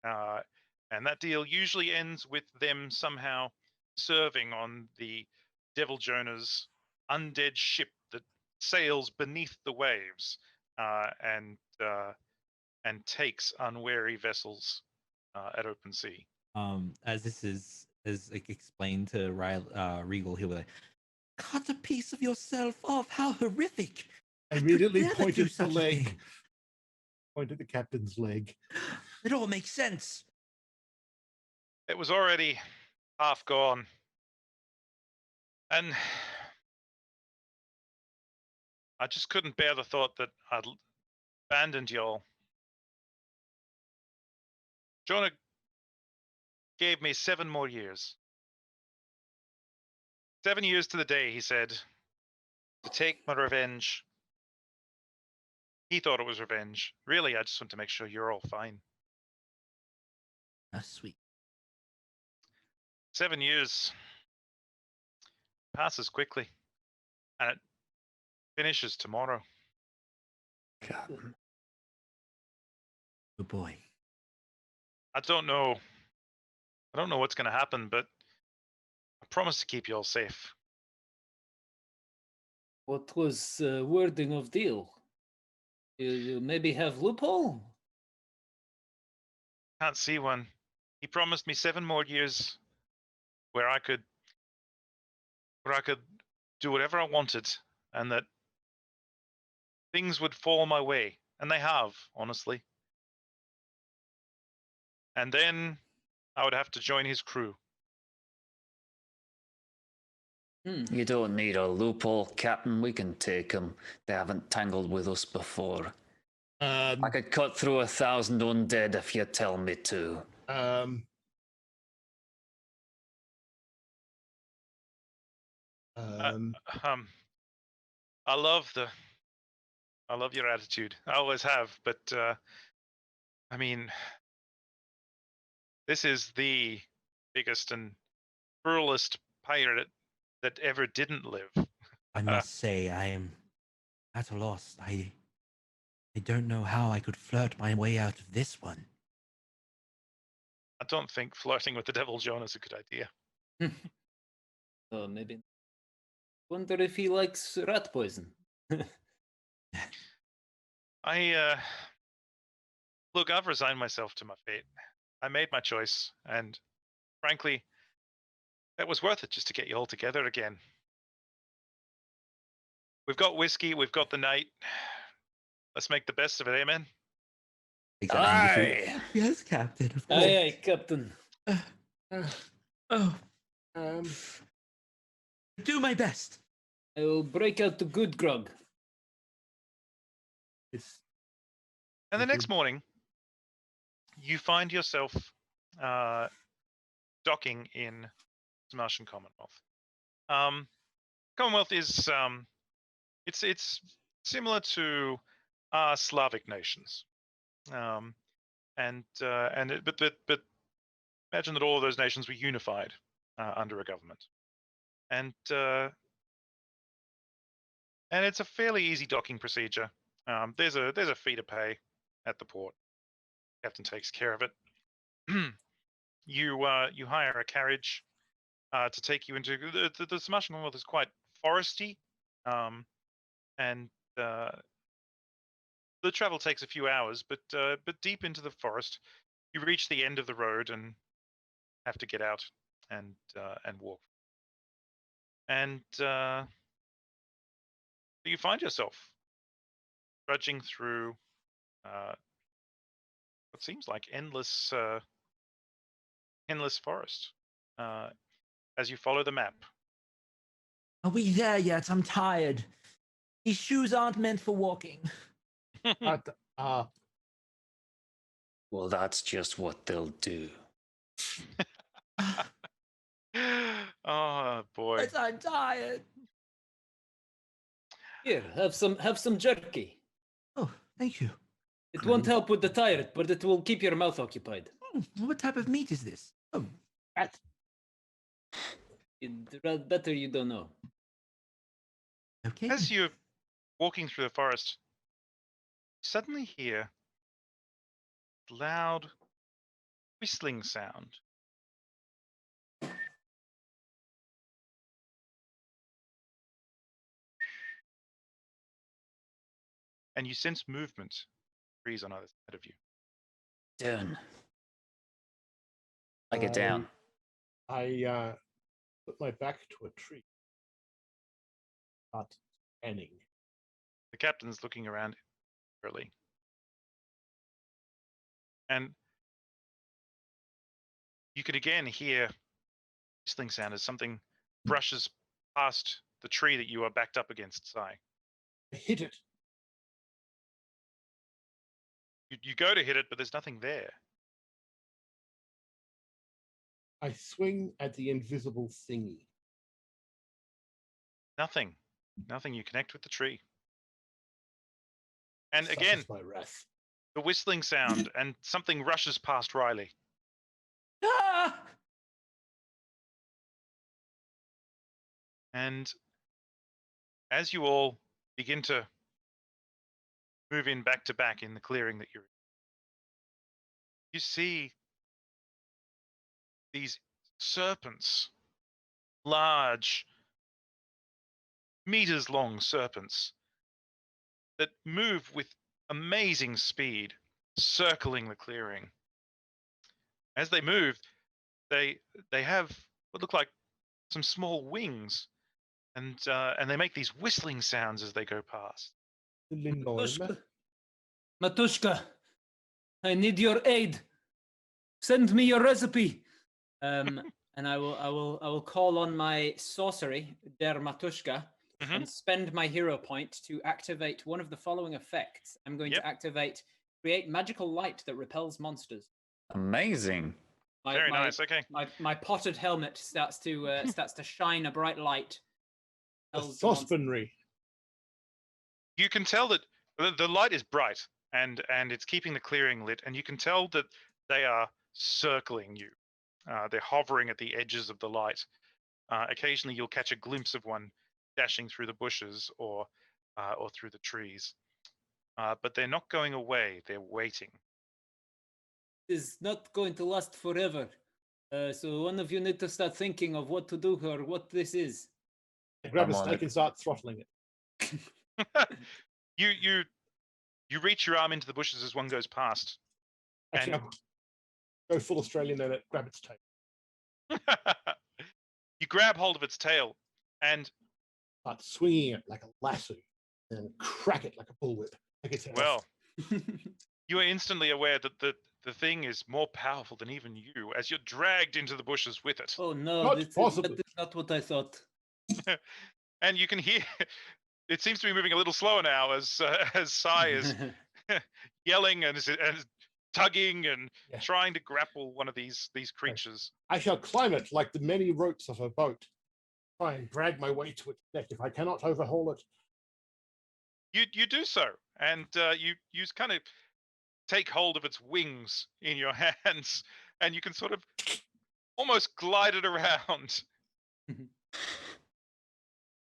And that deal usually ends with them somehow serving on the Devil Jonah's undead ship that sails beneath the waves and takes unwary vessels at open sea. As this is like explained to Regal, he'll be like, "Cut a piece of yourself off. How horrific!" I immediately never pointed do at the such a leg. thing. Pointed at the captain's leg. It all makes sense. It was already half gone. And I just couldn't bear the thought that I'd abandoned y'all. Jonah gave me 7 more years. 7 years to the day, he said, to take my revenge. He thought it was revenge. Really, I just want to make sure you're all fine. That's sweet. 7 years passes quickly, and it finishes tomorrow. God. Good boy. I don't know what's going to happen, but I promise to keep you all safe. What was wording of deal? You maybe have loophole? Can't see one. He promised me 7 more years where I could do whatever I wanted, and that things would fall my way, and they have, honestly. And then I would have to join his crew. You don't need a loophole, Captain. We can take them. They haven't tangled with us before. I could cut through 1,000 undead if you tell me to. I love your attitude. I always have, but I mean, This is the biggest and cruelest pirate that ever didn't live. I must say, I am at a loss. I don't know how I could flirt my way out of this one. I don't think flirting with the Devil John is a good idea. Oh, maybe. Wonder if he likes rat poison. Look, I've resigned myself to my fate. I made my choice, and frankly, that was worth it just to get you all together again. We've got whiskey, we've got the night. Let's make the best of it, amen? Aye. Yes, Captain. Of course. Aye, aye, Captain. Oh, Um, do my best. I will break out the good grog. it's And the Okay. next morning, you find yourself docking in the Martian Commonwealth. Commonwealth is it's similar to Slavic nations, but imagine that all of those nations were unified under a government, and it's a fairly easy docking procedure. There's a fee to pay at the port. Captain takes care of it. You hire a carriage to take you into the Martian Commonwealth is quite foresty, and the travel takes a few hours, but deep into the forest, you reach the end of the road and have to get out and walk. And you find yourself trudging through what seems like endless forest as you follow the map. Are we there yet? I'm tired. These shoes aren't meant for walking. but, Well, that's just what they'll do. Oh boy. But I'm tired. Here, have some jerky. Oh, thank you. It won't help with the tired, but it will keep your mouth occupied. What type of meat is this? Oh, rat. Better you don't know. okay. As you're walking through the forest, you suddenly hear loud whistling sound. And you sense movement, trees on either side of you. Done. I get down. I put my back to a tree. Start scanning. The captain's looking around early. And you could again hear whistling sound as something brushes past the tree that you are backed up against, Si. I hit it. You go to hit it, but there's nothing there. I swing at the invisible thingy. Nothing. Nothing. You connect with the tree. And Such again, is my wrath. the whistling sound, and something rushes past Riley. Ah! And as you all begin to move in back to back in the clearing that you're in, you see these serpents, large, meters long serpents that move with amazing speed, circling the clearing. As they move, they have what look like some small wings, and they make these whistling sounds as they go past. Matushka, Matushka, I need your aid. Send me your recipe. And I will call on my sorcery, Der Matushka, and spend my hero point to activate one of the following effects. I'm going to activate create magical light that repels monsters. Amazing. Very nice. Okay. My potted helmet starts to shine a bright light. A Repels the monsters. saucepanry. You can tell that the light is bright and it's keeping the clearing lit, and you can tell that they are circling you. They're hovering at the edges of the light. Occasionally, you'll catch a glimpse of one dashing through the bushes or through the trees. But they're not going away. They're waiting. Is not going to last forever. So one of you need to start thinking of what to do or what this is. I grab I'm a on snake it. and start throttling it. You reach your arm into the bushes as one goes past. Actually, And- I'll go full Australian and grab its tail. You grab hold of its tail, and Start swinging it like a lasso and crack it like a bullwhip. Like it's well, you are instantly aware that the thing is more powerful than even you, as you're dragged into the bushes with it. Oh no, Not that possible. is not what I thought. And you can hear it seems to be moving a little slower now as Sai is yelling and tugging and Yeah. trying to grapple one of these creatures. I shall climb it like the many ropes of a boat. Try and drag my way to its neck. If I cannot overhaul it, You do so, and you kind of take hold of its wings in your hands, and you can sort of almost glide it around.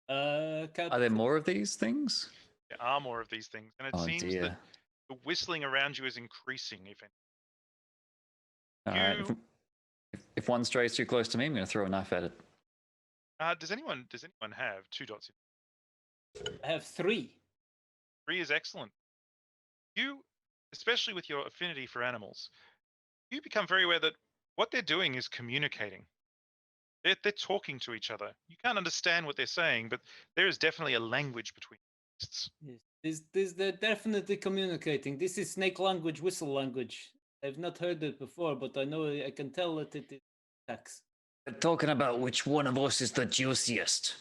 Are there more of these things? There are more of these things, and it Oh seems dear. that the whistling around you is increasing. If any. All right. You- If one strays too close to me, I'm going to throw a knife at it. Does anyone have 2 dots? I have 3. 3 is excellent. You, especially with your affinity for animals, you become very aware that what they're doing is communicating. They're talking to each other. You can't understand what they're saying, but there is definitely a language between beasts. Yes. They're definitely communicating. This is snake language, whistle language. I've not heard it before, but I can tell that it attacks. They're talking about which one of us is the juiciest.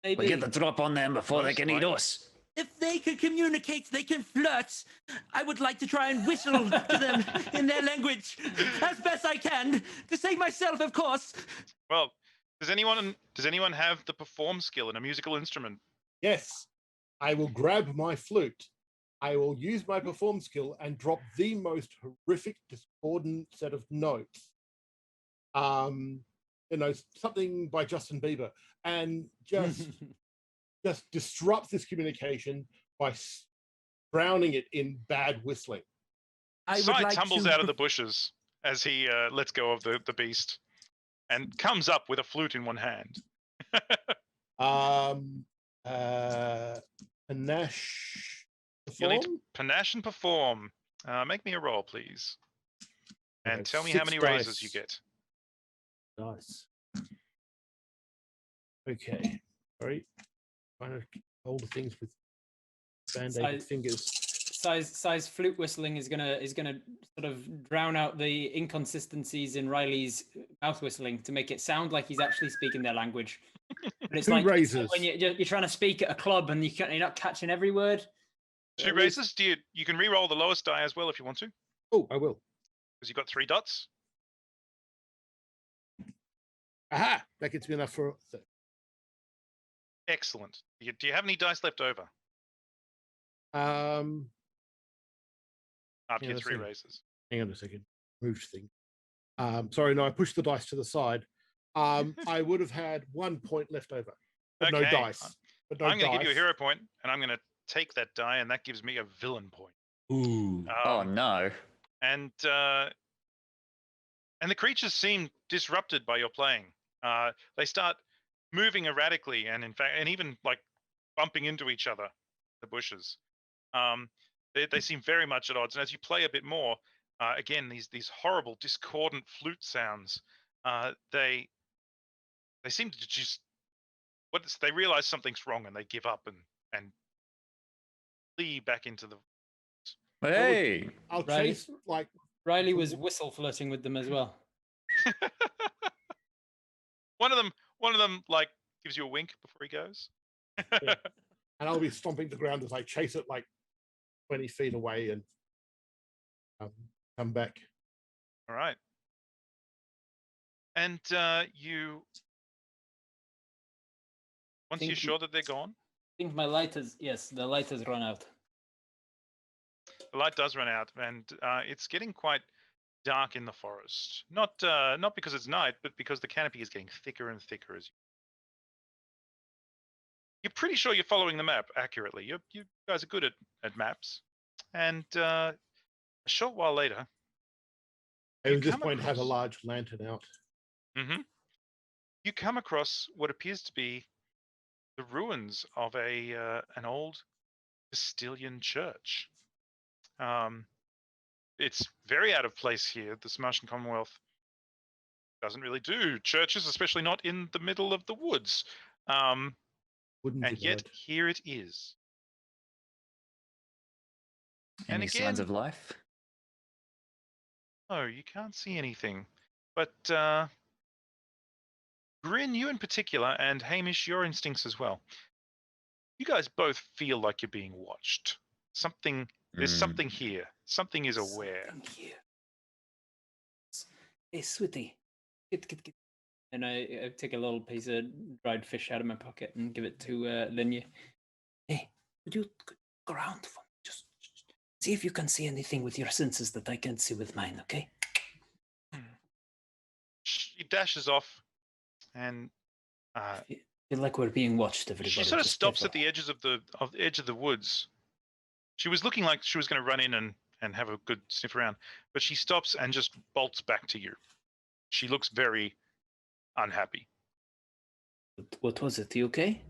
We Maybe. get the drop on them before they Most can eat likely. us. If they can communicate, they can flirt. I would like to try and whistle to them in their language as best I can to save myself, of course. Well, does anyone have the perform skill in a musical instrument? yes, I will grab my flute. I will use my perform skill and drop the most horrific, discordant set of notes. Something by Justin Bieber, and just disrupt this communication by drowning it in bad whistling. I would Sai like tumbles to out of the bushes as he lets go of the beast and comes up with a flute in one hand. Panache You'll need perform? to panache and perform. Make me a roll, please. And Okay, tell me how 6 many raises you dice. get. Nice. Okay. Sorry. Trying to hold the things with band-aided fingers. Sai's flute whistling is gonna sort of drown out the inconsistencies in Riley's mouth whistling to make it sound like he's actually speaking their language. But it's 2 like raises. when you're trying to speak at a club and you're not catching every word. 2 At least- raises. You can re-roll the lowest die as well if you want to, Oh, I will. because you've got 3 dots. Aha! That gets me enough for. Excellent. Do you have any dice left over Um, after Yeah, your let's 3 see. raises? hang on a second. Moved thing. Sorry, no, I pushed the dice to the side. I would have had 1 point left over, but no Okay, dice. But no I'm going to give you a dice. hero point, and I'm going to take that die, and that gives me a villain point. Ooh. Oh no. And the creatures seem disrupted by your playing. They start moving erratically, and in fact, and even like bumping into each other, the bushes. They seem very much at odds. And as you play a bit more, again, these horrible discordant flute sounds. They seem to just they realize something's wrong, and they give up and flee back into the. Hey. I'll Right. chase like Riley was whistle flirting with them as well. One of them like gives you a wink before he goes. Yeah. and I'll be stomping the ground as I chase it like 20 feet away and come back. All right. And you once Think you're sure that they're gone, I think my light has the light has run out. the light does run out, and it's getting quite dark in the forest. Not because it's night, but because the canopy is getting thicker and thicker as you're pretty sure you're following the map accurately. You guys are good at maps. And a short while later, I You at this come point have a across- large lantern out. you come across what appears to be the ruins of an old Castilian church. It's very out of place here. The Martian Commonwealth doesn't really do churches, especially not in the middle of the woods. Wouldn't And you yet know it? here it is. Any And signs again- of life? Oh, you can't see anything. But Grin, you in particular, and Hamish, your instincts as well. You guys both feel like you're being watched. There's something here. Something is aware. Something here. Hey, sweetie. Get. And I take a little piece of dried fish out of my pocket and give it to Linya. Hey, could you look around for me? Just see if you can see anything with your senses that I can't see with mine, okay? She dashes off, and Feel like we're being watched, everybody. she sort of Just stops careful. at the edges of the edge of the woods. She was looking like she was going to run in and have a good sniff around, but she stops and just bolts back to you. She looks very unhappy. What was it? You okay?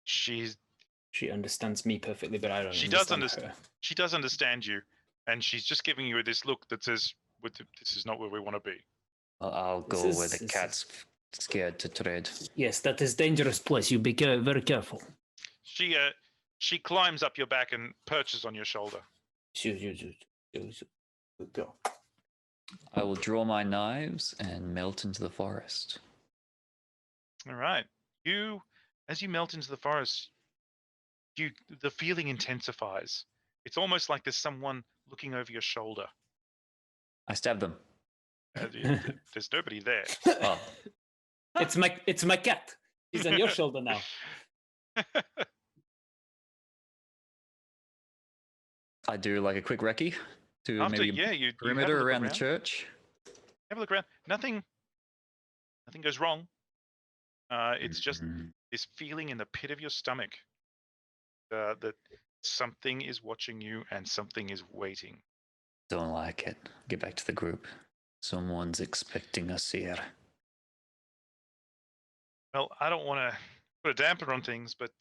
She understands me perfectly, but I don't. She does understand her. she does understand you, and she's just giving you this look that says, "This is not where we want to be." I'll This go is- where the this cat's scared to tread. Yes, that is dangerous place. You be very careful. She climbs up your back and perches on your shoulder. Go. I will draw my knives and melt into the forest. All right. As you melt into the forest, the feeling intensifies. It's almost like there's someone looking over your shoulder. I stab them. There's nobody there. Oh, It's my cat. He's on your shoulder now. I do like a quick recce to After, maybe yeah, you have a perimeter look around the church. Have a look around. Nothing goes wrong. It's just this feeling in the pit of your stomach that something is watching you and something is waiting. Don't like it. Get back to the group. Someone's expecting us here. Well, I don't want to put a damper on things, but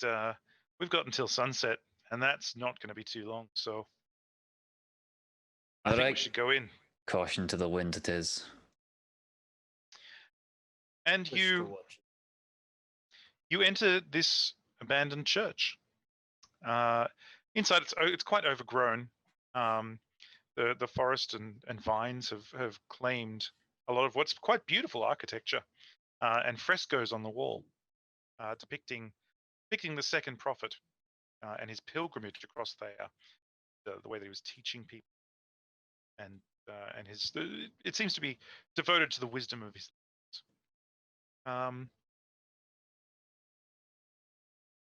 we've got until sunset, and that's not going to be too long. So I think we Alright. should go in. Caution to the wind it is. And you enter this abandoned church. Inside, it's quite overgrown. The forest and vines have claimed a lot of what's quite beautiful architecture and frescoes on the wall, depicting the second prophet and his pilgrimage across there, the way that he was teaching people, and his it seems to be devoted to the wisdom of his.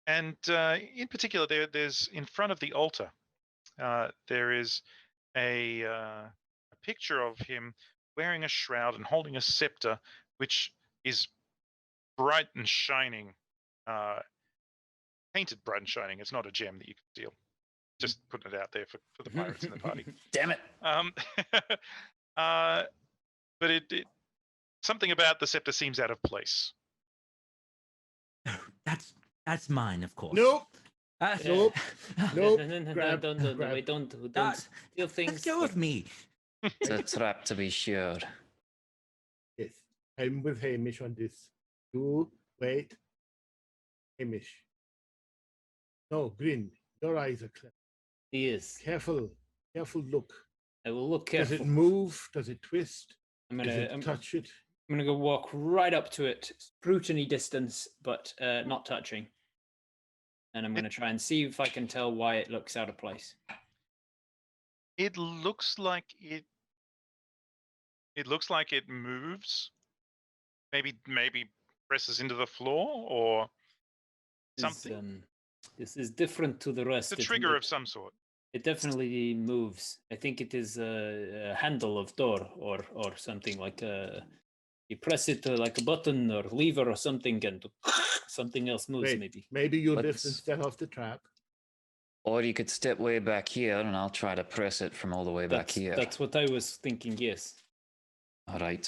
And in particular, there's in front of the altar, there is a picture of him wearing a shroud and holding a scepter, which is bright and shining, painted bright and shining. It's not a gem that you can steal. Just putting it out there for the pirates in the party. Damn it. But it something about the scepter seems out of place. That's mine, of course. Nope. Nope. Nope. No, Grab, don't grab. wait, don't That- steal things. Let go of me. It's a trap to be sure. Yes, I'm with Hamish on this. You wait. Hamish. No, Grin. Your eyes are clear. He is. Careful. Careful look. I will look Does careful. it move? Does it twist? I'm Does gonna it touch it? I'm gonna go walk right up to it, scrutiny distance, but not touching. And I'm gonna try and see if I can tell why it looks out of place. It looks like it. It looks like it moves. Maybe presses into the floor or something. This is different to the rest. It's a trigger of some sort. It definitely moves. I think it is a handle of door or something like you press it like a button or lever or something, and something else moves. Wait, Maybe. maybe you lift Let's- and set off the trap. Or you could step way back here, and I'll try to press it from all the way back here. That's what I was thinking. Yes. All right.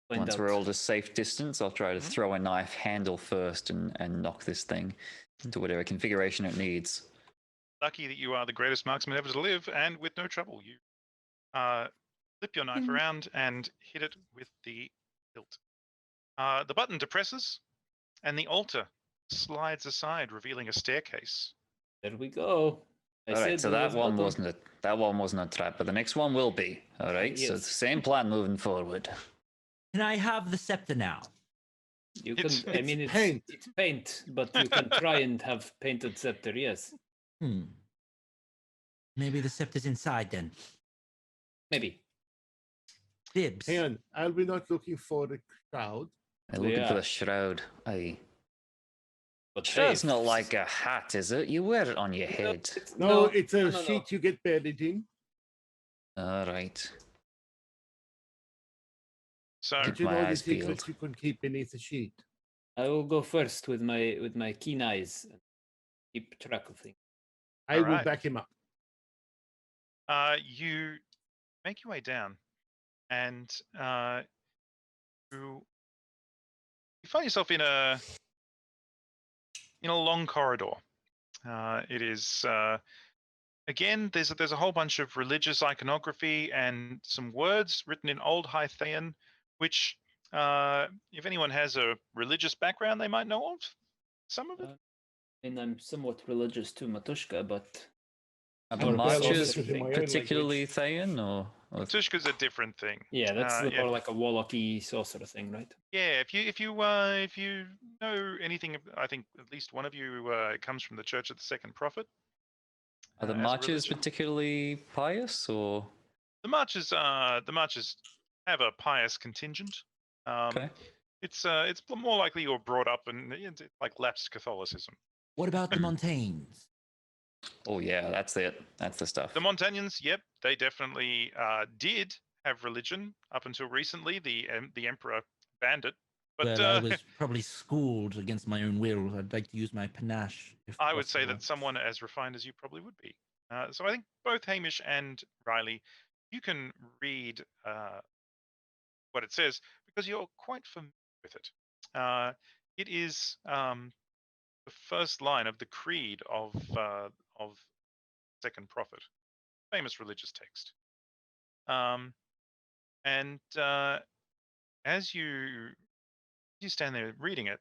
Find Once out. we're all at a safe distance, I'll try to throw a knife handle first and knock this thing into whatever configuration it needs. Lucky that you are the greatest marksman ever to live, and with no trouble, you flip your knife around and hit it with the hilt. The button depresses, and the altar slides aside, revealing a staircase. There we go. All right, so that one wasn't a trap, but the next one will be. All right, so it's the same plan moving forward. Can I have the scepter now? You can. It's- I mean, paint. It's paint, but you can try and have painted scepter. Yes, Maybe the scepter's inside then. maybe. Bibs. Hang on, are we not looking for the crowd? I'm looking for Yeah. the shroud. Aye. But Shroud's hey, not like a hat, is it? You wear it on your head. No, it's a no. sheet you get buried in. All right. So Keep Did you my know the eyes secrets peeled. you can keep beneath the sheet? I will go first with my keen eyes and keep track of things. I will Alright. back him up. you make your way down, and you find yourself in a long corridor. It is again. There's a whole bunch of religious iconography and some words written in Old High Thayan, which, if anyone has a religious background, they might know of some of it. And I'm somewhat religious to Matushka, but Are Or the marches in my own particularly language. Thayan, or Tushka's a different thing. yeah, that's Yeah. more like a warlocky sorcerer thing, right? Yeah, if you know anything, I think at least one of you comes from the Church of the Second Prophet. are the as a marches religion. particularly pious, or The marches have a pious contingent. okay? It's more likely you're brought up in it's like lapsed Catholicism. What about the Montaignes? Oh yeah, that's it. That's the stuff. The Montagnans, yep, they definitely did have religion up until recently. The emperor banned it, but Well, I was probably schooled against my own will. I'd like to use my panache. If I would say possible. that someone as refined as you probably would be. So I think both Hamish and Riley, you can read what it says because you're quite familiar with it. It is the first line of the creed of Second Prophet, famous religious text. And as you stand there reading it,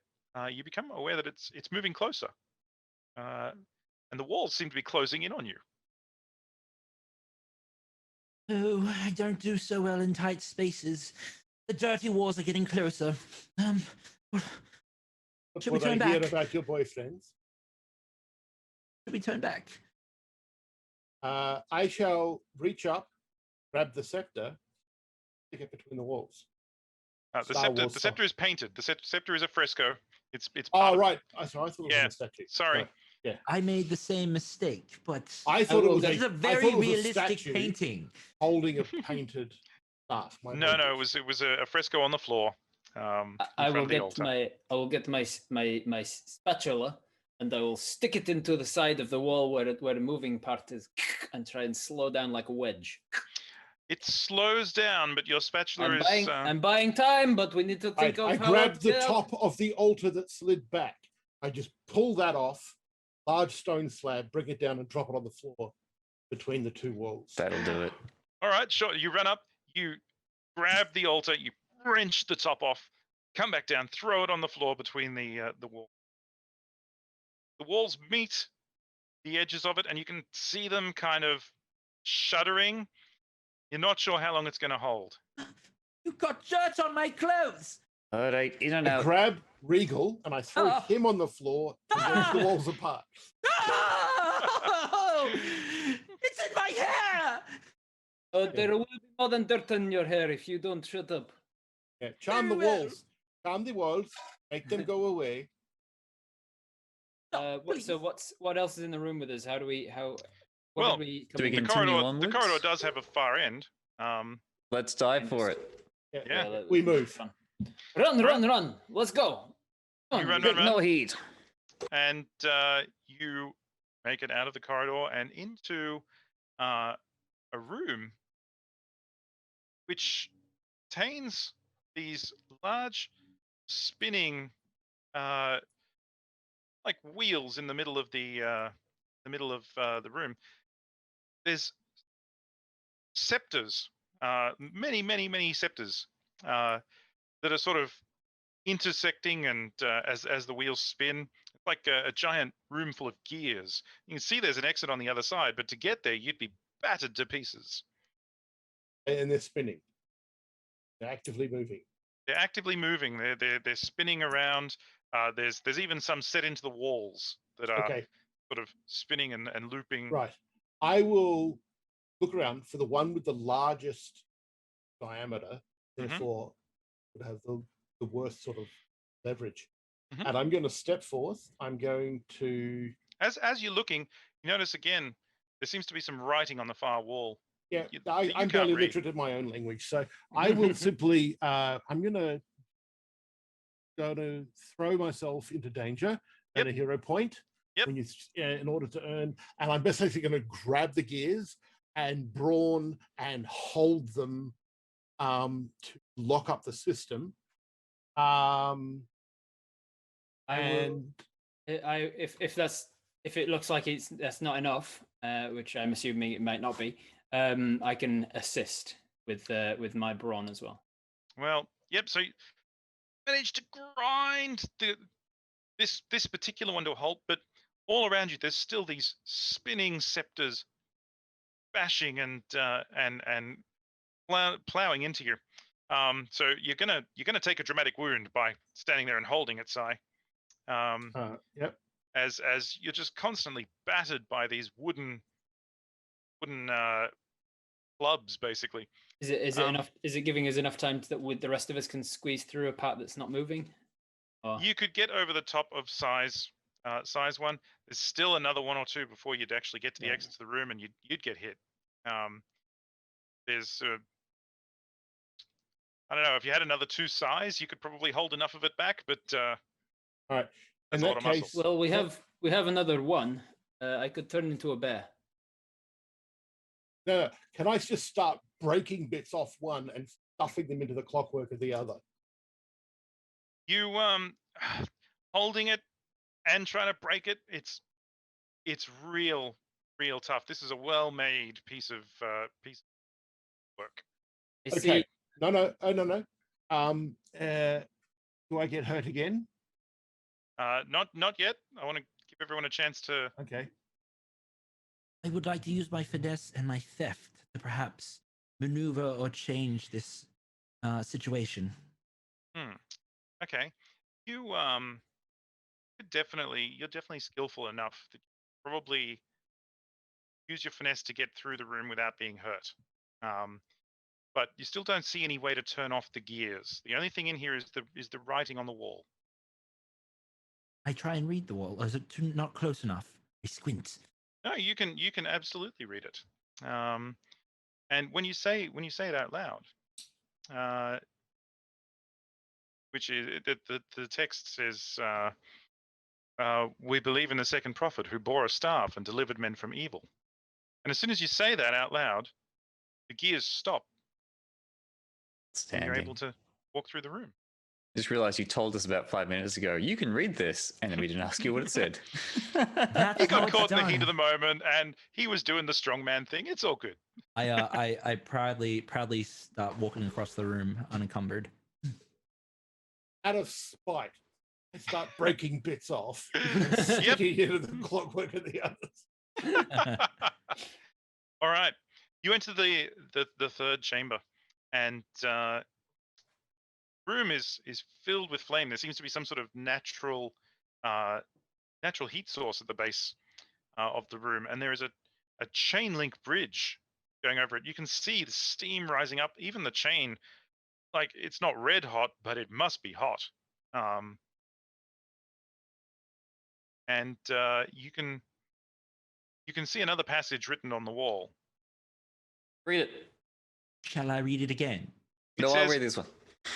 you become aware that it's moving closer, and the walls seem to be closing in on you. Oh, I don't do so well in tight spaces. The dirty walls are getting closer. Should we What I turn hear back? about your boyfriends. Should we turn back? I shall reach up, grab the scepter, stick it between the walls. The Star scepter, Wars the stuff. scepter is painted. The scepter is a fresco. It's Oh, part of- right. I thought it was Yeah, a statue. sorry. I made the same mistake, but I thought it was this is a I very thought it was a realistic statue painting. holding a painted staff. My No, apologies. it was a fresco on the floor. In I front will of the get altar. I will get my spatula and I will stick it into the side of the wall where the moving part is, and try and slow down like a wedge. It slows down, but your spatula is. I'm buying time, but we need to think I of how grabbed the to- top of the altar that slid back. I just pull that off, large stone slab, bring it down and drop it on the floor between the two walls. That'll do it. All right, sure. You run up, you grab the altar, you wrench the top off, come back down, throw it on the floor between the wall. The walls meet the edges of it, and you can see them kind of shuddering. You're not sure how long it's going to hold. You got dirt on my clothes. All right, in and I out. grab Regal and I throw Oh. him on the floor and wrench the walls apart. Oh! It's in my hair. Oh, there will be more than dirt in your hair if you don't shut up. Yeah, charm the Very well. walls. Charm the walls. Make them go away. So what else is in the room with us? How What Well, did we do we come The up with? continue corridor onwards? does have a far end. Let's dive for it. Yeah. that we was move. fun. Run, run, run! Let's go. Come You on, run, we- run, Take no heed. and you make it out of the corridor and into a room which contains these large spinning like wheels in the middle of the room. There's scepters, many scepters that are sort of intersecting, and as the wheels spin, it's like a giant room full of gears. You can see there's an exit on the other side, but to get there, you'd be battered to pieces. And they're spinning. They're actively moving. They're actively moving. They're spinning around. There's even some set into the walls that are Okay, sort of spinning and looping. right. I will look around for the one with the largest diameter, therefore would have the worst sort of leverage. Mhm. And I'm going to step forth. I'm going to, As you're looking, you notice again there seems to be some writing on the far wall. yeah, that you I'm can't barely read. literate in my own language. So I will simply, I'm going to throw myself into danger Yep. at a hero point. Yep. When you, in order to earn, and I'm basically going to grab the gears and brawn and hold them to lock up the system. I will. And If it looks like that's not enough, which I'm assuming it might not be, I can assist with my brawn as well. Well, yep. So you managed to grind this particular one to a halt, but all around you, there's still these spinning scepters bashing and plowing into you. So you're gonna take a dramatic wound by standing there and holding it, Si. yep. As you're just constantly battered by these wooden clubs, basically. Is it enough? Is it giving us enough time that with the rest of us can squeeze through a part that's not moving? Or... You could get over the top of size one. There's still another one or two before you'd actually get to the exit to the room, and you'd get hit. There's I don't know, if you had another 2 size, you could probably hold enough of it back, but All right. that's In a lot that of muscle. case, Well, we have another one. I could turn into a bear. no, can I just start breaking bits off one and stuffing them into the clockwork of the other? You holding it and trying to break it, it's real tough. This is a well-made piece of work. I Okay. see. No. Oh, no. Do I get hurt again? Not yet. I want to give everyone a chance to. Okay. I would like to use my finesse and my theft to perhaps maneuver or change this situation. Okay. You're definitely skillful enough that you probably use your finesse to get through the room without being hurt. But you still don't see any way to turn off the gears. The only thing in here is the writing on the wall. I try and read the wall. Or is it not close enough? I squint. No, you can absolutely read it. And when you say it out loud, which is the text says, "We believe in the second prophet who bore a staff and delivered men from evil." And as soon as you say that out loud, the gears stop. And you're able to walk through the room. Just realized you told us about 5 minutes ago, you can read this, and then we didn't ask you what it said. That's He how got it's caught in the heat done. of the moment, and he was doing the strongman thing. It's all good. I proudly start walking across the room unencumbered. Out of spite, I start breaking bits off, Yep. sticking into the clockwork of the others. All right. You enter the third chamber, and room is filled with flame. There seems to be some sort of natural heat source at the base of the room, and there is a chain link bridge going over it. You can see the steam rising up. Even the chain, like, it's not red hot, but it must be hot. And you can you can see another passage written on the wall. Read it. Shall I read it again? It No, I'll says, read this one.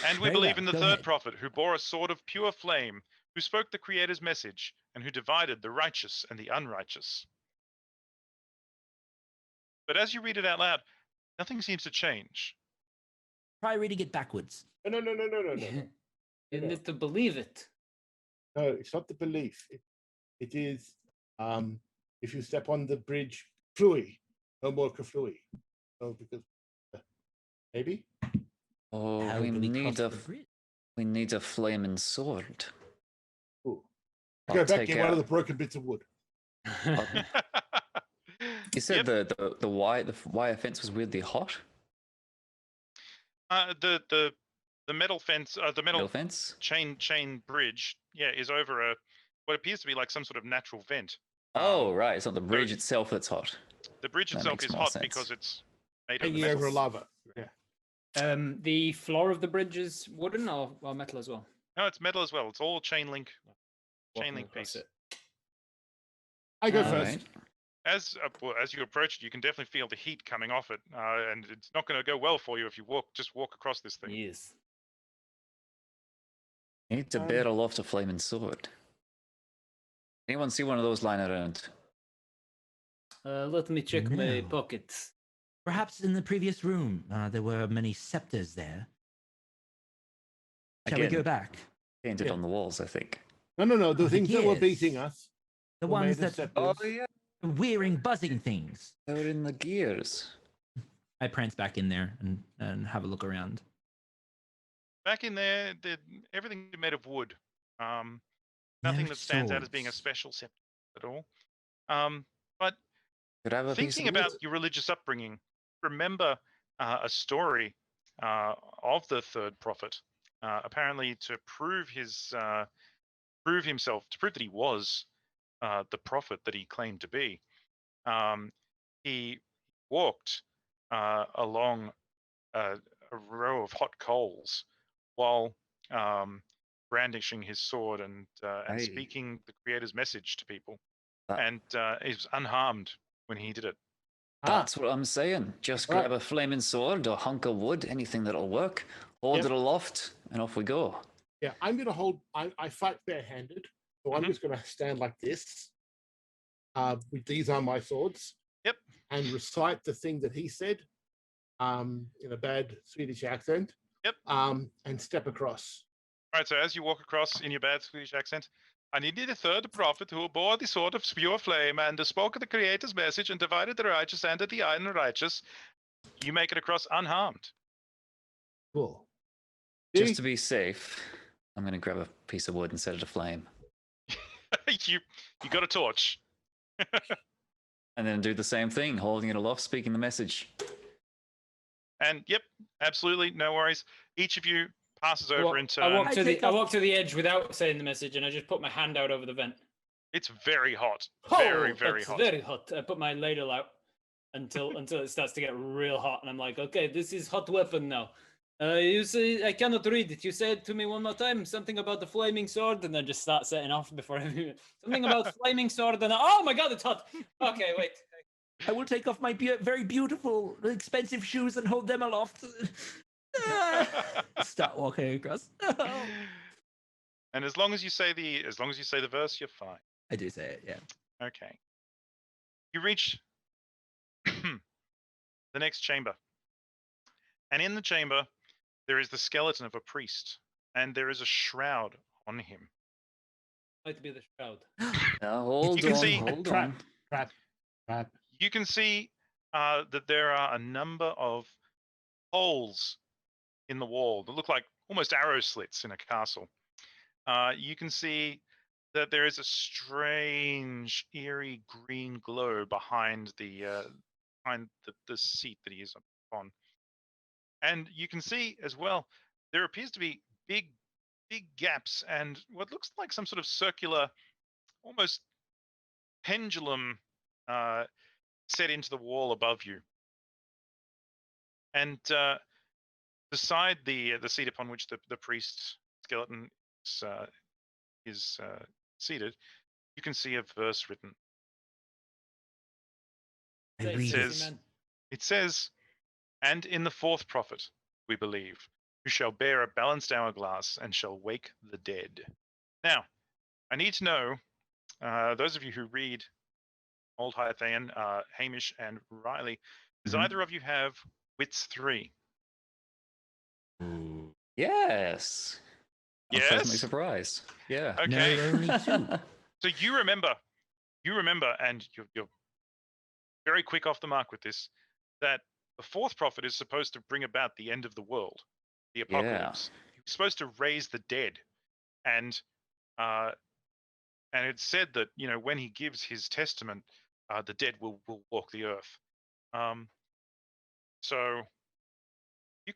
"And we Very believe well, in the go third ahead. prophet, who bore a sword of pure flame, who spoke the Creator's message, and who divided the righteous and the unrighteous." But as you read it out loud, nothing seems to change. Try reading it backwards. No. You No. need to believe it. No, it's not the belief. It is if you step on the bridge, flui, no more kaflui. So because maybe Oh, How we do we need cross a the bridge? we need a flaming sword. Ooh. I'll go back take in one of the out- broken bits of wood. You said Yep. the wire fence was weirdly hot. The metal fence, the Metal metal fence. chain bridge, is over what appears to be like some sort of natural vent. Oh, right. It's not the bridge so- itself that's hot. The bridge That itself makes is more hot sense. because it's made of Hanging metal. over lava. Yeah. The floor of the bridge is wooden or metal as well. No, it's metal as well. It's all chain link Walking link across piece. it. I go All first. Right. As you approach it, you can definitely feel the heat coming off it, and it's not going to go well for you if you just walk across this thing. Yes. You need to barrel off a flaming sword. Anyone see one of those lying around? Let me check my No. pockets. Perhaps in the previous room, there were many scepters there. Shall we Again, go back? painted Yeah. on the walls, I think. No. The Oh, the things that were gears. beating us. The were ones made of that Oh scepters. yeah, wearing buzzing things. they were in the gears. I prance back in there and have a look around. Back in there, everything is made of wood. No Nothing that stands out as being a swords. special scepter at all. But Could I have a piece thinking of wood? about your religious upbringing, remember a story of the third prophet. Apparently, to prove himself, to prove that he was the prophet that he claimed to be, he walked along a row of hot coals while brandishing his sword and Aye. speaking the Creator's message to people, That- and he was unharmed when he did it. That's what I'm saying. Just Right. grab a flaming sword or hunk of wood, anything that'll work. Hold Yep. it aloft, and off we go. Yeah, I'm going to hold. I fight barehanded, so I'm Mhm. just going to stand like this. With these are my swords. Yep. And recite the thing that he said, in a bad Swedish accent. Yep. And step across. All right, so as you walk across in your bad Swedish accent, "And he did a third prophet who bore the sword of pure flame and spoke the Creator's message and divided the righteous and the unrighteous." You make it across unharmed. Cool. Just See? to be safe, I'm going to grab a piece of wood and set it aflame. you got a torch. And then do the same thing, holding it aloft, speaking the message. And yep, absolutely, no worries. Each of you passes over in I turn. walk I to take I off- walk to the edge without saying the message, and I just put my hand out over the vent. It's very hot. Oh, Very, very it's hot. very hot. I put my ladle out until it starts to get real hot, and I'm like, okay, this is hot weapon now. You say I cannot read it. You say it to me one more time. Something about the flaming sword, and then just start setting off before something about flaming sword, and oh my god, it's hot. Okay, wait. I will take off my very beautiful, expensive shoes and hold them aloft. Start walking across. And as long as you say the verse, you're fine. I do say it, yeah. Okay. You reach the next chamber. And in the chamber, there is the skeleton of a priest, and there is a shroud on him. Might be the shroud. Now, hold You can on, see- hold Trap. on. Trap. You can see that there are a number of holes in the wall that look like almost arrow slits in a castle. You can see that there is a strange, eerie green glow behind the seat that he is on. And you can see as well, there appears to be big gaps and what looks like some sort of circular, almost pendulum set into the wall above you. And beside the seat upon which the priest skeleton is seated, you can see a verse written. I Right, read it. sexy man. It says, "And in the fourth prophet, we believe, who shall bear a balanced hourglass and shall wake the dead." Now, I need to know, those of you who read Old Hythaean, Hamish and Riley, does Mhm. either of you have Wits 3? Yes. I'm pleasantly Yes? surprised. Yeah. Okay. No, only two. So you remember, and you're very quick off the mark with this, that the fourth prophet is supposed to bring about the end of the world, the Yeah. apocalypse. He's supposed to raise the dead, and uh, it's said that when he gives his testament, the dead will walk the earth. So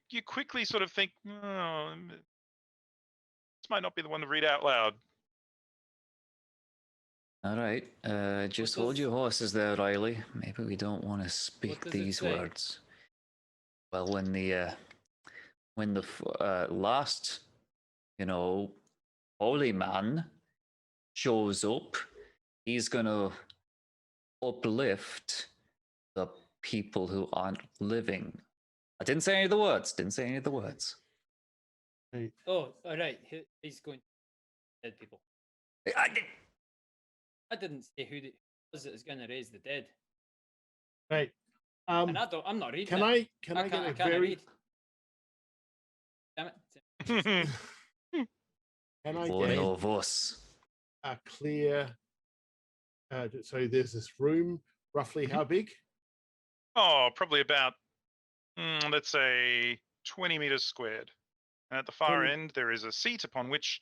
you quickly sort of think, oh, this might not be the one to read out loud. All right. Just What hold does- your horses there, Riley. Maybe we don't want to speak does it these say? words. Well, when the last, holy man shows up, he's gonna uplift the people who aren't living. I didn't say any of the words. Didn't say any of the words. Oh, all right. He's going to dead people. I didn't say who was it is going to raise the dead, Right. and I'm not reading. Can it. I can I can't, get a can't very read. Damn it. can I One get of us. a clear? So there's this room, roughly how big? Oh, probably about, let's say, 20 meters squared. And at the far 20 end, there is a seat upon which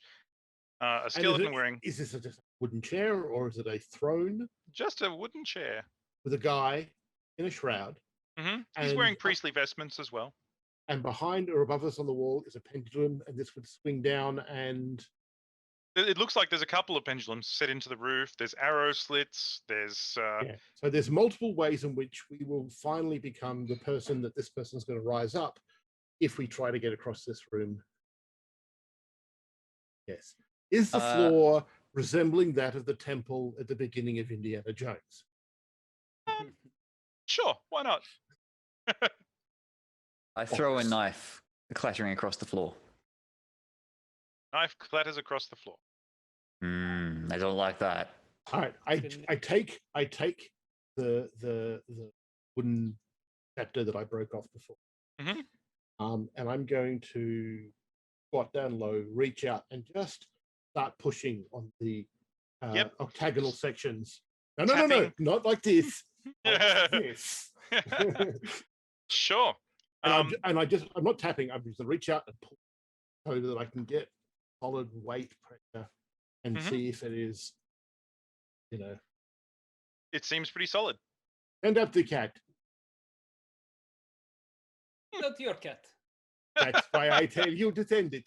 a And skeleton wearing is this just a wooden chair or is it a throne just a wooden chair. with a guy in a shroud? He's And, wearing priestly vestments as well. And behind or above us on the wall is a pendulum, and this would swing down and It looks like there's a couple of pendulums set into the roof. There's arrow slits. There's yeah. So there's multiple ways in which we will finally become the person that this person's going to rise up if we try to get across this room. Yes. Is the floor resembling that of the temple at the beginning of Indiana Jones? sure, why not? I throw a knife clattering across the floor. Knife clatters across the floor. I don't like that. All right. I take the wooden scepter that I broke off before. And I'm going to squat down low, reach out, and just start pushing on the octagonal sections. No, not like this. Like this. Sure. I'm not tapping. I'm just to reach out and pull so that I can get solid weight pressure and see if it is, It seems pretty solid. Send up the cat. Not your cat. That's why I tell you to send it.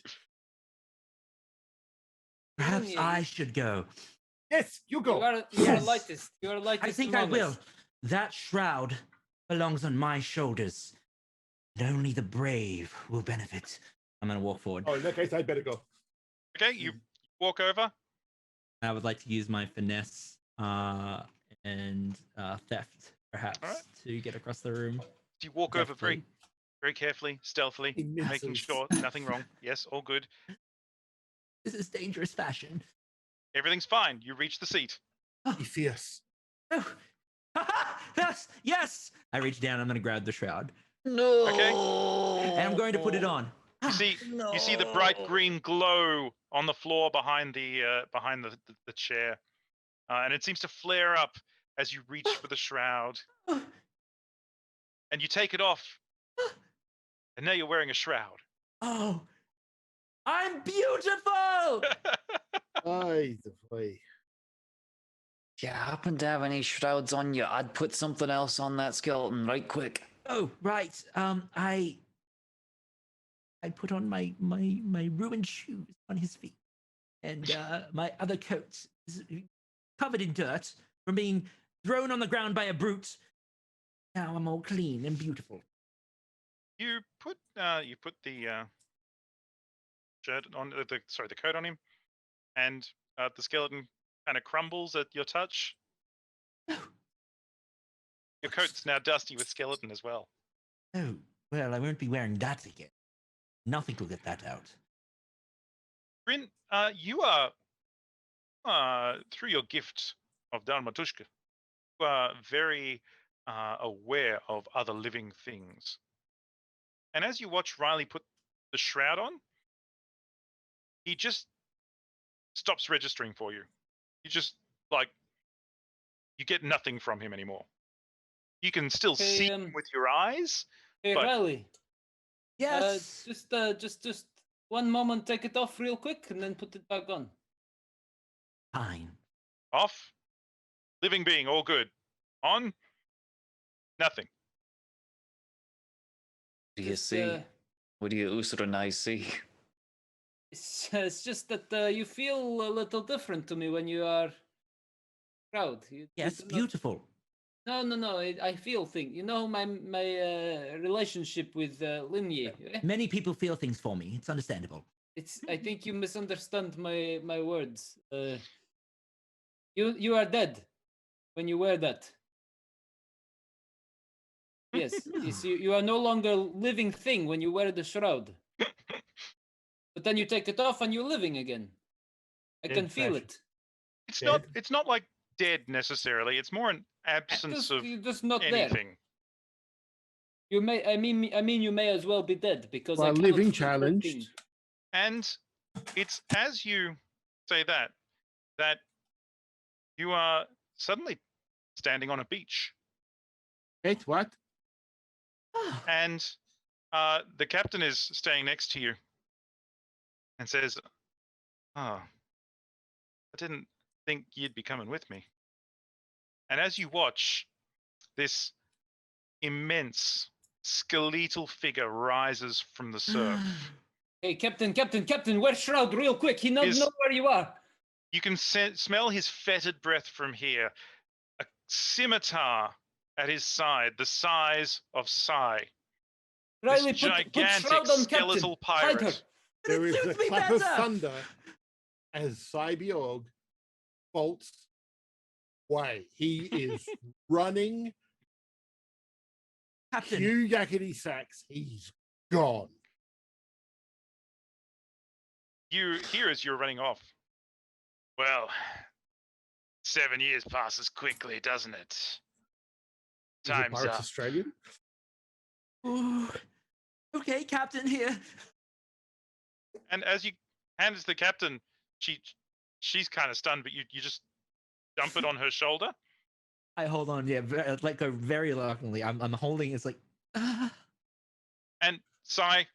Perhaps I should go. Yes, you go. You are Yes. lightest. You are lightest. I think I among will. us. That shroud belongs on my shoulders. And only the brave will benefit. I'm going to walk forward. Oh, in that case, I better go. Okay, you walk over. I would like to use my finesse and theft, perhaps, Alright. to get across the room. You walk over very, deftly. very carefully, stealthily, He making misses. sure nothing wrong. Yes, all good. This is dangerous fashion. Everything's fine. You reach the seat. Be fierce. Oh. Yes! I reach down. I'm going to grab the shroud. No. Okay. And I'm going to put it on. You see the bright green glow on the floor behind the chair, and it seems to flare up as you reach for the shroud. And you take it off, and now you're wearing a shroud. Oh, I'm beautiful! By the way. If you happen to have any shrouds on you, I'd put something else on that skeleton right quick. Oh, right. I put on my ruined shoes on his feet, and my other coat is covered in dirt from being thrown on the ground by a brute. Now I'm all clean and beautiful. You put the shirt on the coat on him, and the skeleton kind of crumbles at your touch. Your coat's now dusty with skeleton as well. Oh, well, I won't be wearing that again. Nothing will get that out. Bryn, you are, through your gift of Dharmatushka, you are very aware of other living things. And as you watch Riley put the shroud on, he just stops registering for you. You just, like, you get nothing from him anymore. You can still see him with your eyes. Hey, but- Riley. Yes. Just one moment. Take it off real quick, and then put it back on. Fine. Off. Living being, all good. On. Nothing. What do you Just, see? What do you Usranai see? It's just that you feel a little different to me when you are proud. You Yes, do not- beautiful. No. I feel things. You know my relationship with Linyi. Eh? Many people feel things for me. It's understandable. I think you misunderstand my words. You are dead when you wear that. Yes, you are no longer living thing when you wear the shroud. But then you take it off and you're living again. I Dead can feel fashion. it. It's not like dead necessarily. It's more an absence of You're just not there. anything. You may. I mean, you may as well be dead because I Well, cannot living feel a challenged. thing. And it's as you say that you are suddenly standing on a beach. Wait, what? And the captain is staying next to you and says, "Oh, I didn't think you'd be coming with me." And as you watch, this immense skeletal figure rises from the surf. Hey, Captain, wear shroud real quick. He knows know where you are. You can smell his fetid breath from here. A scimitar at his side, the size of Sai. Riley, This put gigantic shroud on skeletal Captain. Hide her. pirate. There it is a suits me clap of better. thunder as Cyborg bolts away. He is running. Captain. Hugh Yakety Sacks. He's gone. You hear as you're running off. Well, 7 years passes quickly, doesn't it? Is the Time's pirate up. Australian? Ooh. Okay, Captain, here. And as you hand it to the captain, she's kind of stunned, but you just dump it on her shoulder. I hold on, yeah, like go very reluctantly. I'm holding. It's like, And Sai,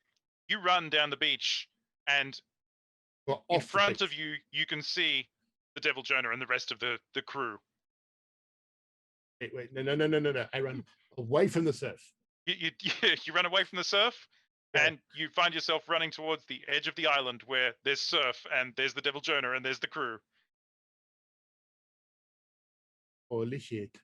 you run down the beach, and Well, in off the front beach. of you, you can see the Devil Jonah and the rest of the crew. Wait, no. I run away from the surf. You run away from the surf, Yeah. and you find yourself running towards the edge of the island where there's surf, and there's the Devil Jonah, and there's the crew. Holy shit.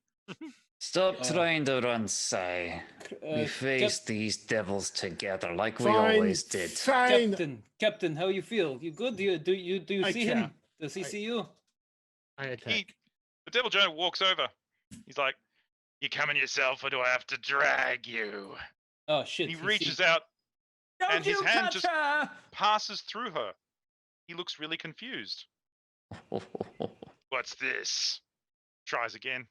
Stop trying to run, Sai. We face these devils together like we always did. Fine. Captain, how you feel? You good? Do you I see him? can't. Does he see you? I attack. The Devil Jonah walks over. He's like, "You coming yourself, or do I have to drag you?" Oh shit! He he reaches sees- out, don't and his you hand touch just her! passes through her. He looks really confused. What's this? Tries again.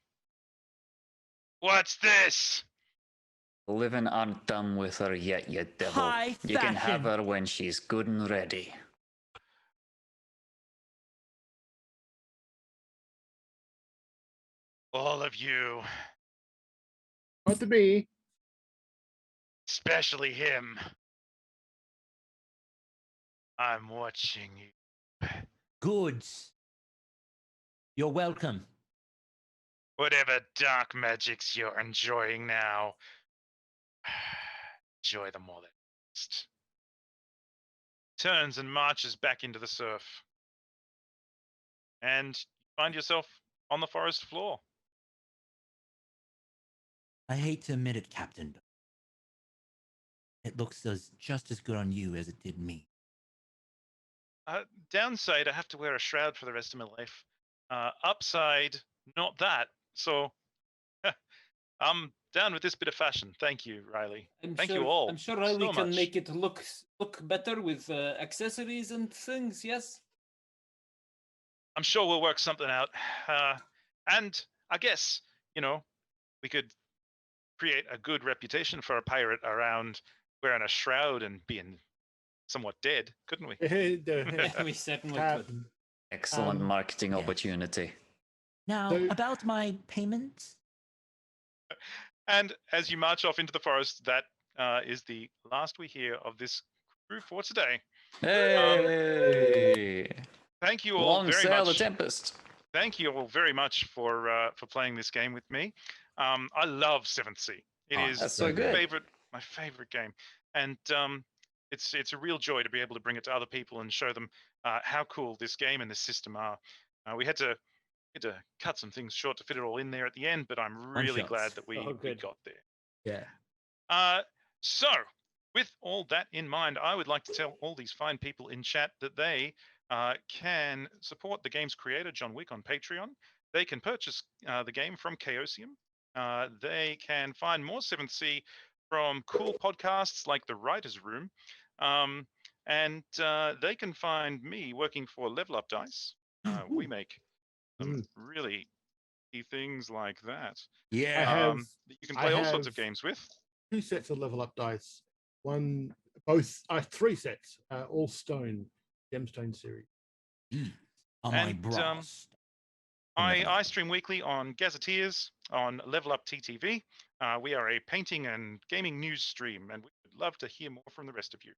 What's this? Living aren't done with her yet, you devil. High You can have fashion. her when she's good and ready. All of you, Not to me. especially him. I'm watching you. Good. You're welcome. Whatever dark magics you're enjoying now, enjoy them all at least. Turns and marches back into the surf. And you find yourself on the forest floor. I hate to admit it, Captain. But it looks just as good on you as it did me. Downside, I have to wear a shroud for the rest of my life. Upside, not that. So down with this bit of fashion. Thank you, Riley. Thank sure, you all. I'm sure Riley so can much. make it look better with accessories and things. Yes. I'm sure we'll work something out. And I guess, we could create a good reputation for a pirate around wearing a shroud and being somewhat dead, couldn't we? We certainly Uh, could. Excellent marketing yes. opportunity. Now, So- about my payment. And as you march off into the forest, that is the last we hear of this crew for today. Hey! Thank you all Long very sail the much. Tempest. Thank you all very much for playing this game with me. I love Seventh Sea. It is that's so my good. my favorite game, and it's a real joy to be able to bring it to other people and show them how cool this game and this system are. We had to cut some things short to fit it all in there at the end, but I'm really shots. glad that we good. got there. Yeah. So, with all that in mind, I would like to tell all these fine people in chat that they can support the game's creator, John Wick, on Patreon. They can purchase the game from Chaosium. They can find more 7th Sea from cool podcasts like The Writer's Room. And they can find me working for Level Up Dice. We make some really key things like that. Yeah. That you can play all sorts of games with. 2 sets of level up dice. Three sets, all stone, gemstone series. On my And, bras. I stream weekly on Gazetteers on Level Up TTV. We are a painting and gaming news stream, and we would love to hear more from the rest of you.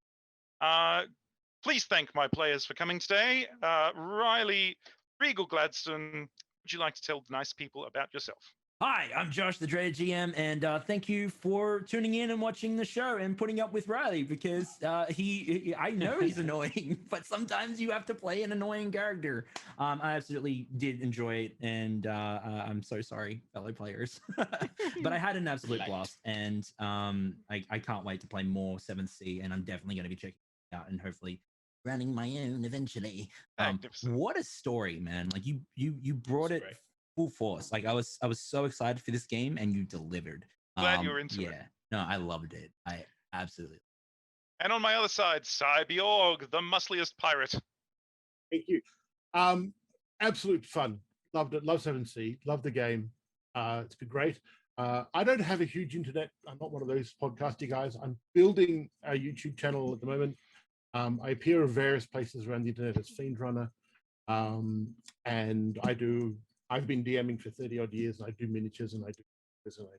Please thank my players for coming today. Riley Regal Gladstone, would you like to tell the nice people about yourself? Hi, I'm Josh, the Dreaded GM, and thank you for tuning in and watching the show and putting up with Riley because I know he's annoying, but sometimes you have to play an annoying character. I absolutely did enjoy it, and I'm so sorry, fellow players. But I had an absolute blast, and I can't wait to play more 7th Sea, and I'm definitely going to be checking it out and hopefully running my own eventually. Magnificent. What a story, man! Like you brought it Great. full force. Like I was so excited for this game, and you delivered. Glad you were into it. Yeah, no, I loved it. I absolutely. And on my other side, Cyborg, the muscliest pirate. Thank you. Absolute fun. Loved it. Love 7th Sea. Love the game. It's been great. I don't have a huge internet. I'm not one of those podcasty guys. I'm building a YouTube channel at the moment. I appear in various places around the internet as Fiend Runner. And I've been DMing for 30 odd years, and I do miniatures and I do this and I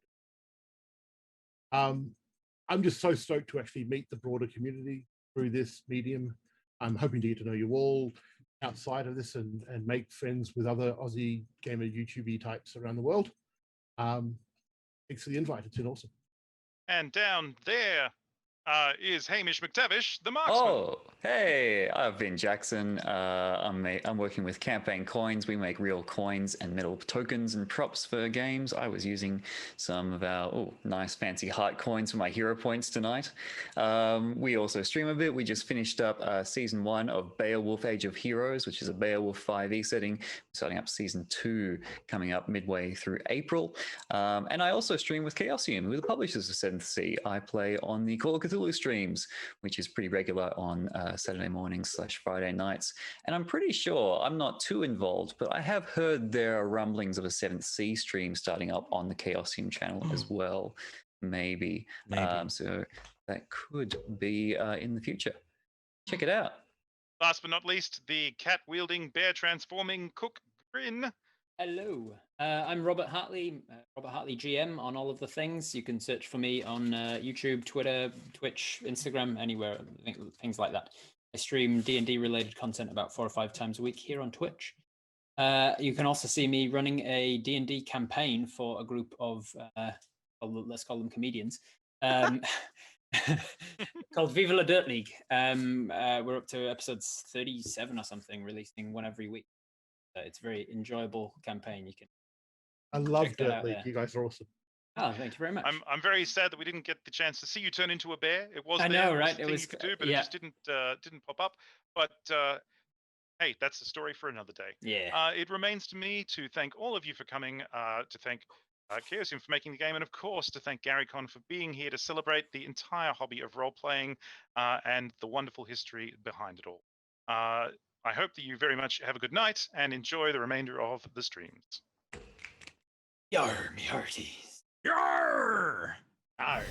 do. I'm just so stoked to actually meet the broader community through this medium. I'm hoping to get to know you all outside of this and make friends with other Aussie gamer YouTube types around the world. Thanks for the invite. It's been awesome. And down there is Hamish McTavish, the marksman. Oh, hey, I've been Jackson. I'm working with Campaign Coins. We make real coins and metal tokens and props for games. I was using some of our nice fancy heart coins for my hero points tonight. We also stream a bit. We just finished up season 1 of Beowulf Age of Heroes, which is a Beowulf 5e setting. Starting up season 2 coming up midway through April. And I also stream with Chaosium, who are the publishers of 7th Sea. I play on the Call of Cthulhu streams, which is pretty regular on Saturday mornings / Friday nights. And I'm pretty sure, I'm not too involved, but I have heard there are rumblings of a 7th Sea stream starting up on the Chaosium channel as well. Maybe. So that could be in the future. Check it out. Last but not least, the cat-wielding, bear-transforming Cook Grin. Hello, I'm Robert Hartley, GM on all of the things. You can search for me on YouTube, Twitter, Twitch, Instagram, anywhere, things like that. I stream D&D related content about 4 or 5 times a week here on Twitch. You can also see me running a D&D campaign for a group of, let's call them comedians, called Viva la Dirt League. We're up to episodes 37 or something, releasing one every week. It's a very enjoyable campaign. I love check that Dirt out League. there. You guys are awesome. Oh, thank you very much. I'm very sad that we didn't get the chance to see you turn into a bear. It was I there. know, It was right? a It thing was you could do, but yeah. it just didn't pop up. But hey, that's a story for another day. Yeah. It remains to me to thank all of you for coming. To thank Chaosium for making the game, and of course to thank GaryCon for being here to celebrate the entire hobby of role-playing and the wonderful history behind it all. I hope that you very much have a good night and enjoy the remainder of the streams. Yar, me hearties. Yarr! All right.